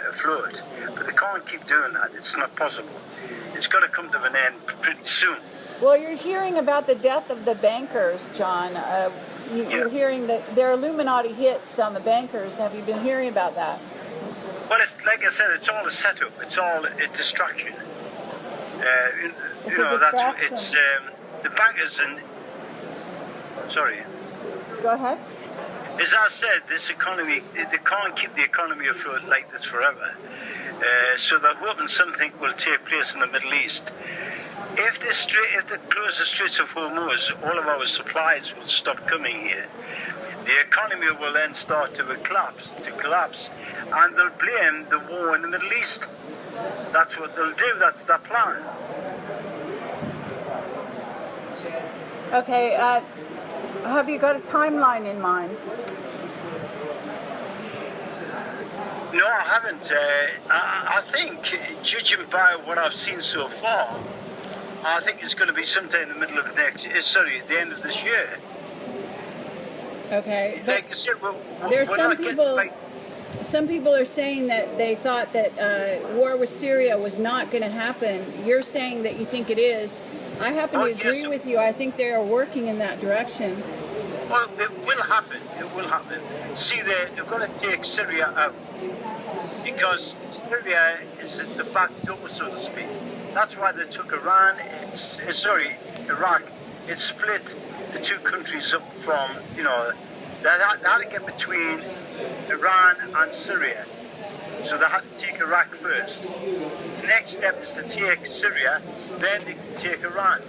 afloat. But they can't keep doing that. It's not possible. It's got to come to an end pretty soon. Well, you're hearing about the death of the bankers, John. You're hearing that there are Illuminati hits on the bankers. Have you been hearing about that? Well, it's like I said, it's all a setup. It's all a distraction. It's a distraction. It's the bankers and. Sorry. Go ahead. As I said, this economy, they can't keep the economy afloat like this forever. So they're hoping something will take place in the Middle East. If they close the Straits of Hormuz, all of our supplies will stop coming here. The economy will then start to collapse, and they'll blame the war in the Middle East. That's what they'll do. That's their plan. Okay. Have you got a timeline in mind? No, I haven't. I think, judging by what I've seen so far, I think it's going to be sometime in the middle of the the end of this year. Okay. Like I said, there's some people are saying that they thought that war with Syria was not going to happen. You're saying that you think it is. I happen to agree with you. I think they are working in that direction. Well, it will happen. It will happen. See, they've got to take Syria out because Syria is at the back door, so to speak. That's why they took Iraq. It split the two countries up from, they had to get between Iran and Syria. So they had to take Iraq first. The next step is to take Syria, then they can take Iran.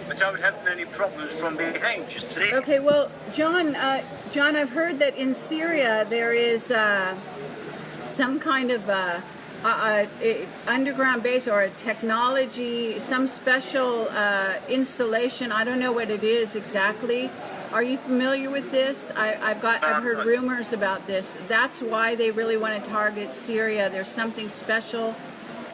Without having any problems from behind, you see. Okay, well, John, I've heard that in Syria there is some kind of underground base or a technology, some special installation. I don't know what it is exactly. Are you familiar with this? I've heard rumors about this. That's why they really want to target Syria. There's something special,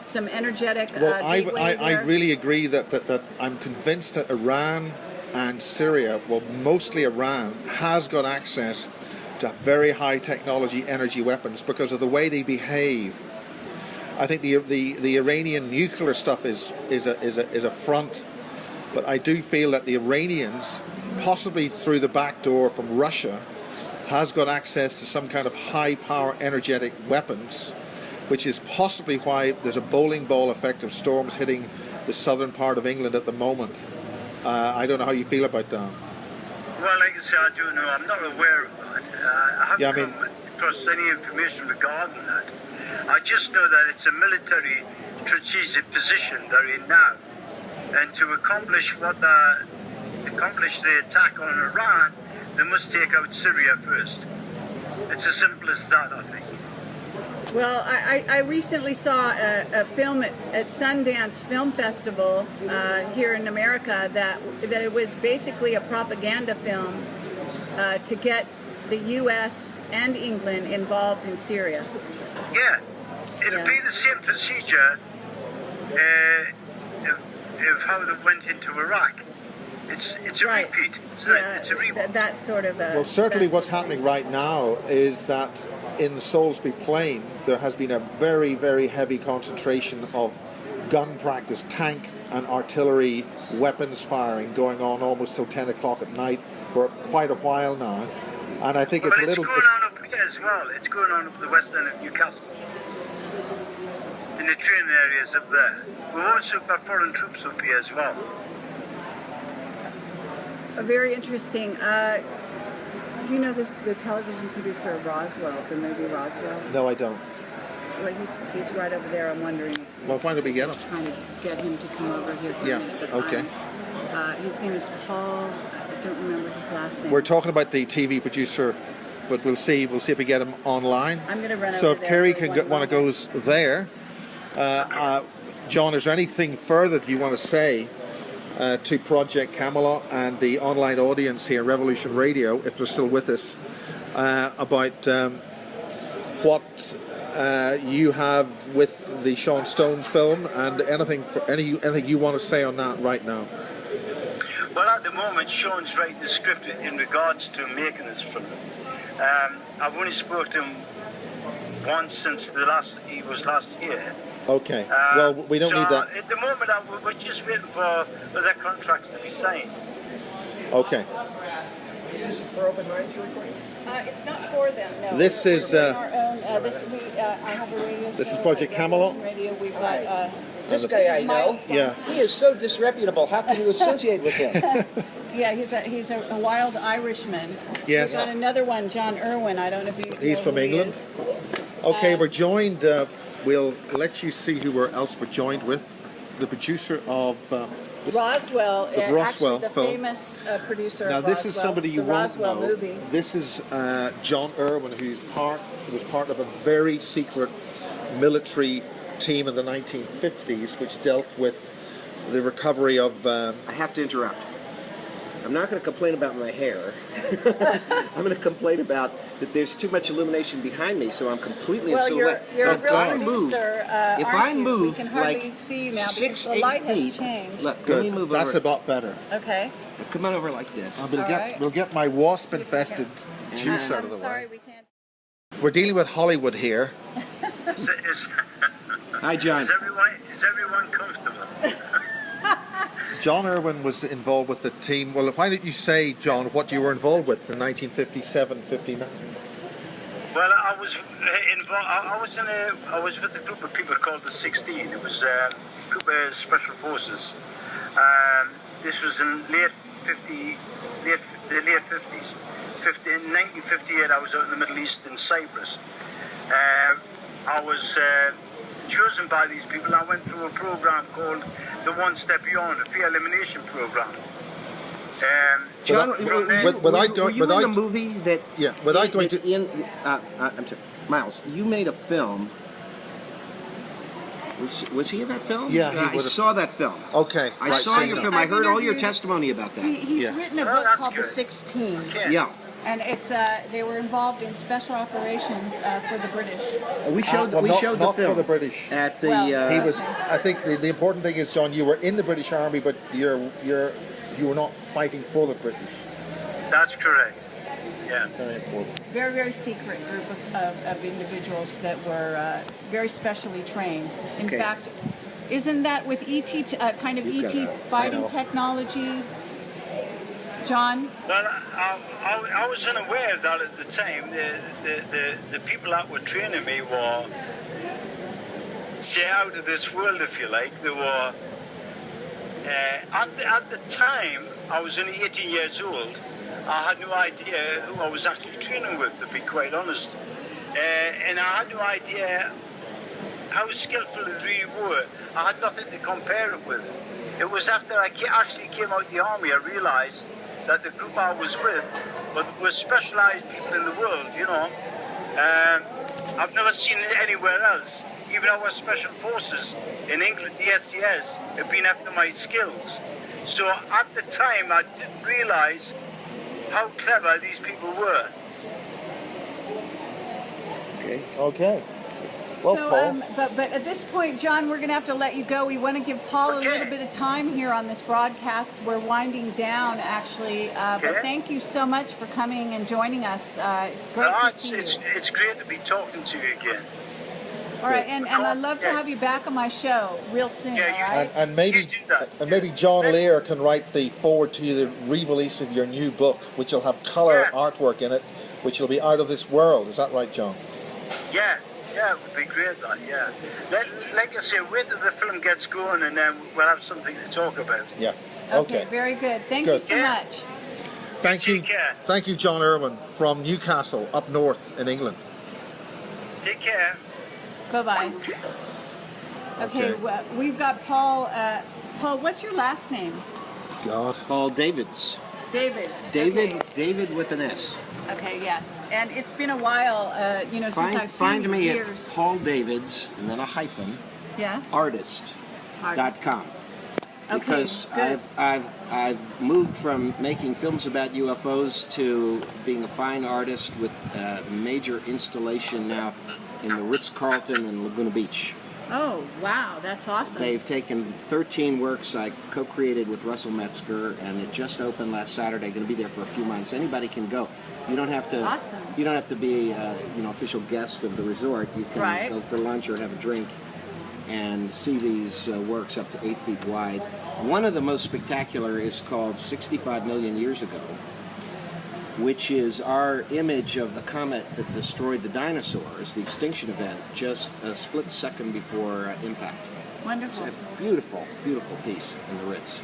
some energetic well, gateway there. I really agree that I'm convinced that Iran and Syria, well, mostly Iran, has got access to very high technology energy weapons because of the way they behave. I think the Iranian nuclear stuff is a front, but I do feel that the Iranians, possibly through the back door from Russia, has got access to some kind of high power energetic weapons, which is possibly why there's a bowling ball effect of storms hitting the southern part of England at the moment. I don't know how you feel about that. Well, like I say, I do know. I'm not aware of that. I haven't come across any information regarding that. I just know that it's a military strategic position they're in now. And to accomplish the attack on Iran, they must take out Syria first. It's as simple as that, I think. Well, I recently saw a film at Sundance Film Festival here in America that it was basically a propaganda film to get the U.S. and England involved in Syria. Yeah, it'll be the same procedure of how they went into Iraq. It's a repeat. It's a repeat. That sort of a... Well, certainly what's happening right now is that in Salisbury Plain there has been a very, very heavy concentration of gun practice, tank and artillery weapons firing going on almost till 10 o'clock at night for quite a while now. And I think it's a little... It's going on up here as well. It's going on up the west end of Newcastle. In the training areas up there. We've also got foreign troops up here as well. Very interesting. Do you know the television producer of Roswell, the movie Roswell? No, I don't. Well, he's right over there. I'm wondering. Well, why don't we get him? Trying to get him to come over here for a minute. But okay. His name is Paul. I don't remember his last name. We're talking about the TV producer, but we'll see if we get him online. I'm going to run over there. So if Kerry want to go there, John, is there anything further that you want to say to Project Camelot and the online audience here, Revolution Radio, if they're still with us, about what you have with the Sean Stone film, and anything you want to say on that right now? Well, at the moment, Sean's writing the script in regards to making this film. I've only spoken to him once since he was last here. Okay. Well, we don't need that. At the moment, we're just waiting for their contracts to be signed. Okay. Is this for Open Minds you're recording? It's not for them, no. This is, We're our own, I have a radio This is show, Project Camelot? Radio. We've got, This guy I know. Yeah. He is so disreputable. How can you associate with him? yeah, he's a wild Irishman. Yes. We've got another one, John Urwin. I don't know if you He's know from who he England. is. Okay, we're joined. We'll let you see who else we're joined with. The producer of Roswell, the Roswell actually the film. famous producer Now of this Roswell, is somebody you the won't Roswell know. movie. This is John Urwin, who's was part of a very secret military team in the 1950s, which dealt with the recovery of. I have to interrupt. I'm not going to complain about my hair. I'm going to complain about that there's too much illumination behind me, so I'm completely in silhouette. You're a If real I move, producer, if aren't I you? move we can hardly like see you now 6, because the 8 light feet, has changed. look, let Good. me move That's over. a lot better. Okay. Come on over like this. We'll get my wasp-infested juice out of the Sorry, way. we can't. We're dealing with Hollywood here. Hi, John. Is everyone comfortable? John Urwin was involved with the team. Well, why didn't you say, John, what you were involved with in 1957-59? Well, I was involved. I was with a group of people called the 16. It was a group of special forces. This was in the late 50s. In 1958, I was out in the Middle East in Cyprus. I was chosen by these people. I went through a program called the One Step Beyond, a fear elimination program. John, from there, were you in the movie that? Yeah, without going to. I'm sorry, Miles, you made a film. Was he in that film? Yeah, he I would've- saw that film. Okay. I right, saw so your you film. know. I heard all your interviewed- testimony about that. He's Yeah. written a Oh, book that's called good. The 16. Yeah. And it's they were involved in special operations for the British. We showed well, we not- showed not the film for the British. at the. Well, He was. Okay. I think the important thing is, John, you were in the British Army, but you were not fighting for the British. That's correct. Yeah. Very important. Very, very secret group of individuals that were very specially trained. In Okay. fact, isn't that with ET, kind of You've ET got fighting know. technology? John? Well, I was unaware of that at the time. The people that were training me were, say, out of this world, if you like. They were, at the time, I was only 18 years old. I had no idea who I was actually training with, to be quite honest. And I had no idea how skillful they really were. I had nothing to compare it with. It was after I actually came out of the army, I realized that the group I was with were specialized people in the world, you know. I've never seen it anywhere else. Even our special forces in England, the SCS, have been after my skills. So at the time, I didn't realize how clever these people were. Okay. Okay. Well, So, Paul. but at this point, John, we're going to have to let you go. We want to give Paul a Okay. little bit of time here on this broadcast. We're winding down, actually. But Okay. thank you so much for coming and joining us. It's great to see you. It's great to be talking to you again. All right, and I'd love to Yeah. have you back on my show real soon, Yeah, you- all right? And maybe You do that. John Lear can write the forward to the re-release of your new book, which will have color Yeah. artwork in it, which will be out of this world. Is that right, John? Yeah, it would be great, that, yeah. Like I say, wait till the film gets going and then we'll have something to talk about. Yeah. Okay, Okay. very good. Thank Good. you so Yeah. much. Thank you. Take care. Thank you, John Urwin from Newcastle, up north in England. Take care. Bye-bye. Okay, Okay. well, we've got Paul. Paul, what's your last name? God. Paul Davids. Davids. David. Okay. David with an S. Okay, yes. And it's been a while, since I've seen Find you, me years. at Paul Davids and then a hyphen Yeah? artist.com. Okay, Because good. I've moved from making films about UFOs to being a fine artist with a major installation now in the Ritz-Carlton in Laguna Beach. Oh, wow, that's awesome. They've taken 13 works I co-created with Russell Metzger, and it just opened last Saturday. Going to be there for a few months. Anybody can go. You don't have to. Awesome. You don't have to be, official guest of the resort. You can go for lunch or have a drink and see these works up to 8 feet wide. One of the most spectacular is called 65 Million Years Ago, which is our image of the comet that destroyed the dinosaurs, the extinction event, just a split second before impact. Wonderful. It's a beautiful, beautiful piece in the Ritz.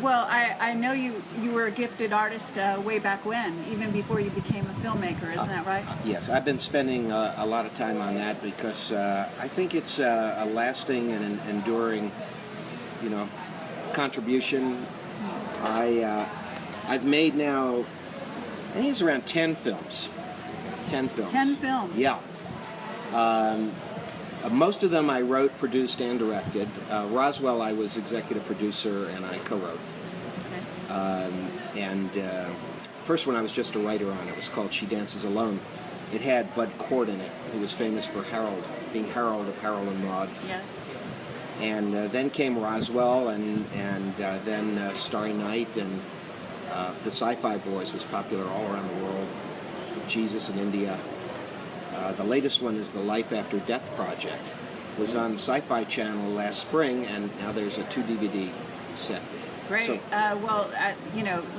Well, I know you were a gifted artist way back when, even before you became a filmmaker, isn't that right? Yes, I've been spending a lot of time on that because I think it's a lasting and an enduring, contribution. I've made now, I think it's around 10 films. 10 films. 10 films? Yeah. Most of them I wrote, produced, and directed. Roswell I was executive producer and I co-wrote. Okay. First one I was just a writer on. It was called She Dances Alone. It had Bud Cort in it, who was famous for Harold, being Harold of Harold and Maude. Yes. And then came Roswell, and then Starry Night, and the Sci-Fi Boys was popular all around the world. Jesus in India. The latest one is the Life After Death Project. It was on Sci-Fi Channel last spring, and now there's a 2 DVD set. Great. So,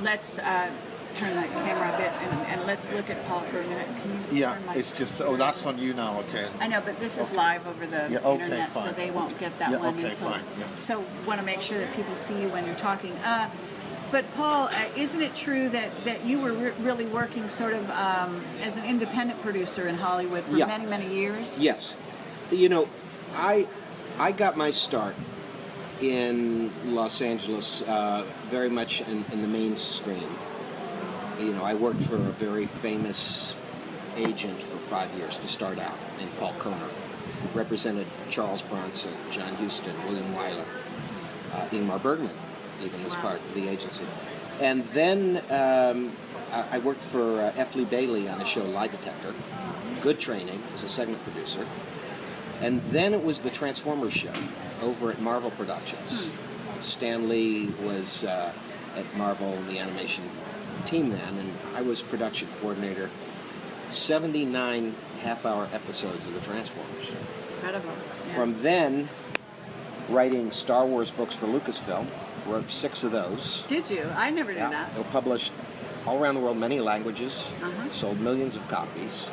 let's turn the camera a bit and let's look at Paul for a minute. Can you turn my it's just, that's on you now, okay. I know, but this is live over the internet, fine. so they won't get that one until. Fine, So want to make sure that people see you when you're talking. But Paul, isn't it true that you were really working sort of as an independent producer in Hollywood for many, many years? Yes. I got my start in Los Angeles very much in the mainstream. I worked for a very famous agent for 5 years to start out, named Paul Kohner. Represented Charles Bronson, John Huston, William Wyler, Ingmar Bergman even was part of the agency. And then I worked for F. Lee Bailey on the show Lie Detector. Good training as a segment producer. And then it was the Transformers show over at Marvel Productions. Stan Lee was at Marvel, the animation team then, and I was production coordinator. 79 half-hour episodes of the Transformers. Incredible. Yeah. From then, writing Star Wars books for Lucasfilm, wrote 6 of those. Did you? I never knew that. They were published all around the world, many languages, sold millions of copies,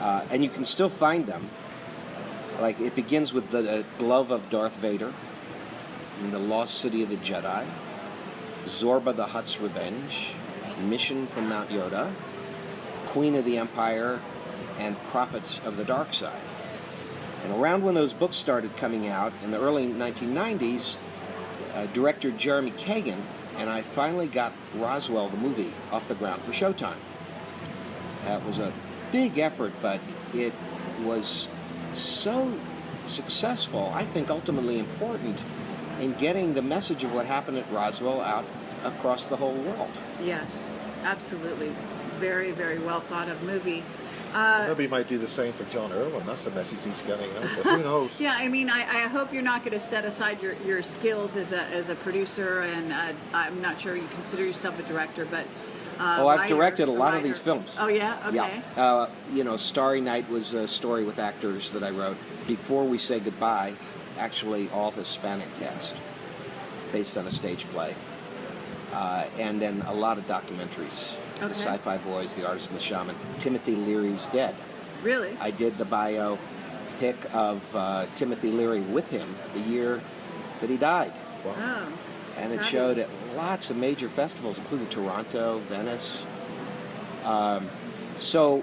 and you can still find them. Like, it begins with the glove of Darth Vader, in the Lost City of the Jedi, Zorba the Hutt's Revenge, Mission from Mount Yoda, Queen of the Empire, and Prophets of the Dark Side. And around when those books started coming out, in the early 1990s, director Jeremy Kagan and I finally got Roswell, the movie, off the ground for Showtime. It was a big effort, but it was so successful, I think ultimately important, in getting the message of what happened at Roswell out across the whole world. Yes, absolutely. Very, very well thought of movie. Maybe might do the same for John Urwin. That's the message he's getting out, but who knows? Yeah, I mean, I hope you're not going to set aside your skills as a producer, and I'm not sure you consider yourself a director, but I've directed a lot of these films. Oh, yeah? Okay. Yeah. Starry Night was a story with actors that I wrote. Before We Say Goodbye, actually all Hispanic cast, based on a stage play. And then a lot of documentaries. Okay. The Sci-Fi Boys, The Artist and the Shaman. Timothy Leary's Dead. Really? I did the biopic of Timothy Leary with him the year that he died. Wow. Oh. And it showed at lots of major festivals, including Toronto, Venice. So,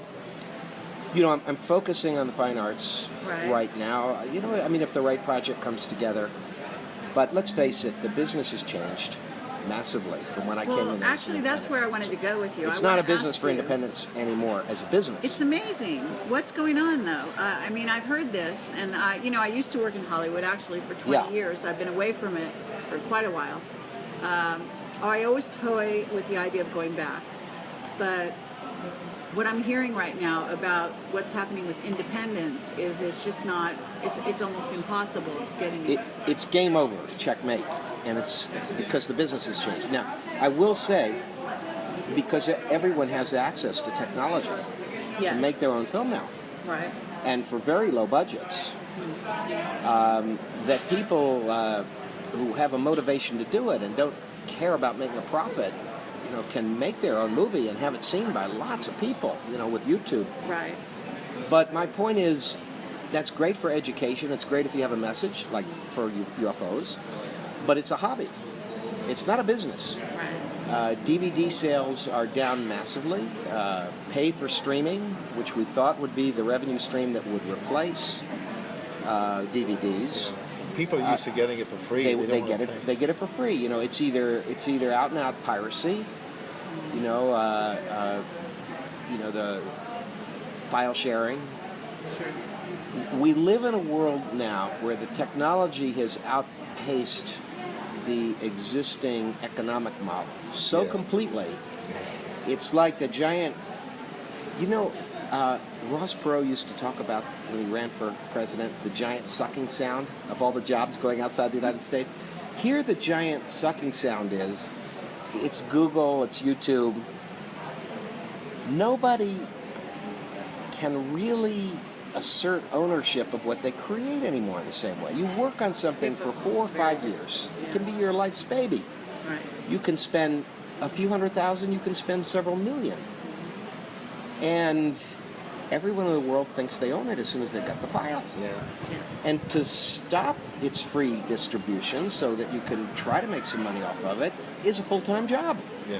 I'm focusing on the fine arts right now. If the right project comes together. But let's face it, the business has changed massively from when I came in. Actually, that's where I wanted to go with you. It's not a business for independents anymore as a business. It's amazing. What's going on, though? I've heard this, and I used to work in Hollywood, actually, for 20 years. I've been away from it for quite a while. I always toy with the idea of going back, but what I'm hearing right now about what's happening with independence is it's just not, it's almost impossible to get any. It's game over, checkmate, and it's because the business has changed. Now, I will say, because everyone has access to technology to make their own film now, right, and for very low budgets, that people who have a motivation to do it and don't care about making a profit, can make their own movie and have it seen by lots of people, with YouTube. Right. But my point is, that's great for education. It's great if you have a message, like for UFOs, but it's a hobby. It's not a business. Right. DVD sales are down massively. Pay for streaming, which we thought would be the revenue stream that would replace DVDs. People are used to getting it for free. They get it for free. It's either out and out piracy, the file sharing. Sure. We live in a world now where the technology has outpaced the existing economic model so completely. It's like a giant. Ross Perot used to talk about, when he ran for president, the giant sucking sound of all the jobs going outside the United States. Here the giant sucking sound is, it's Google, it's YouTube. Nobody can really assert ownership of what they create anymore in the same way. You work on something for 4 or 5 years. It can be your life's baby. Right. You can spend a few $100,000, you can spend several million. And everyone in the world thinks they own it as soon as they've got the file. Yeah. And to stop its free distribution so that you can try to make some money off of it is a full-time job. Yeah.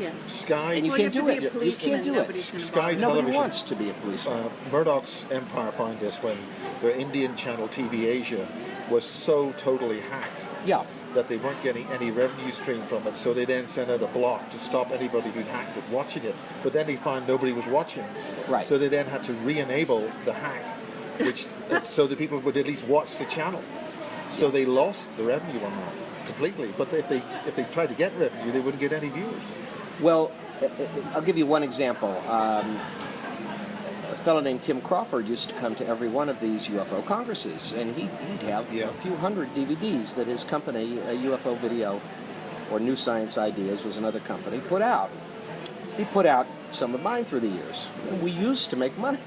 Yeah. Sky. And you can't do it. You can't do it. Sky Nobody Television wants to be a policeman. Murdoch's empire found this when their Indian channel TV Asia was so totally hacked. Yeah. That they weren't getting any revenue stream from it, so they then sent out a block to stop anybody who'd hacked it watching it. But then they found nobody was watching. Right. So they then had to re-enable the hack, which so that people would at least watch the channel. So they lost the revenue on that completely. But if they tried to get revenue, they wouldn't get any viewers. Well, I'll give you one example. A fellow named Tim Crawford used to come to every one of these UFO congresses, and he'd have a few hundred DVDs that his company, UFO Video, or New Science Ideas was another company, put out. He put out some of mine through the years, and we used to make money.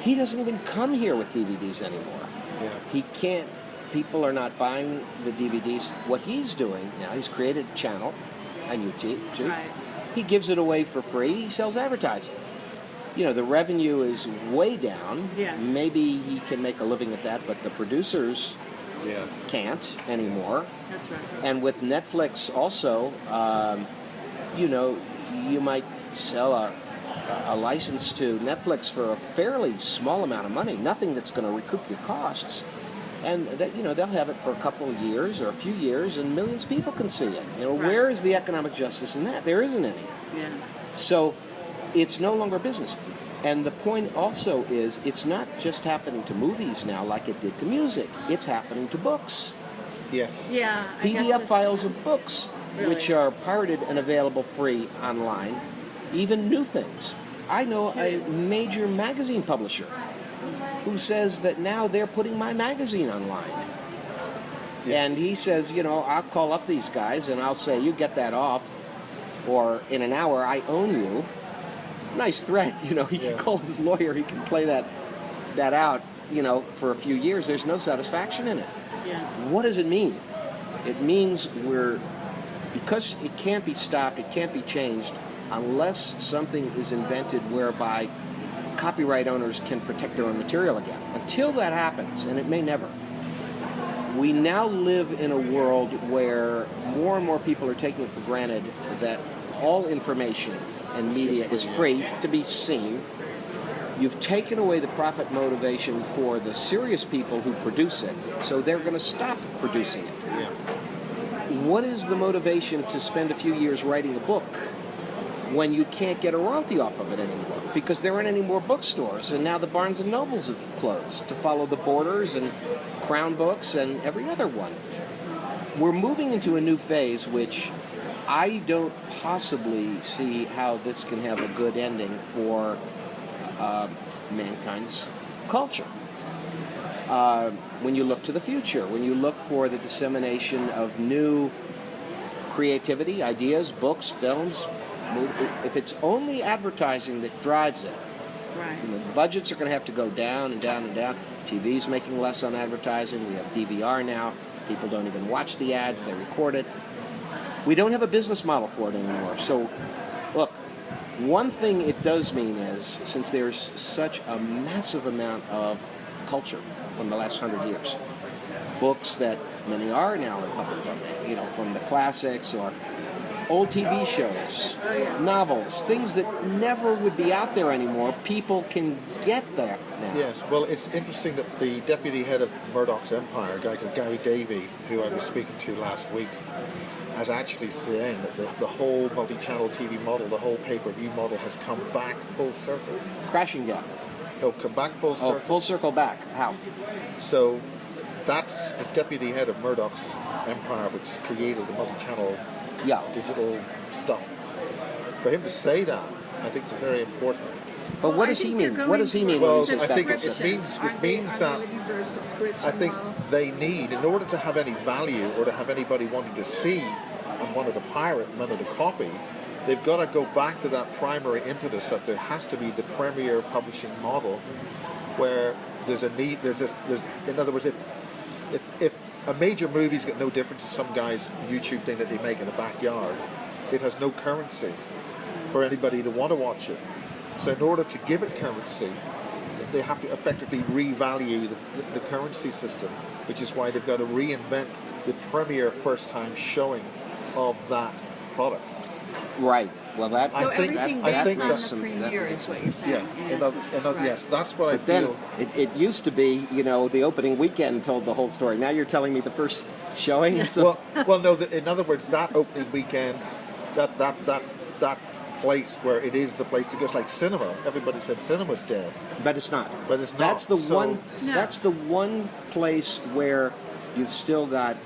He doesn't even come here with DVDs anymore. Yeah. He can't, people are not buying the DVDs. What he's doing now, he's created a channel on YouTube. Right. He gives it away for free. He sells advertising. The revenue is way down. Yes. Maybe he can make a living at that, but the producers can't anymore. That's right. And with Netflix also, you might sell a license to Netflix for a fairly small amount of money, nothing that's going to recoup your costs. And that they'll have it for a couple of years or a few years, and millions of people can see it. Right. Where is the economic justice in that? There isn't any. Yeah. So it's no longer business. And the point also is, it's not just happening to movies now like it did to music. It's happening to books. Yes. Yeah. I guess PDF it's files of books, really, which are pirated and available free online. Even new things. I know a major magazine publisher who says that now they're putting my magazine online. Yeah. And he says, I'll call up these guys and I'll say, you get that off, or in an hour I own you. Nice threat, he can call his lawyer, he can play that out, for a few years. There's no satisfaction in it. Yeah. What does it mean? It means because it can't be stopped, it can't be changed, unless something is invented whereby copyright owners can protect their own material again. Until that happens, and it may never, we now live in a world where more and more people are taking it for granted that all information and media is free to be seen. You've taken away the profit motivation for the serious people who produce it, so they're going to stop producing it. Yeah. What is the motivation to spend a few years writing a book when you can't get a royalty off of it anymore? Because there aren't any more bookstores, and now the Barnes and Nobles have closed to follow the Borders and Crown Books and every other one. We're moving into a new phase which I don't possibly see how this can have a good ending for mankind's culture. When you look to the future, when you look for the dissemination of new creativity, ideas, books, films, if it's only advertising that drives it, Right. the budgets are going to have to go down and down and down. TV's making less on advertising. We have DVR now. People don't even watch the ads. They record it. We don't have a business model for it anymore. So, look, one thing it does mean is, since there's such a massive amount of culture from the last 100 years, books that many are now in public domain, from the classics or old TV shows, novels, things that never would be out there anymore, people can get there now. Yes, well, it's interesting that the deputy head of Murdoch's empire, a guy called Gary Davey, who I was speaking to last week, has actually saying that the whole multi-channel TV model, the whole pay-per-view model has come back full circle. Crashing down. No, come back full circle. Oh, full circle back. How? So that's the deputy head of Murdoch's empire, which created the multi-channel digital stuff. For him to say that, I think it's very important. But what does he mean? What does he mean? Well, when he says I think that? it means that I think they need, in order to have any value or to have anybody wanting to see and wanted to pirate and wanted to copy, they've got to go back to that primary impetus that there has to be the premier publishing model, where there's a need. In other words, if a major movie's got no different to some guy's YouTube thing that they make in a backyard, it has no currency for anybody to want to watch it. So in order to give it currency, they have to effectively revalue the currency system, which is why they've got to reinvent the premier first-time showing of that product. Right. Well, that So everything I think that's on the premiere is what you're saying. Yeah, yes, that's what I then feel. it used to be, the opening weekend told the whole story. Now you're telling me the first showing. So Well, no. In other words, that opening weekend, that place where it is the place, it goes like cinema. Everybody said cinema's dead, but it's not. but it's not. That's the So- one. That's the one place where you've still got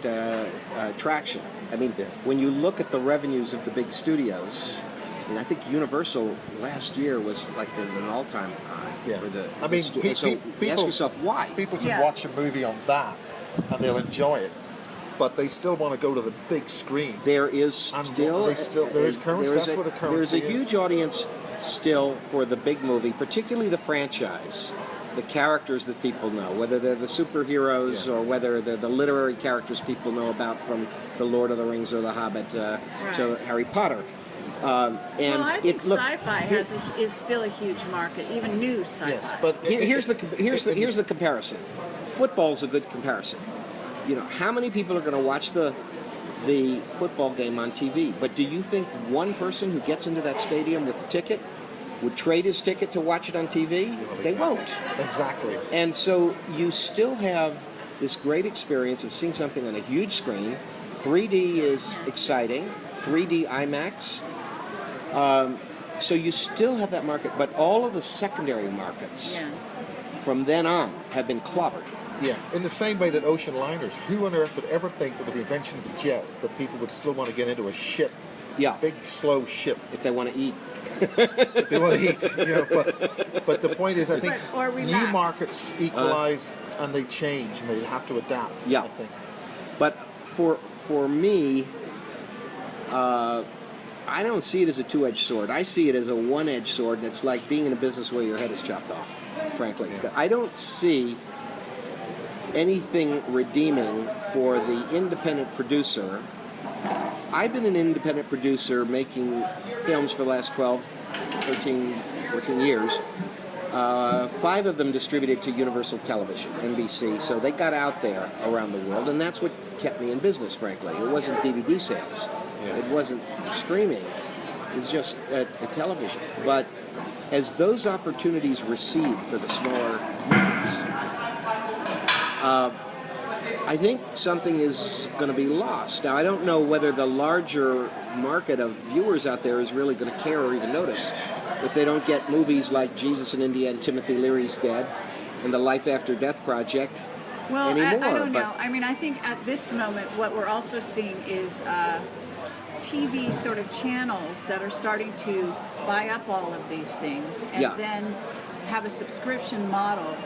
traction. I mean, when you look at the revenues of the big studios, I think Universal last year was like an all-time high Yeah. for the. I mean, so people ask yourself why. People can watch a movie on that and they'll enjoy it, but they still want to go to the big screen. There is And still there's currency. That's what a currency There's a huge audience still for the big movie, particularly the franchise, the characters that people know, whether they're the superheroes or whether they're the literary characters people know about from The Lord of the Rings or The Hobbit to Harry Potter. And I think sci-fi is still a huge market, even new sci-fi. Yes, but here's the comparison. Football's a good comparison. How many people are going to watch the football game on TV? But do you think one person who gets into that stadium with a ticket would trade his ticket to watch it on TV? They won't. Exactly. And so you still have this great experience of seeing something on a huge screen. 3D is exciting. 3D IMAX. So you still have that market, but all of the secondary markets from then on have been clobbered. Yeah, in the same way that ocean liners, who on earth would ever think that with the invention of the jet that people would still want to get into a ship, big slow ship, if they want to eat. If they want to eat, But the point is, I think Or new relax. markets equalize and they change and they have to adapt. Yeah. I think. But for me, I don't see it as a two-edged sword. I see it as a one-edged sword, and it's like being in a business where your head is chopped off, frankly. Yeah. I don't see anything redeeming for the independent producer. I've been an independent producer making films for the last 12, 13, 14 years. 5 of them distributed to Universal Television, NBC, so they got out there around the world, and that's what kept me in business, frankly. It wasn't DVD sales. Yeah. It wasn't streaming. It was just a television. But as those opportunities recede for the smaller movies, I think something is going to be lost. Now, I don't know whether the larger market of viewers out there is really going to care or even notice if they don't get movies like Jesus in India and Timothy Leary's Dead and the Life After Death Project Well, anymore. I don't know. I mean, I think at this moment, what we're also seeing is TV sort of channels that are starting to buy up all of these things and Yeah. then have a subscription model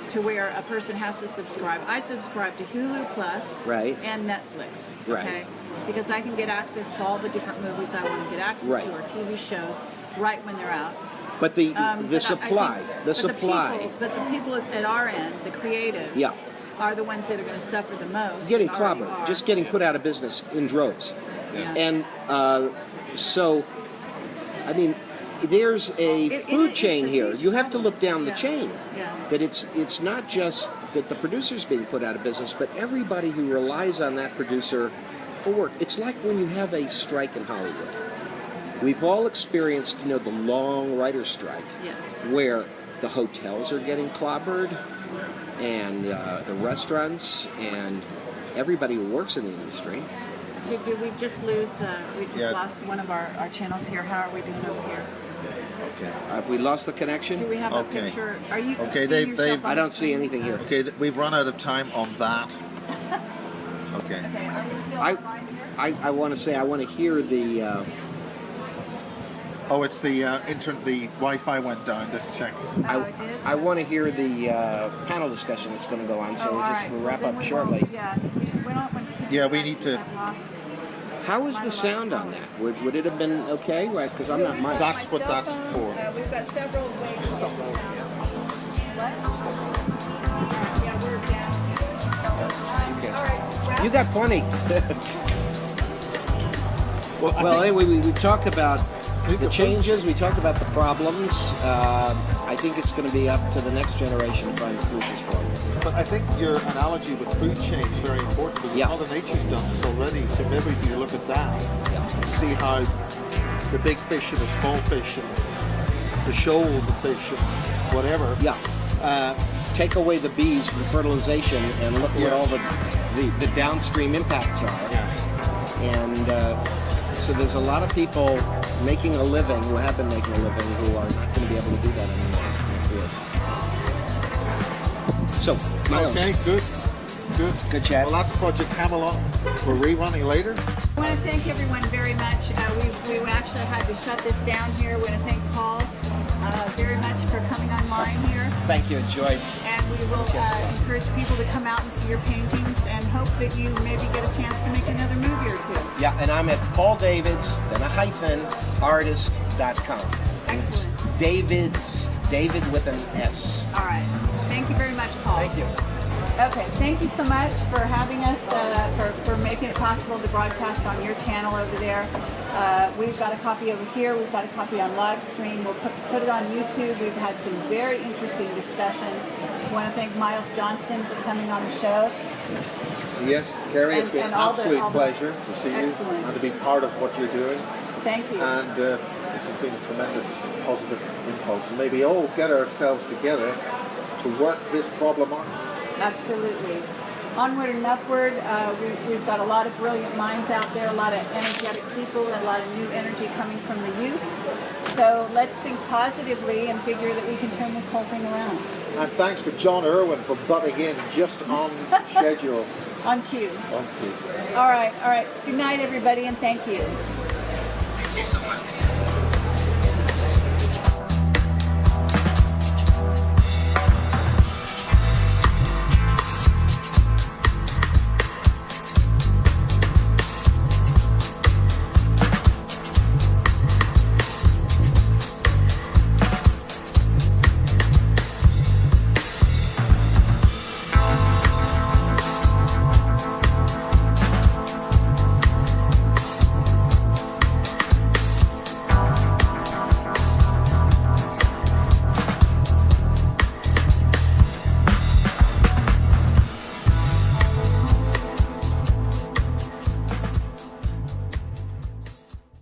to where a person has to subscribe. I subscribe to Hulu Plus Right. and Netflix, Right. okay? Because I can get access to all the different movies I want to get access Right. to, or TV shows, right when they're out. But the But I think- supply, the but supply, but the people at our end, the creatives, Yeah. are the ones that are going to suffer the most. getting and already clobbered, are. just getting put out of business in droves. Yeah. And so, I mean, there's a It- food it's chain a here. huge You have to look down the Yeah. chain. Yeah. That it's not just that the producer's being put out of business, but everybody who relies on that producer for work. It's like when you have a strike in Hollywood. We've all experienced, you know, the long writer's strike, Yes. where the hotels are getting clobbered, and the restaurants, and everybody who works in the industry. Did we just lose? We just Yeah. lost one of our channels here. How are we doing over here? Okay. Have we lost the connection? Do we have a Okay. picture? Are you Okay, seeing they've- yourself they've- on I the don't see screen? anything here. Okay, we've run out of time on that. Okay. Okay, are we still I, online here? I want to say I want to hear the. Oh, it's the the Wi-Fi went down. Let's check. I, it did? I want to hear the panel discussion that's going to go on. So Oh, we'll all just right. we'll Well, wrap then up we shortly. won't- Yeah, we don't want to keep Yeah, it we back. need to- I've lost. How is the sound on that? Would it have been okay? Because I'm not We've mine. got That's my what cell that's phone. for. We've got several ways to get the sound. What? Yeah, we're down. Okay. All right. wrap You got plenty. Well, I Well, think- anyway, we talked about think the the changes. We talked about the problems. I think it's going to be up to the next generation to find solutions for them. But I think your analogy with food chain is very important because Yeah. Mother Nature's done this already. So maybe if you look at that Yeah. and see how the big fish and the small fish and the shoals of fish and whatever. Yeah. Take away the bees from fertilization and look Yeah. what all the downstream impacts are. Yeah. And so there's a lot of people making a living, who have been making a living, who are not going to be able to do that anymore in the field. So, Miles, Okay, good. Good. Good chat. Well, that's Project Camelot. We're rerunning later. I want to thank everyone very much. We actually had to shut this down here. I want to thank Paul very much for coming online here. thank you, enjoyed. And we will encourage people to come out and see your paintings and hope that you maybe get a chance to make another movie or two. Yeah, and I'm at Paul Davids, then a hyphen, artist.com. Excellent. It's David with an S. All right. Thank you very much, Paul. Thank you. Okay, thank you so much for having us, for making it possible to broadcast on your channel over there. We've got a copy over here. We've got a copy on live stream. We'll put it on YouTube. We've had some very interesting discussions. I want to thank Miles Johnston for coming on the show. Yes, Kerry, it's And- been and an all the- absolute all the- pleasure to see Excellent. you and to be part of what you're doing. Thank you. And this has been a tremendous positive impulse. And maybe all get ourselves together to work this problem on. Absolutely. Onward and upward. We've got a lot of brilliant minds out there, a lot of energetic people, and a lot of new energy coming from the youth. So let's think positively and figure that we can turn this whole thing around. And thanks to John Urwin for butting in just on schedule. On cue. On cue. All right, all right. Good night, everybody, and thank you. Thank you so much.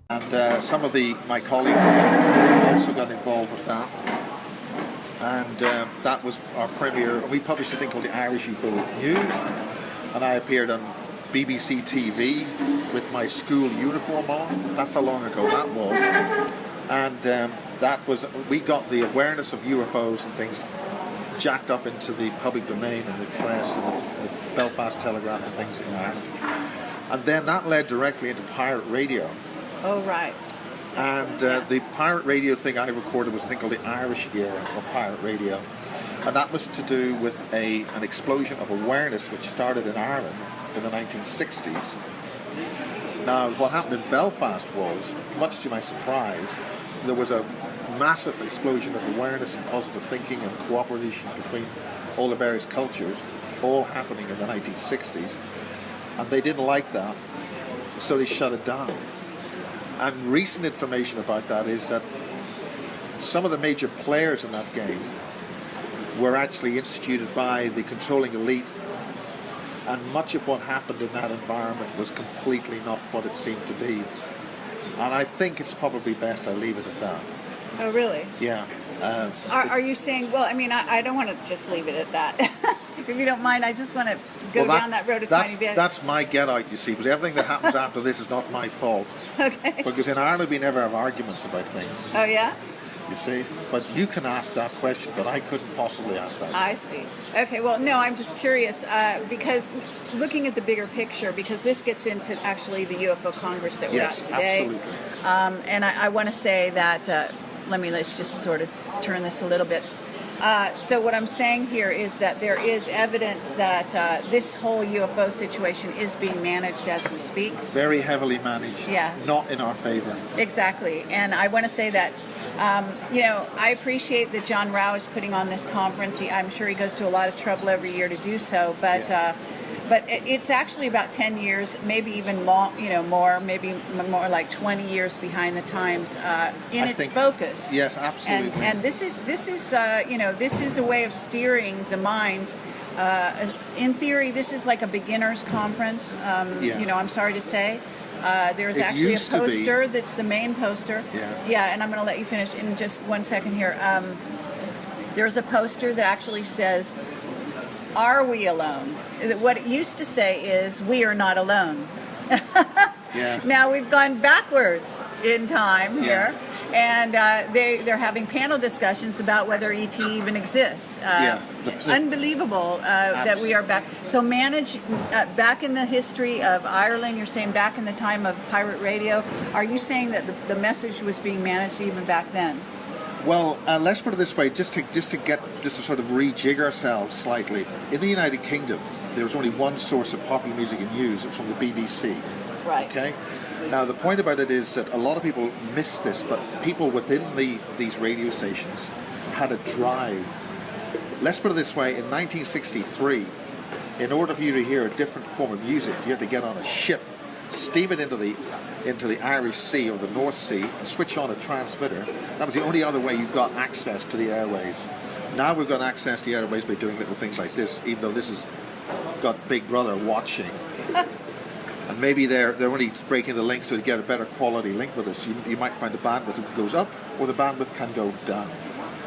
And some of my colleagues also got involved with that. And that was our premiere. We published a thing called the Irish UFO News, and I appeared on BBC TV with my school uniform on. That's how long ago that was. And that was, we got the awareness of UFOs and things jacked up into the public domain and the press and the Belfast Telegraph and things in Ireland. And then that led directly into pirate radio. Oh, right. And Yes. the pirate radio thing I recorded was a thing called the Irish era of pirate radio. And that was to do with an explosion of awareness which started in Ireland in the 1960s. Now, what happened in Belfast was, much to my surprise, there was a massive explosion of awareness and positive thinking and cooperation between all the various cultures, all happening in the 1960s. And they didn't like that, so they shut it down. And recent information about that is that some of the major players in that game were actually instituted by the controlling elite, and much of what happened in that environment was completely not what it seemed to be. And I think it's probably best I leave it at that. Oh, really? Yeah. Are you saying, well, I mean, I don't want to just leave it at that. If you don't mind, I just want to go down that road a tiny bit. That's my get out, you see, because everything that happens after this is not my fault. Okay. Because in Ireland we never have arguments about things. Oh, yeah? You see? But you can ask that question, but I couldn't possibly ask that. I see. Okay, well, no, I'm just curious, because looking at the bigger picture, because this gets into actually the UFO Congress that we're at today. Absolutely. And I want to say that, let's just sort of turn this a little bit. So what I'm saying here is that there is evidence that this whole UFO situation is being managed as we speak. Very heavily managed. Yeah. Not in our favor. Exactly. And I want to say that, I appreciate that John Rao is putting on this conference. I'm sure he goes to a lot of trouble every year to do so, but it's actually about 10 years, maybe even more, maybe more like 20 years behind the times in its focus. Yes, absolutely. And this is a way of steering the minds. In theory, this is like a beginner's conference. I'm sorry to say. There's actually a poster that's the main poster. Yeah, and I'm going to let you finish in just 1 second here. There's a poster that actually says, "Are we alone?" What it used to say is, "We are not alone." Yeah. Now we've gone backwards in time here, and they're having panel discussions about whether ET even exists. Unbelievable that we are back. So back in the history of Ireland, you're saying back in the time of pirate radio, are you saying that the message was being managed even back then? Well, let's put it this way, just to sort of rejig ourselves slightly. In the United Kingdom, there was only one source of popular music in use. It was from the BBC. Right. Okay. Now the point about it is that a lot of people miss this, but people within these radio stations had a drive. Let's put it this way: in 1963, in order for you to hear a different form of music, you had to get on a ship, steam it into the Irish Sea or the North Sea, and switch on a transmitter. That was the only other way you got access to the airwaves. Now we've got access to the airwaves by doing little things like this, even though this has got Big Brother watching. And maybe they're only breaking the link so to get a better quality link with us. You might find the bandwidth goes up or the bandwidth can go down.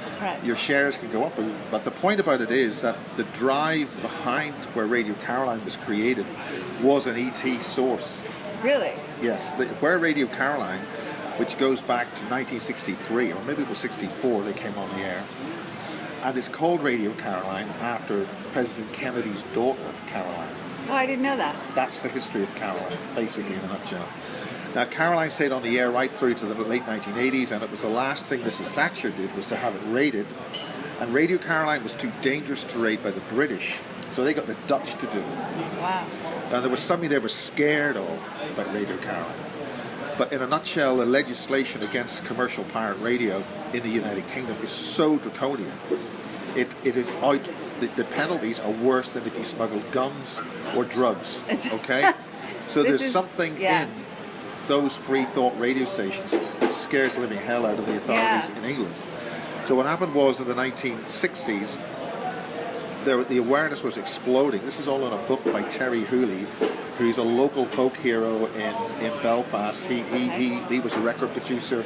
That's right. Your shares can go up, but the point about it is that the drive behind where Radio Caroline was created was an ET source. Really? Yes, where Radio Caroline, which goes back to 1963, or maybe it was 64, they came on the air. And it's called Radio Caroline after President Kennedy's daughter, Caroline. Oh, I didn't know that. That's the history of Caroline, basically, in a nutshell. Now, Caroline stayed on the air right through to the late 1980s, and it was the last thing Mrs. Thatcher did was to have it raided. And Radio Caroline was too dangerous to raid by the British, so they got the Dutch to do it. Wow. And there was something they were scared of about Radio Caroline. But in a nutshell, the legislation against commercial pirate radio in the United Kingdom is so draconian. It is out. The penalties are worse than if you smuggled guns or drugs. Okay, so there's something in those free thought radio stations that scares the living hell out of the authorities in England. So what happened was in the 1960s, the awareness was exploding. This is all in a book by Terry Hooley, who's a local folk hero in Belfast. He was a record producer.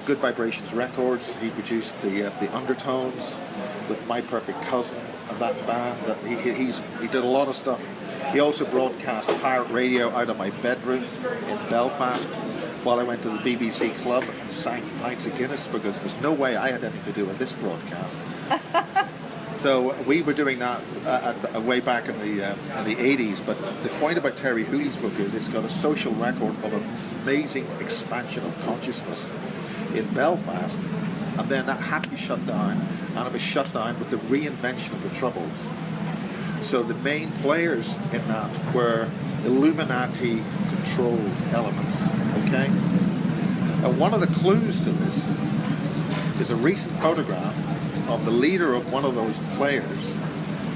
Good Vibrations Records. He produced the Undertones with My Perfect Cousin and that band. That he did a lot of stuff. He also broadcast pirate radio out of my bedroom in Belfast while I went to the BBC club and sang pints of Guinness, because there's no way I had anything to do with this broadcast. So we were doing that way back in the 80s, but the point about Terry Hooley's book is it's got a social record of amazing expansion of consciousness in Belfast, and then that had to be shut down, and it was shut down with the reinvention of the Troubles. So the main players in that were Illuminati controlled elements, okay? And one of the clues to this is a recent photograph of the leader of one of those players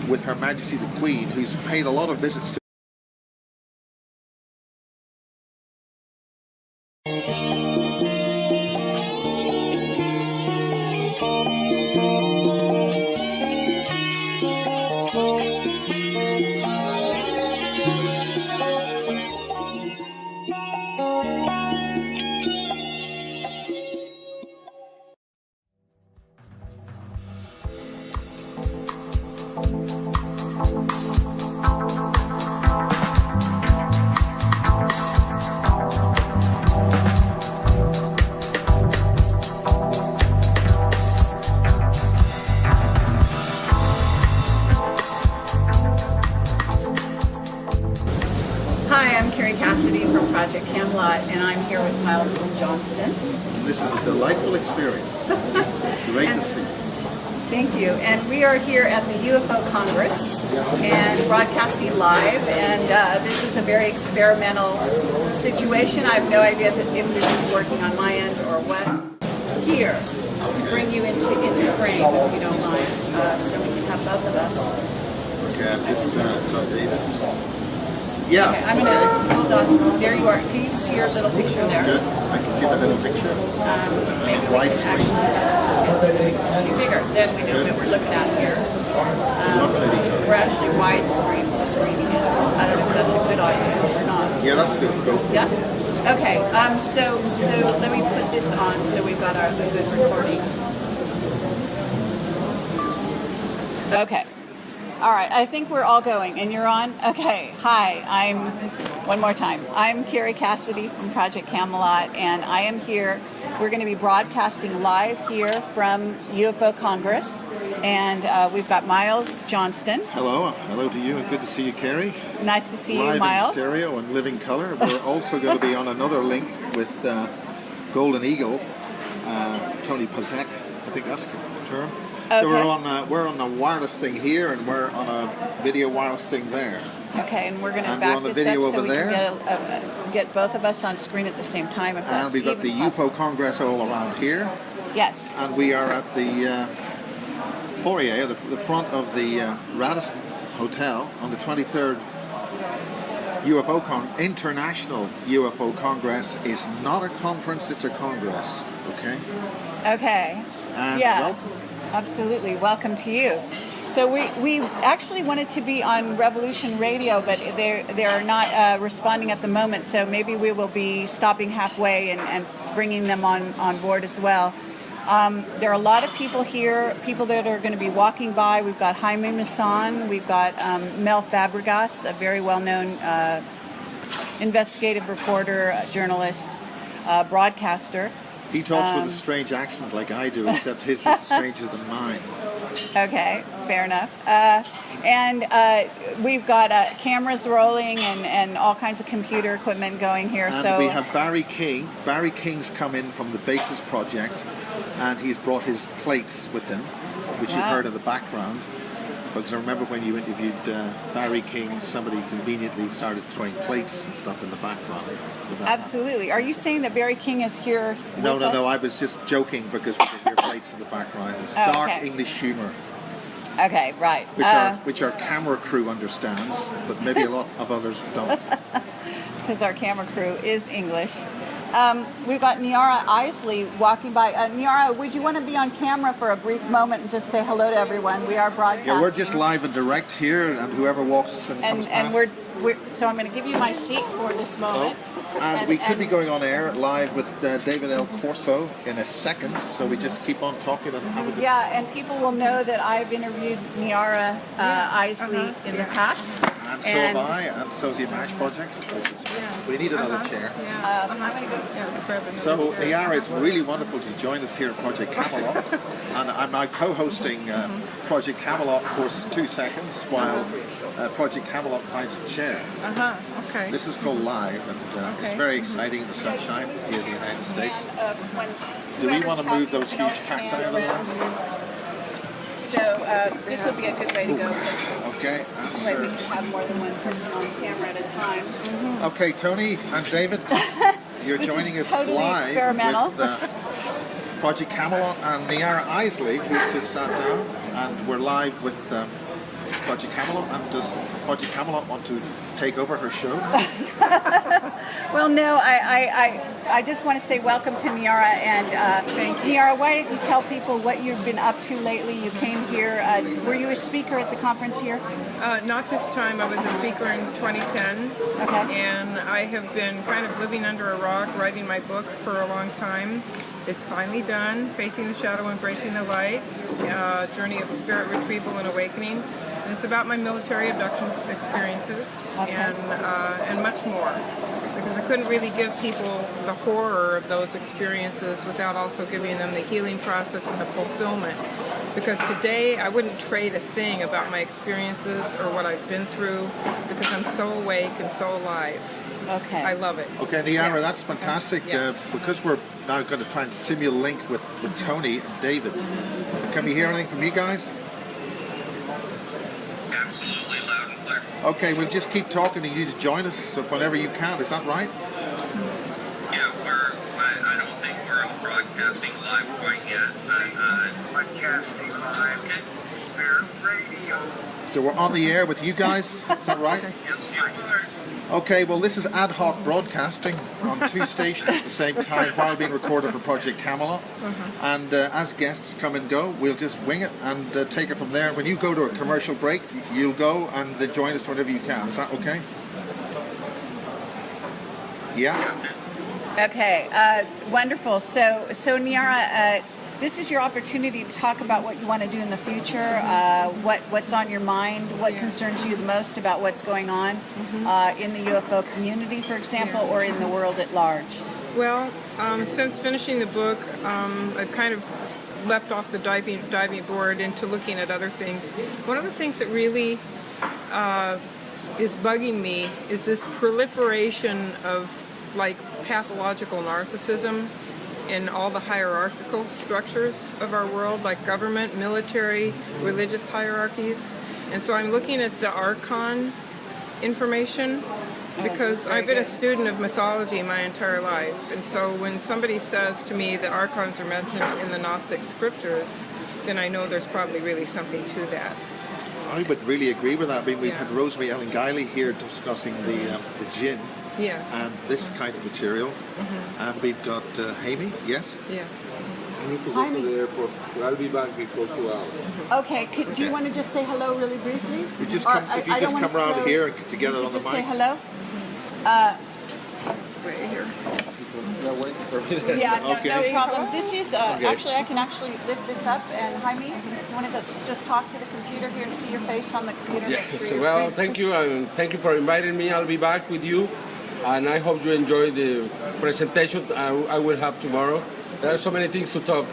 with Her Majesty the Queen, who's paid a lot of visits to Hi, I'm KERRY Cassidy from Project Camelot, and I'm here with Miles Johnston. This is a delightful experience. Great to see you. Thank you. And we are here at the UFO Congress and broadcasting live, and this is a very experimental situation. I have no idea if this is working on my end or what. Here, to bring you into frame, if you don't mind, so we can have both of us. Okay, I'm just updated. Yeah. Okay, I'm going to, hold on, there you are. Can you see your little picture there? Good. I can see the little picture. Maybe we can actually see bigger. Then we know what we're looking at here. We're actually widescreen screening it. I don't know if that's a good idea or not. Yeah, that's good. Go. Yeah? Okay, so let me put this on so we've got a good recording. Okay. All right, I think we're all going, and you're on? Okay, hi, one more time. I'm KERRY Cassidy from Project Camelot, and I am here. We're going to be broadcasting live here from UFO Congress, and we've got Miles Johnston. Hello, hello to you, and good to see you, Kerry. Nice to see you, Live Miles. in stereo and living color. We're also going to be on another link with Golden Eagle, Tony Pazek, I think that's the term. Okay. So we're on a wireless thing here, and we're on a video wireless thing there. Okay, and we're going to And back we're on the this up video so over we can get both of us on screen at the same time, if that's And we've got the possible. UFO Congress all around here. Yes. And we are at the foyer, the front of the Radisson Hotel on the 23rd International UFO Congress. Is not a conference, it's a congress. Okay? Okay. And yeah. welcome. Absolutely. Welcome to you. So we actually wanted to be on Revolution Radio, but they're not responding at the moment, so maybe we will be stopping halfway and bringing them on board as well. There are a lot of people here, people that are going to be walking by. We've got Jaime Maussan, we've got Mel Fabregas, a very well-known investigative reporter, journalist, broadcaster. He talks with a strange accent like I do, except his is stranger than mine. Okay, fair enough. And we've got cameras rolling and all kinds of computer equipment going here. And so we have Barry King. Barry King's come in from the Basis Project, and he's brought his plates with him, which you've heard in the background. Because I remember when you interviewed Barry King, somebody conveniently started throwing plates and stuff in the background. Absolutely. Are you saying that Barry King is here with No, us? I was just joking because we could hear plates in the background. It's dark English humour. Okay, right. Which our camera crew understands, but maybe a lot of others don't. Because our camera crew is English. We've got Niara Isley walking by. Niara, would you want to be on camera for a brief moment and just say hello to everyone? We are broadcasting. Yeah, we're just live and direct here, and whoever walks and comes past. So I'm going to give you my seat for this moment. And we could be going on air live with David L. Corso in a second, so we just keep on talking and have a good... Yeah, and people will know that I've interviewed Niara Isley in the past. And so have I, and so's the MASH project. We need another chair. Yeah. I'm going to go. Yeah, let's grab another So, chair. Niara, it's really wonderful to join us here at Project Camelot. And I'm now co-hosting Project Camelot for 2 seconds while Project Camelot finds a chair. Okay. This is called Live, and it's very exciting in the sunshine here in the United States. Do we want to move those huge cacti out of there? So this will be a good way to go. Okay. This way we can have more than one person on camera at a time. Okay, Tony and David, you're This joining is us totally live experimental. with Project Camelot and Niara Isley, who just sat down, and we're live with Project Camelot. And does Project Camelot want to take over her show? Well, no, I just want to say welcome to Niara, and Thank you. Niara, why don't you tell people what you've been up to lately? You came here, were you a speaker at the conference here? Not this time. I was a speaker in 2010, Okay. and I have been kind of living under a rock, writing my book for a long time. It's finally done, Facing the Shadow, Embracing the Light, Journey of Spirit Retrieval and Awakening. And it's about my military abductions experiences and much more. Because I couldn't really give people the horror of those experiences without also giving them the healing process and the fulfillment. Because today I wouldn't trade a thing about my experiences or what I've been through, because I'm so awake and so alive. Okay. I love it. Okay, Niara, that's fantastic. Yeah. Because we're now going to try and simulate link with Tony and David. Can we hear anything from you guys? Absolutely loud and clear. Okay, we'll just keep talking and you just join us whenever you can. Is that right? Yeah, I don't think we're broadcasting live quite yet. Broadcasting live. Spirit Radio. So we're on the air with you guys. Is that right? Yes, you are. Okay, well, this is ad hoc broadcasting on 2 stations at the same time while being recorded for Project Camelot. And as guests come and go, we'll just wing it and take it from there. When you go to a commercial break, you'll go and join us whenever you can. Is that okay? Yeah? Okay, wonderful. So Niara, this is your opportunity to talk about what you want to do in the future, what's on your mind, what concerns you the most about what's going on in the UFO community, for example, or in the world at large. Well, since finishing the book, I've kind of leapt off the diving board into looking at other things. One of the things that really is bugging me is this proliferation of like pathological narcissism in all the hierarchical structures of our world, like government, military, religious hierarchies. And so I'm looking at the Archon information, because I've been a student of mythology my entire life. And so when somebody says to me that Archons are mentioned in the Gnostic scriptures, then I know there's probably really something to that. I would really agree with that. I mean, we've had Rosemary Ellen Guiley here discussing the jinn. Yes. And this kind of material. And we've got Jaime, yes? Yes. I need to go to the airport. I'll be back before 2 hours. Okay, do you want to just say hello really briefly? We just come, if you just come around here and to get it on the just mic. say hello? Way here. They're waiting for me there. Yeah, no, Okay. no problem. This is, actually, I can actually lift this up. And Jaime, you wanted to just talk to the computer here and see your face on the computer? Yes, well, thank you, and thank you for inviting me. I'll be back with you, and I hope you enjoy the presentation I will have tomorrow. There are so many things to talk.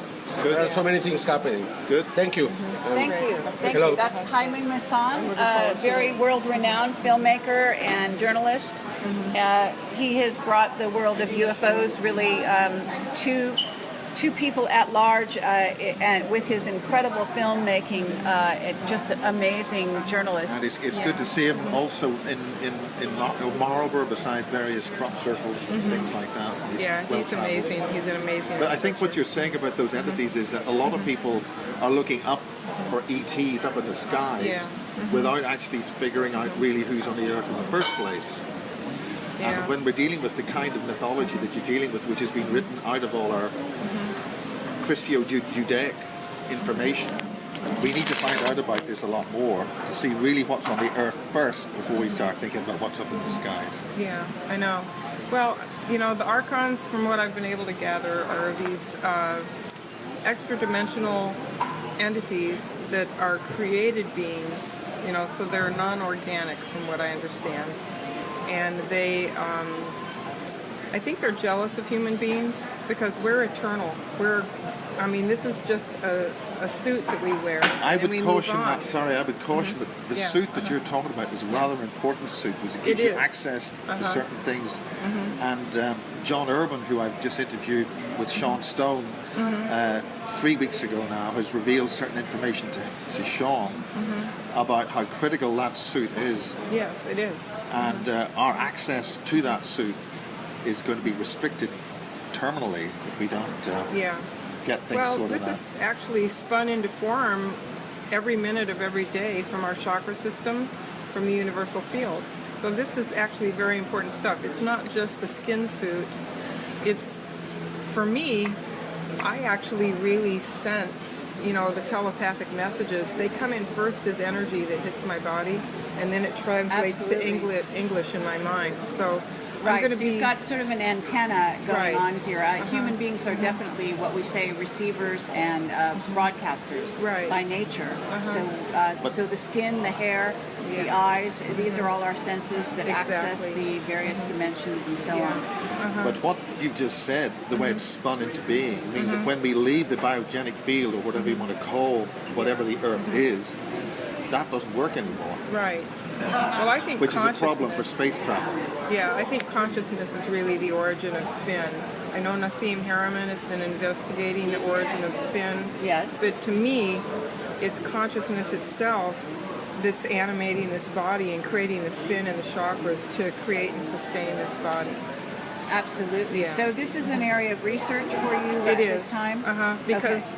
Good. There are so many things happening. Good. Thank you. Thank you. Thank hello. you. That's Jaime Maussan, a very world-renowned filmmaker and journalist. He has brought the world of UFOs really to people at large, and with his incredible filmmaking, just an amazing journalist. And it's good to see him also in Marlborough beside various crop circles and things like that. He's amazing. He's an amazing But I think what researcher. you're saying about those entities is that a lot of people are looking up for ETs up in the skies without actually figuring out really who's on the earth in the first place. Yeah. And when we're dealing with the kind of mythology that you're dealing with, which has been written out of all our Christo-Judaic information, we need to find out about this a lot more to see really what's on the earth first before we start thinking about what's up in the skies. Yeah, I know. Well, you know, the Archons, from what I've been able to gather, are these extra-dimensional entities that are created beings, you know, so they're non-organic from what I understand. And they, I think they're jealous of human beings because we're eternal. I mean, this is just a suit that we wear. I would caution that the suit that you're talking about is a rather important suit because it gives you access to certain things. And John Urwin, who I've just interviewed with Sean Stone 3 weeks ago now, has revealed certain information to Sean about how critical that suit is. Yes, it is. And our access to that suit is going to be restricted terminally if we don't get things sorted out. Well, this is actually spun into form every minute of every day from our chakra system, from the universal field. So this is actually very important stuff. It's not just a skin suit. It's, for me, I actually really sense, you know, the telepathic messages. They come in first as energy that hits my body, and then it translates to English in my mind. So I'm going to you've got sort of an antenna going on here. Human beings are definitely what we say receivers and broadcasters by nature. So the skin, the hair, the eyes, these are all our senses that access the various dimensions and so on. But what you've just said, the way it's spun into being, means that when we leave the biogenic field, or whatever you want to call whatever the Earth is, that doesn't work anymore. Right. Well, I think which is a problem for space travel. Yeah, I think consciousness is really the origin of spin. I know Nassim Haramein has been investigating the origin of spin. Yes. But to me, it's consciousness itself that's animating this body and creating the spin and the chakras to create and sustain this body. Absolutely. Yeah. So this is an area of research for you at this time? Because,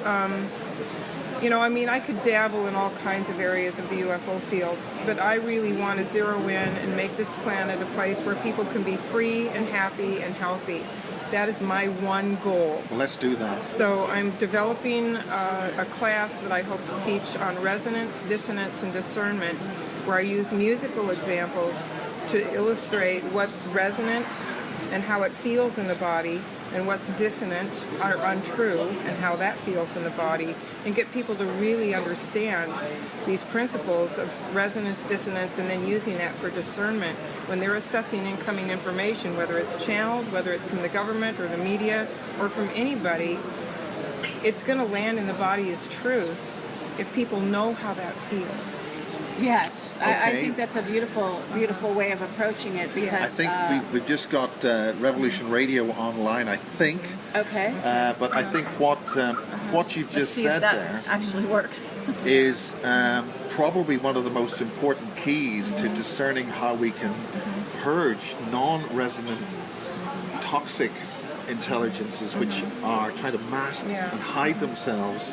you know, I mean, I could dabble in all kinds of areas of the UFO field, but I really want to zero in and make this planet a place where people can be free and happy and healthy. That is my one goal. Well, let's do that. So I'm developing a class that I hope to teach on resonance, dissonance, and discernment, where I use musical examples to illustrate what's resonant and how it feels in the body, and what's dissonant or untrue and how that feels in the body, and get people to really understand these principles of resonance, dissonance, and then using that for discernment when they're assessing incoming information, whether it's channeled, whether it's from the government or the media or from anybody. It's going to land in the body as truth if people know how that feels. Yes, I think that's a beautiful, beautiful way of approaching it because I think we've just got Revolution Radio online, I think. Okay. But I think what you've just said there actually works is probably one of the most important keys to discerning how we can purge non-resonant, toxic intelligences which are trying to mask and hide themselves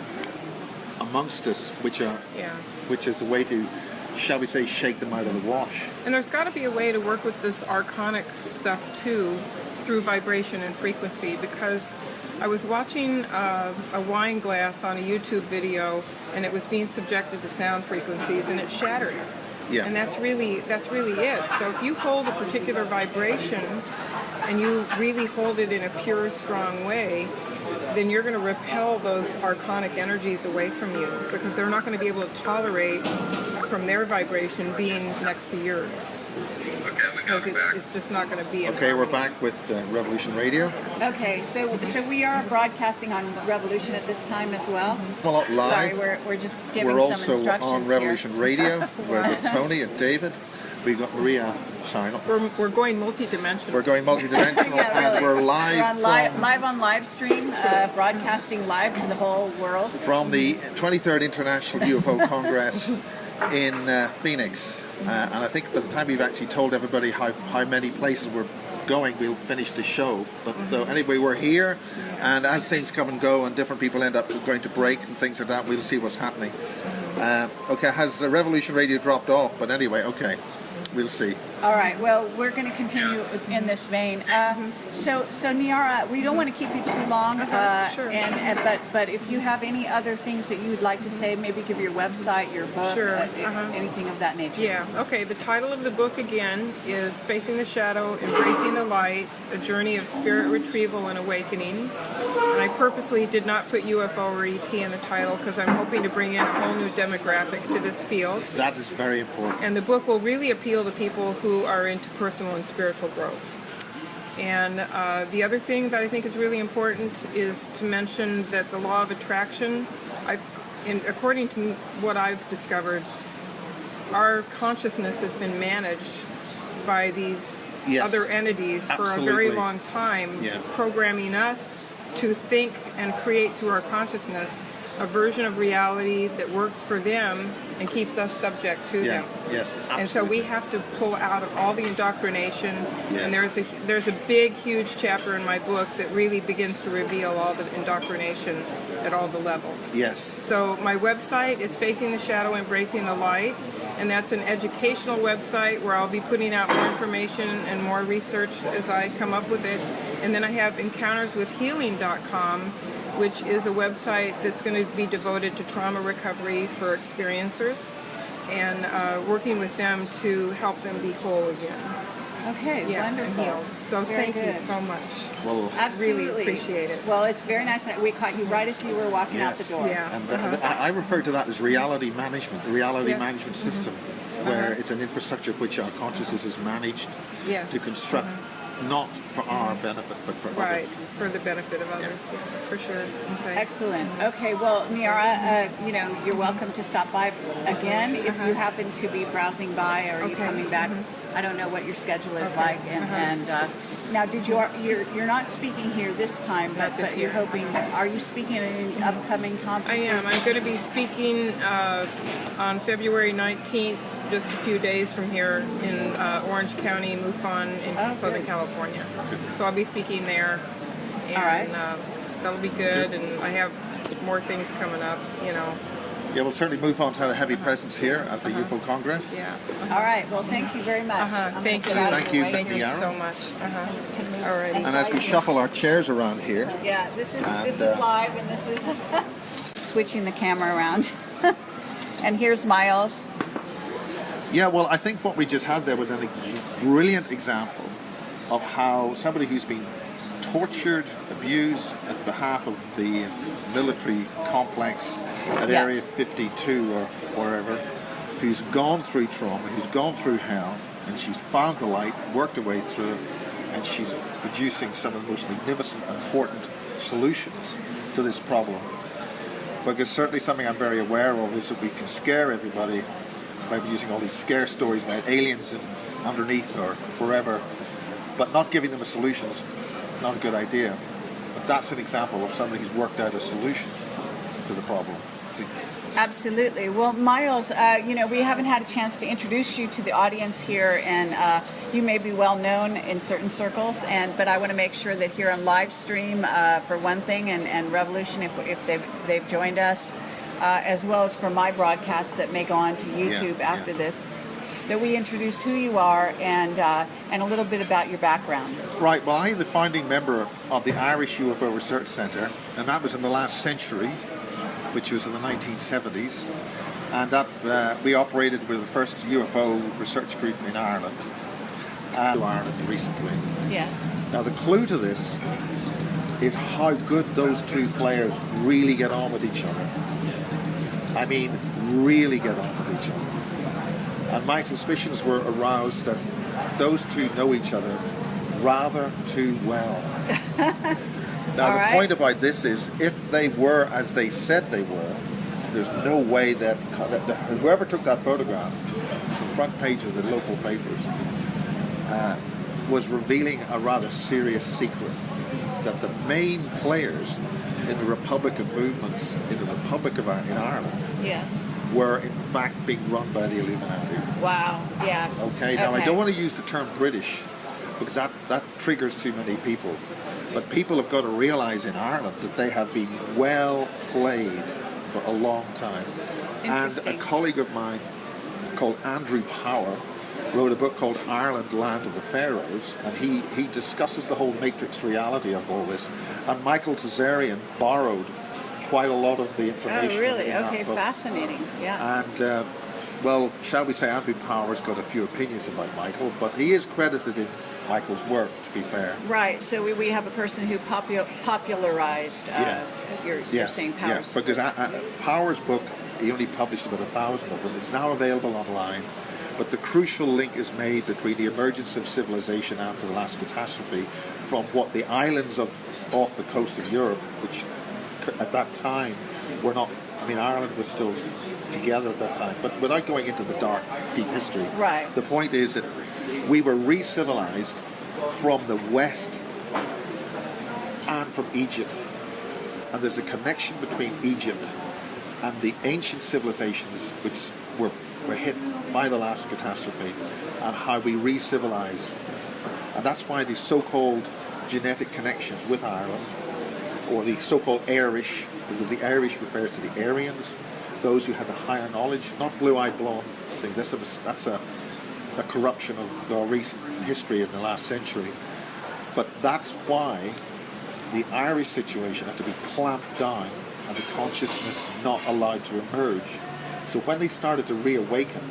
amongst us, which is a way to, shall we say, shake them out of the wash. And there's got to be a way to work with this archonic stuff too, through vibration and frequency, because I was watching a wine glass on a YouTube video, and it was being subjected to sound frequencies, and it shattered. Yeah. And that's really it. So if you hold a particular vibration, and you really hold it in a pure, strong way, then you're going to repel those archonic energies away from you, because they're not going to be able to tolerate from their vibration being next to yours. Because it's just not going to be. Okay, we're back with Revolution Radio. Okay, so we are broadcasting on Revolution at this time as well. Well, not live. Sorry, we're just giving some instructions here. We're also on Revolution Radio. We're with Tony and David. We've got Maria. Sorry, we're going multi-dimensional. We're going multi-dimensional, and we're live. Live on live stream, broadcasting live to the whole world from the 23rd International UFO Congress in Phoenix. And I think by the time we've actually told everybody how many places we're going, we'll finish the show. But so anyway, we're here, and as things come and go, and different people end up going to break and things like that, we'll see what's happening. Okay, has Revolution Radio dropped off? But anyway, okay, we'll see. All right. Well, we're going to continue in this vein. So Niara, we don't want to keep you too long. Sure. But if you have any other things that you would like to say, maybe give your website, your book, Sure. Anything of that nature. Yeah, okay. The title of the book, again, is Facing the Shadow, Embracing the Light, A Journey of Spirit Retrieval and Awakening. And I purposely did not put UFO or ET in the title because I'm hoping to bring in a whole new demographic to this field. That is very important. And the book will really appeal to people who are into personal and spiritual growth. And the other thing that I think is really important is to mention that the law of attraction, according to what I've discovered, our consciousness has been managed by these other entities for a very long time, programming us to think and create through our consciousness a version of reality that works for them and keeps us subject to them. Yes, absolutely. And so we have to pull out of all the indoctrination. And there's a big, huge chapter in my book that really begins to reveal all the indoctrination at all the levels. Yes. So my website is Facing the Shadow, Embracing the Light, and that's an educational website where I'll be putting out more information and more research as I come up with it. And then I have EncountersWithHealing.com, which is a website that's going to be devoted to trauma recovery for experiencers and working with them to help them be whole again. Okay, wonderful. And healed. So Very thank good. you so much. Well, Absolutely. Really appreciate it. Well, it's very nice that we caught you right as you were walking out the door. Yeah. and I refer to that as reality management, the reality management system, where it's an infrastructure which our consciousness is managed to construct, not for our benefit, but for others. For the benefit of others, for sure. Okay. Excellent. Okay, well, Niara, you're welcome to stop by again if you happen to be browsing by or you coming back. I don't know what your schedule is like. And now, you're not speaking here this time, but you're hoping. Are you speaking at any upcoming conferences? I am. I'm going to be speaking on February 19th, just a few days from here in Orange County, MUFON in Southern California. So I'll be speaking there, and that'll be good. And I have more things coming up, Yeah, well, certainly MUFON's had a heavy presence here at the UFO Congress. Yeah. All right. Well, thank you very much. Thank you. Thank you, Thank you Niara. so much. All right. And as we shuffle our chairs around here, this is live, and this is switching the camera around. And here's Miles. yeah, well, I think what we just had there was a brilliant example of how somebody who's been tortured, abused at behalf of the military complex at Area 52 or wherever, who's gone through trauma, who's gone through hell, and she's found the light, worked her way through it, and she's producing some of the most magnificent, important solutions to this problem. Because certainly something I'm very aware of is that we can scare everybody by producing all these scare stories about aliens underneath or wherever, but not giving them a solution is not a good idea. But that's an example of somebody who's worked out a solution to the problem. Absolutely. Well, Miles, we haven't had a chance to introduce you to the audience here, and you may be well known in certain circles, but I want to make sure that here on live stream, for one thing, and Revolution, if they've joined us, as well as for my broadcast that may go on to YouTube after this, that we introduce who you are and a little bit about your background. Right. Well, I'm the founding member of the Irish UFO Research Centre, and that was in the last century, which was in the 1970s, and that we operated with the first UFO research group in Ireland, and Ireland recently. Yes. Now the clue to this is how good those two players really get on with each other. I mean, really get on with each other. And my suspicions were aroused that those two know each other rather too well. Now, the point about this is, if they were as they said they were, there's no way that whoever took that photograph, it's on the front page of the local papers, was revealing a rather serious secret, that the main players in the Republican movements in the Republic of Ireland were in fact being run by the Illuminati. Wow, yes. Okay, now I don't want to use the term British, because that triggers too many people. But people have got to realize in Ireland that they have been well played for a long time. And a colleague of mine called Andrew Power, wrote a book called Ireland, Land of the Pharaohs, and he discusses the whole matrix reality of all this. And Michael Tazarian borrowed quite a lot of the information. Oh, really? in that Okay, book. fascinating. Yeah. And, well, shall we say Andrew Power's got a few opinions about Michael, but he is credited in Michael's work, to be fair. Right. So we have a person who popularized you're saying Powers. Yes, because Power's book, he only published about 1,000 of them. It's now available online. But the crucial link is made between the emergence of civilization after the last catastrophe from what the islands off the coast of Europe, which at that time were not, I mean, Ireland was still together at that time, but without going into the dark, deep history. Right. The point is that we were re-civilized from the West and from Egypt. And there's a connection between Egypt and the ancient civilizations which were hit by the last catastrophe and how we re-civilized. And that's why the so-called genetic connections with Ireland, or the so-called Irish, because the Irish refers to the Aryans, those who had the higher knowledge, not blue-eyed blonde things. That's a corruption of our recent history in the last century. But that's why the Irish situation had to be clamped down and the consciousness not allowed to emerge. So when they started to reawaken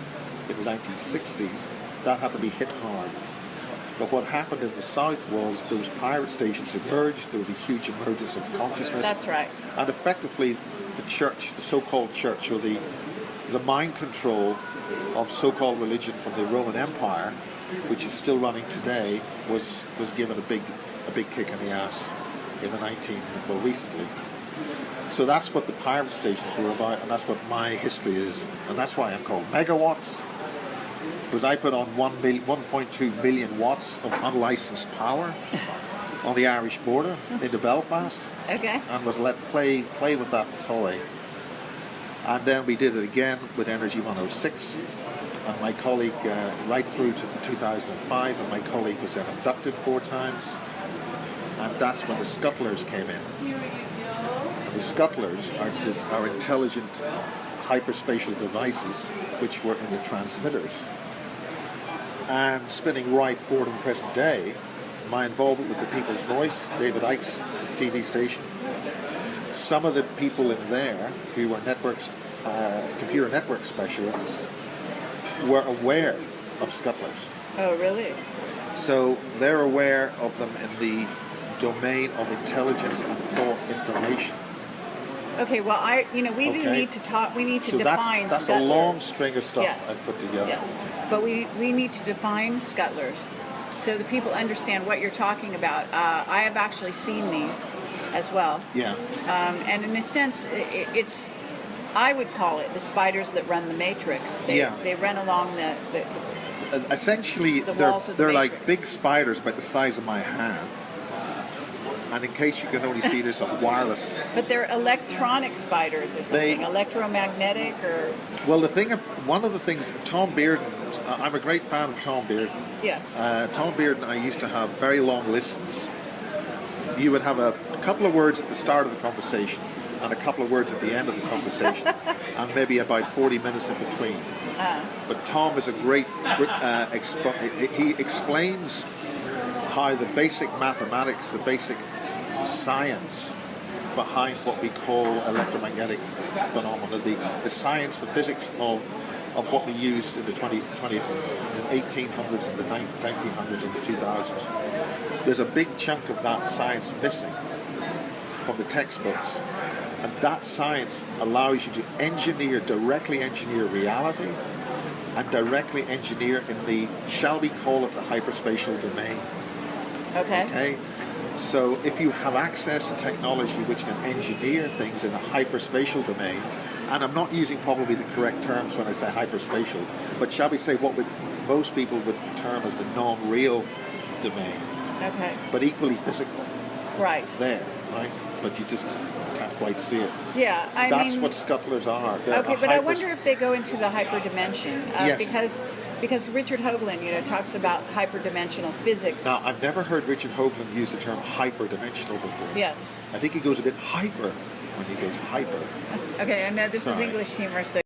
in the 1960s, that had to be hit hard. But what happened in the South was those pirate stations emerged, there was a huge emergence of consciousness. That's right. And effectively the church, the so-called church, or the mind control of so-called religion from the Roman Empire, which is still running today, was given a big kick in the ass in the recently. So that's what the pirate stations were about, and that's what my history is, and that's why I'm called Megawatts, because I put on 1.2 million watts of unlicensed power on the Irish border into Belfast. Okay. And was let play with that toy. And then we did it again with Energy 106, and my colleague right through to 2005, and my colleague was then abducted 4 times, and that's when the scuttlers came in. The scuttlers are intelligent hyperspatial devices which were in the transmitters. And spinning right forward to the present day, my involvement with the People's Voice, David Icke's TV station, some of the people in there who were computer network specialists were aware of scuttlers. Oh, really? So they're aware of them in the domain of intelligence and thought information. Okay, well, we need to talk. We need to define that's scuttlers. a long string of stuff Yes. I put together. Yes, but we need to define scuttlers so that people understand what you're talking about. I have actually seen these as well. Yeah. And in a sense, I would call it the spiders that run the matrix. They run along the essentially, walls of the they're like matrix. big spiders about the size of my hand. And in case you can only see this on wireless. But they're electronic spiders or something, electromagnetic or... Well, one of the things, Tom Bearden, I'm a great fan of Tom Bearden. Yes. Tom Bearden and I used to have very long listens. You would have a couple of words at the start of the conversation and a couple of words at the end of the conversation, and maybe about 40 minutes in between. But Tom is a great, he explains how the basic mathematics, the basic science behind what we call electromagnetic phenomena, the science, the physics of what we used in the 1800s and the 1900s and the 2000s. There's a big chunk of that science missing from the textbooks, and that science allows you to directly engineer reality and directly engineer in the, shall we call it, the hyperspatial domain. Okay. So if you have access to technology which can engineer things in a hyperspatial domain, and I'm not using probably the correct terms when I say hyperspatial, but shall we say what most people would term as the non-real domain. Okay. But equally physical. Right. It's there, right? But you just can't quite see it. Yeah, That's what scuttlers are. Okay, but I wonder if they go into the hyperdimension. Yes. Because Richard Hoagland, talks about hyperdimensional physics. Now, I've never heard Richard Hoagland use the term hyperdimensional before. Yes. I think he goes a bit hyper when he goes hyper. Okay, I know this is Sorry. English humor, so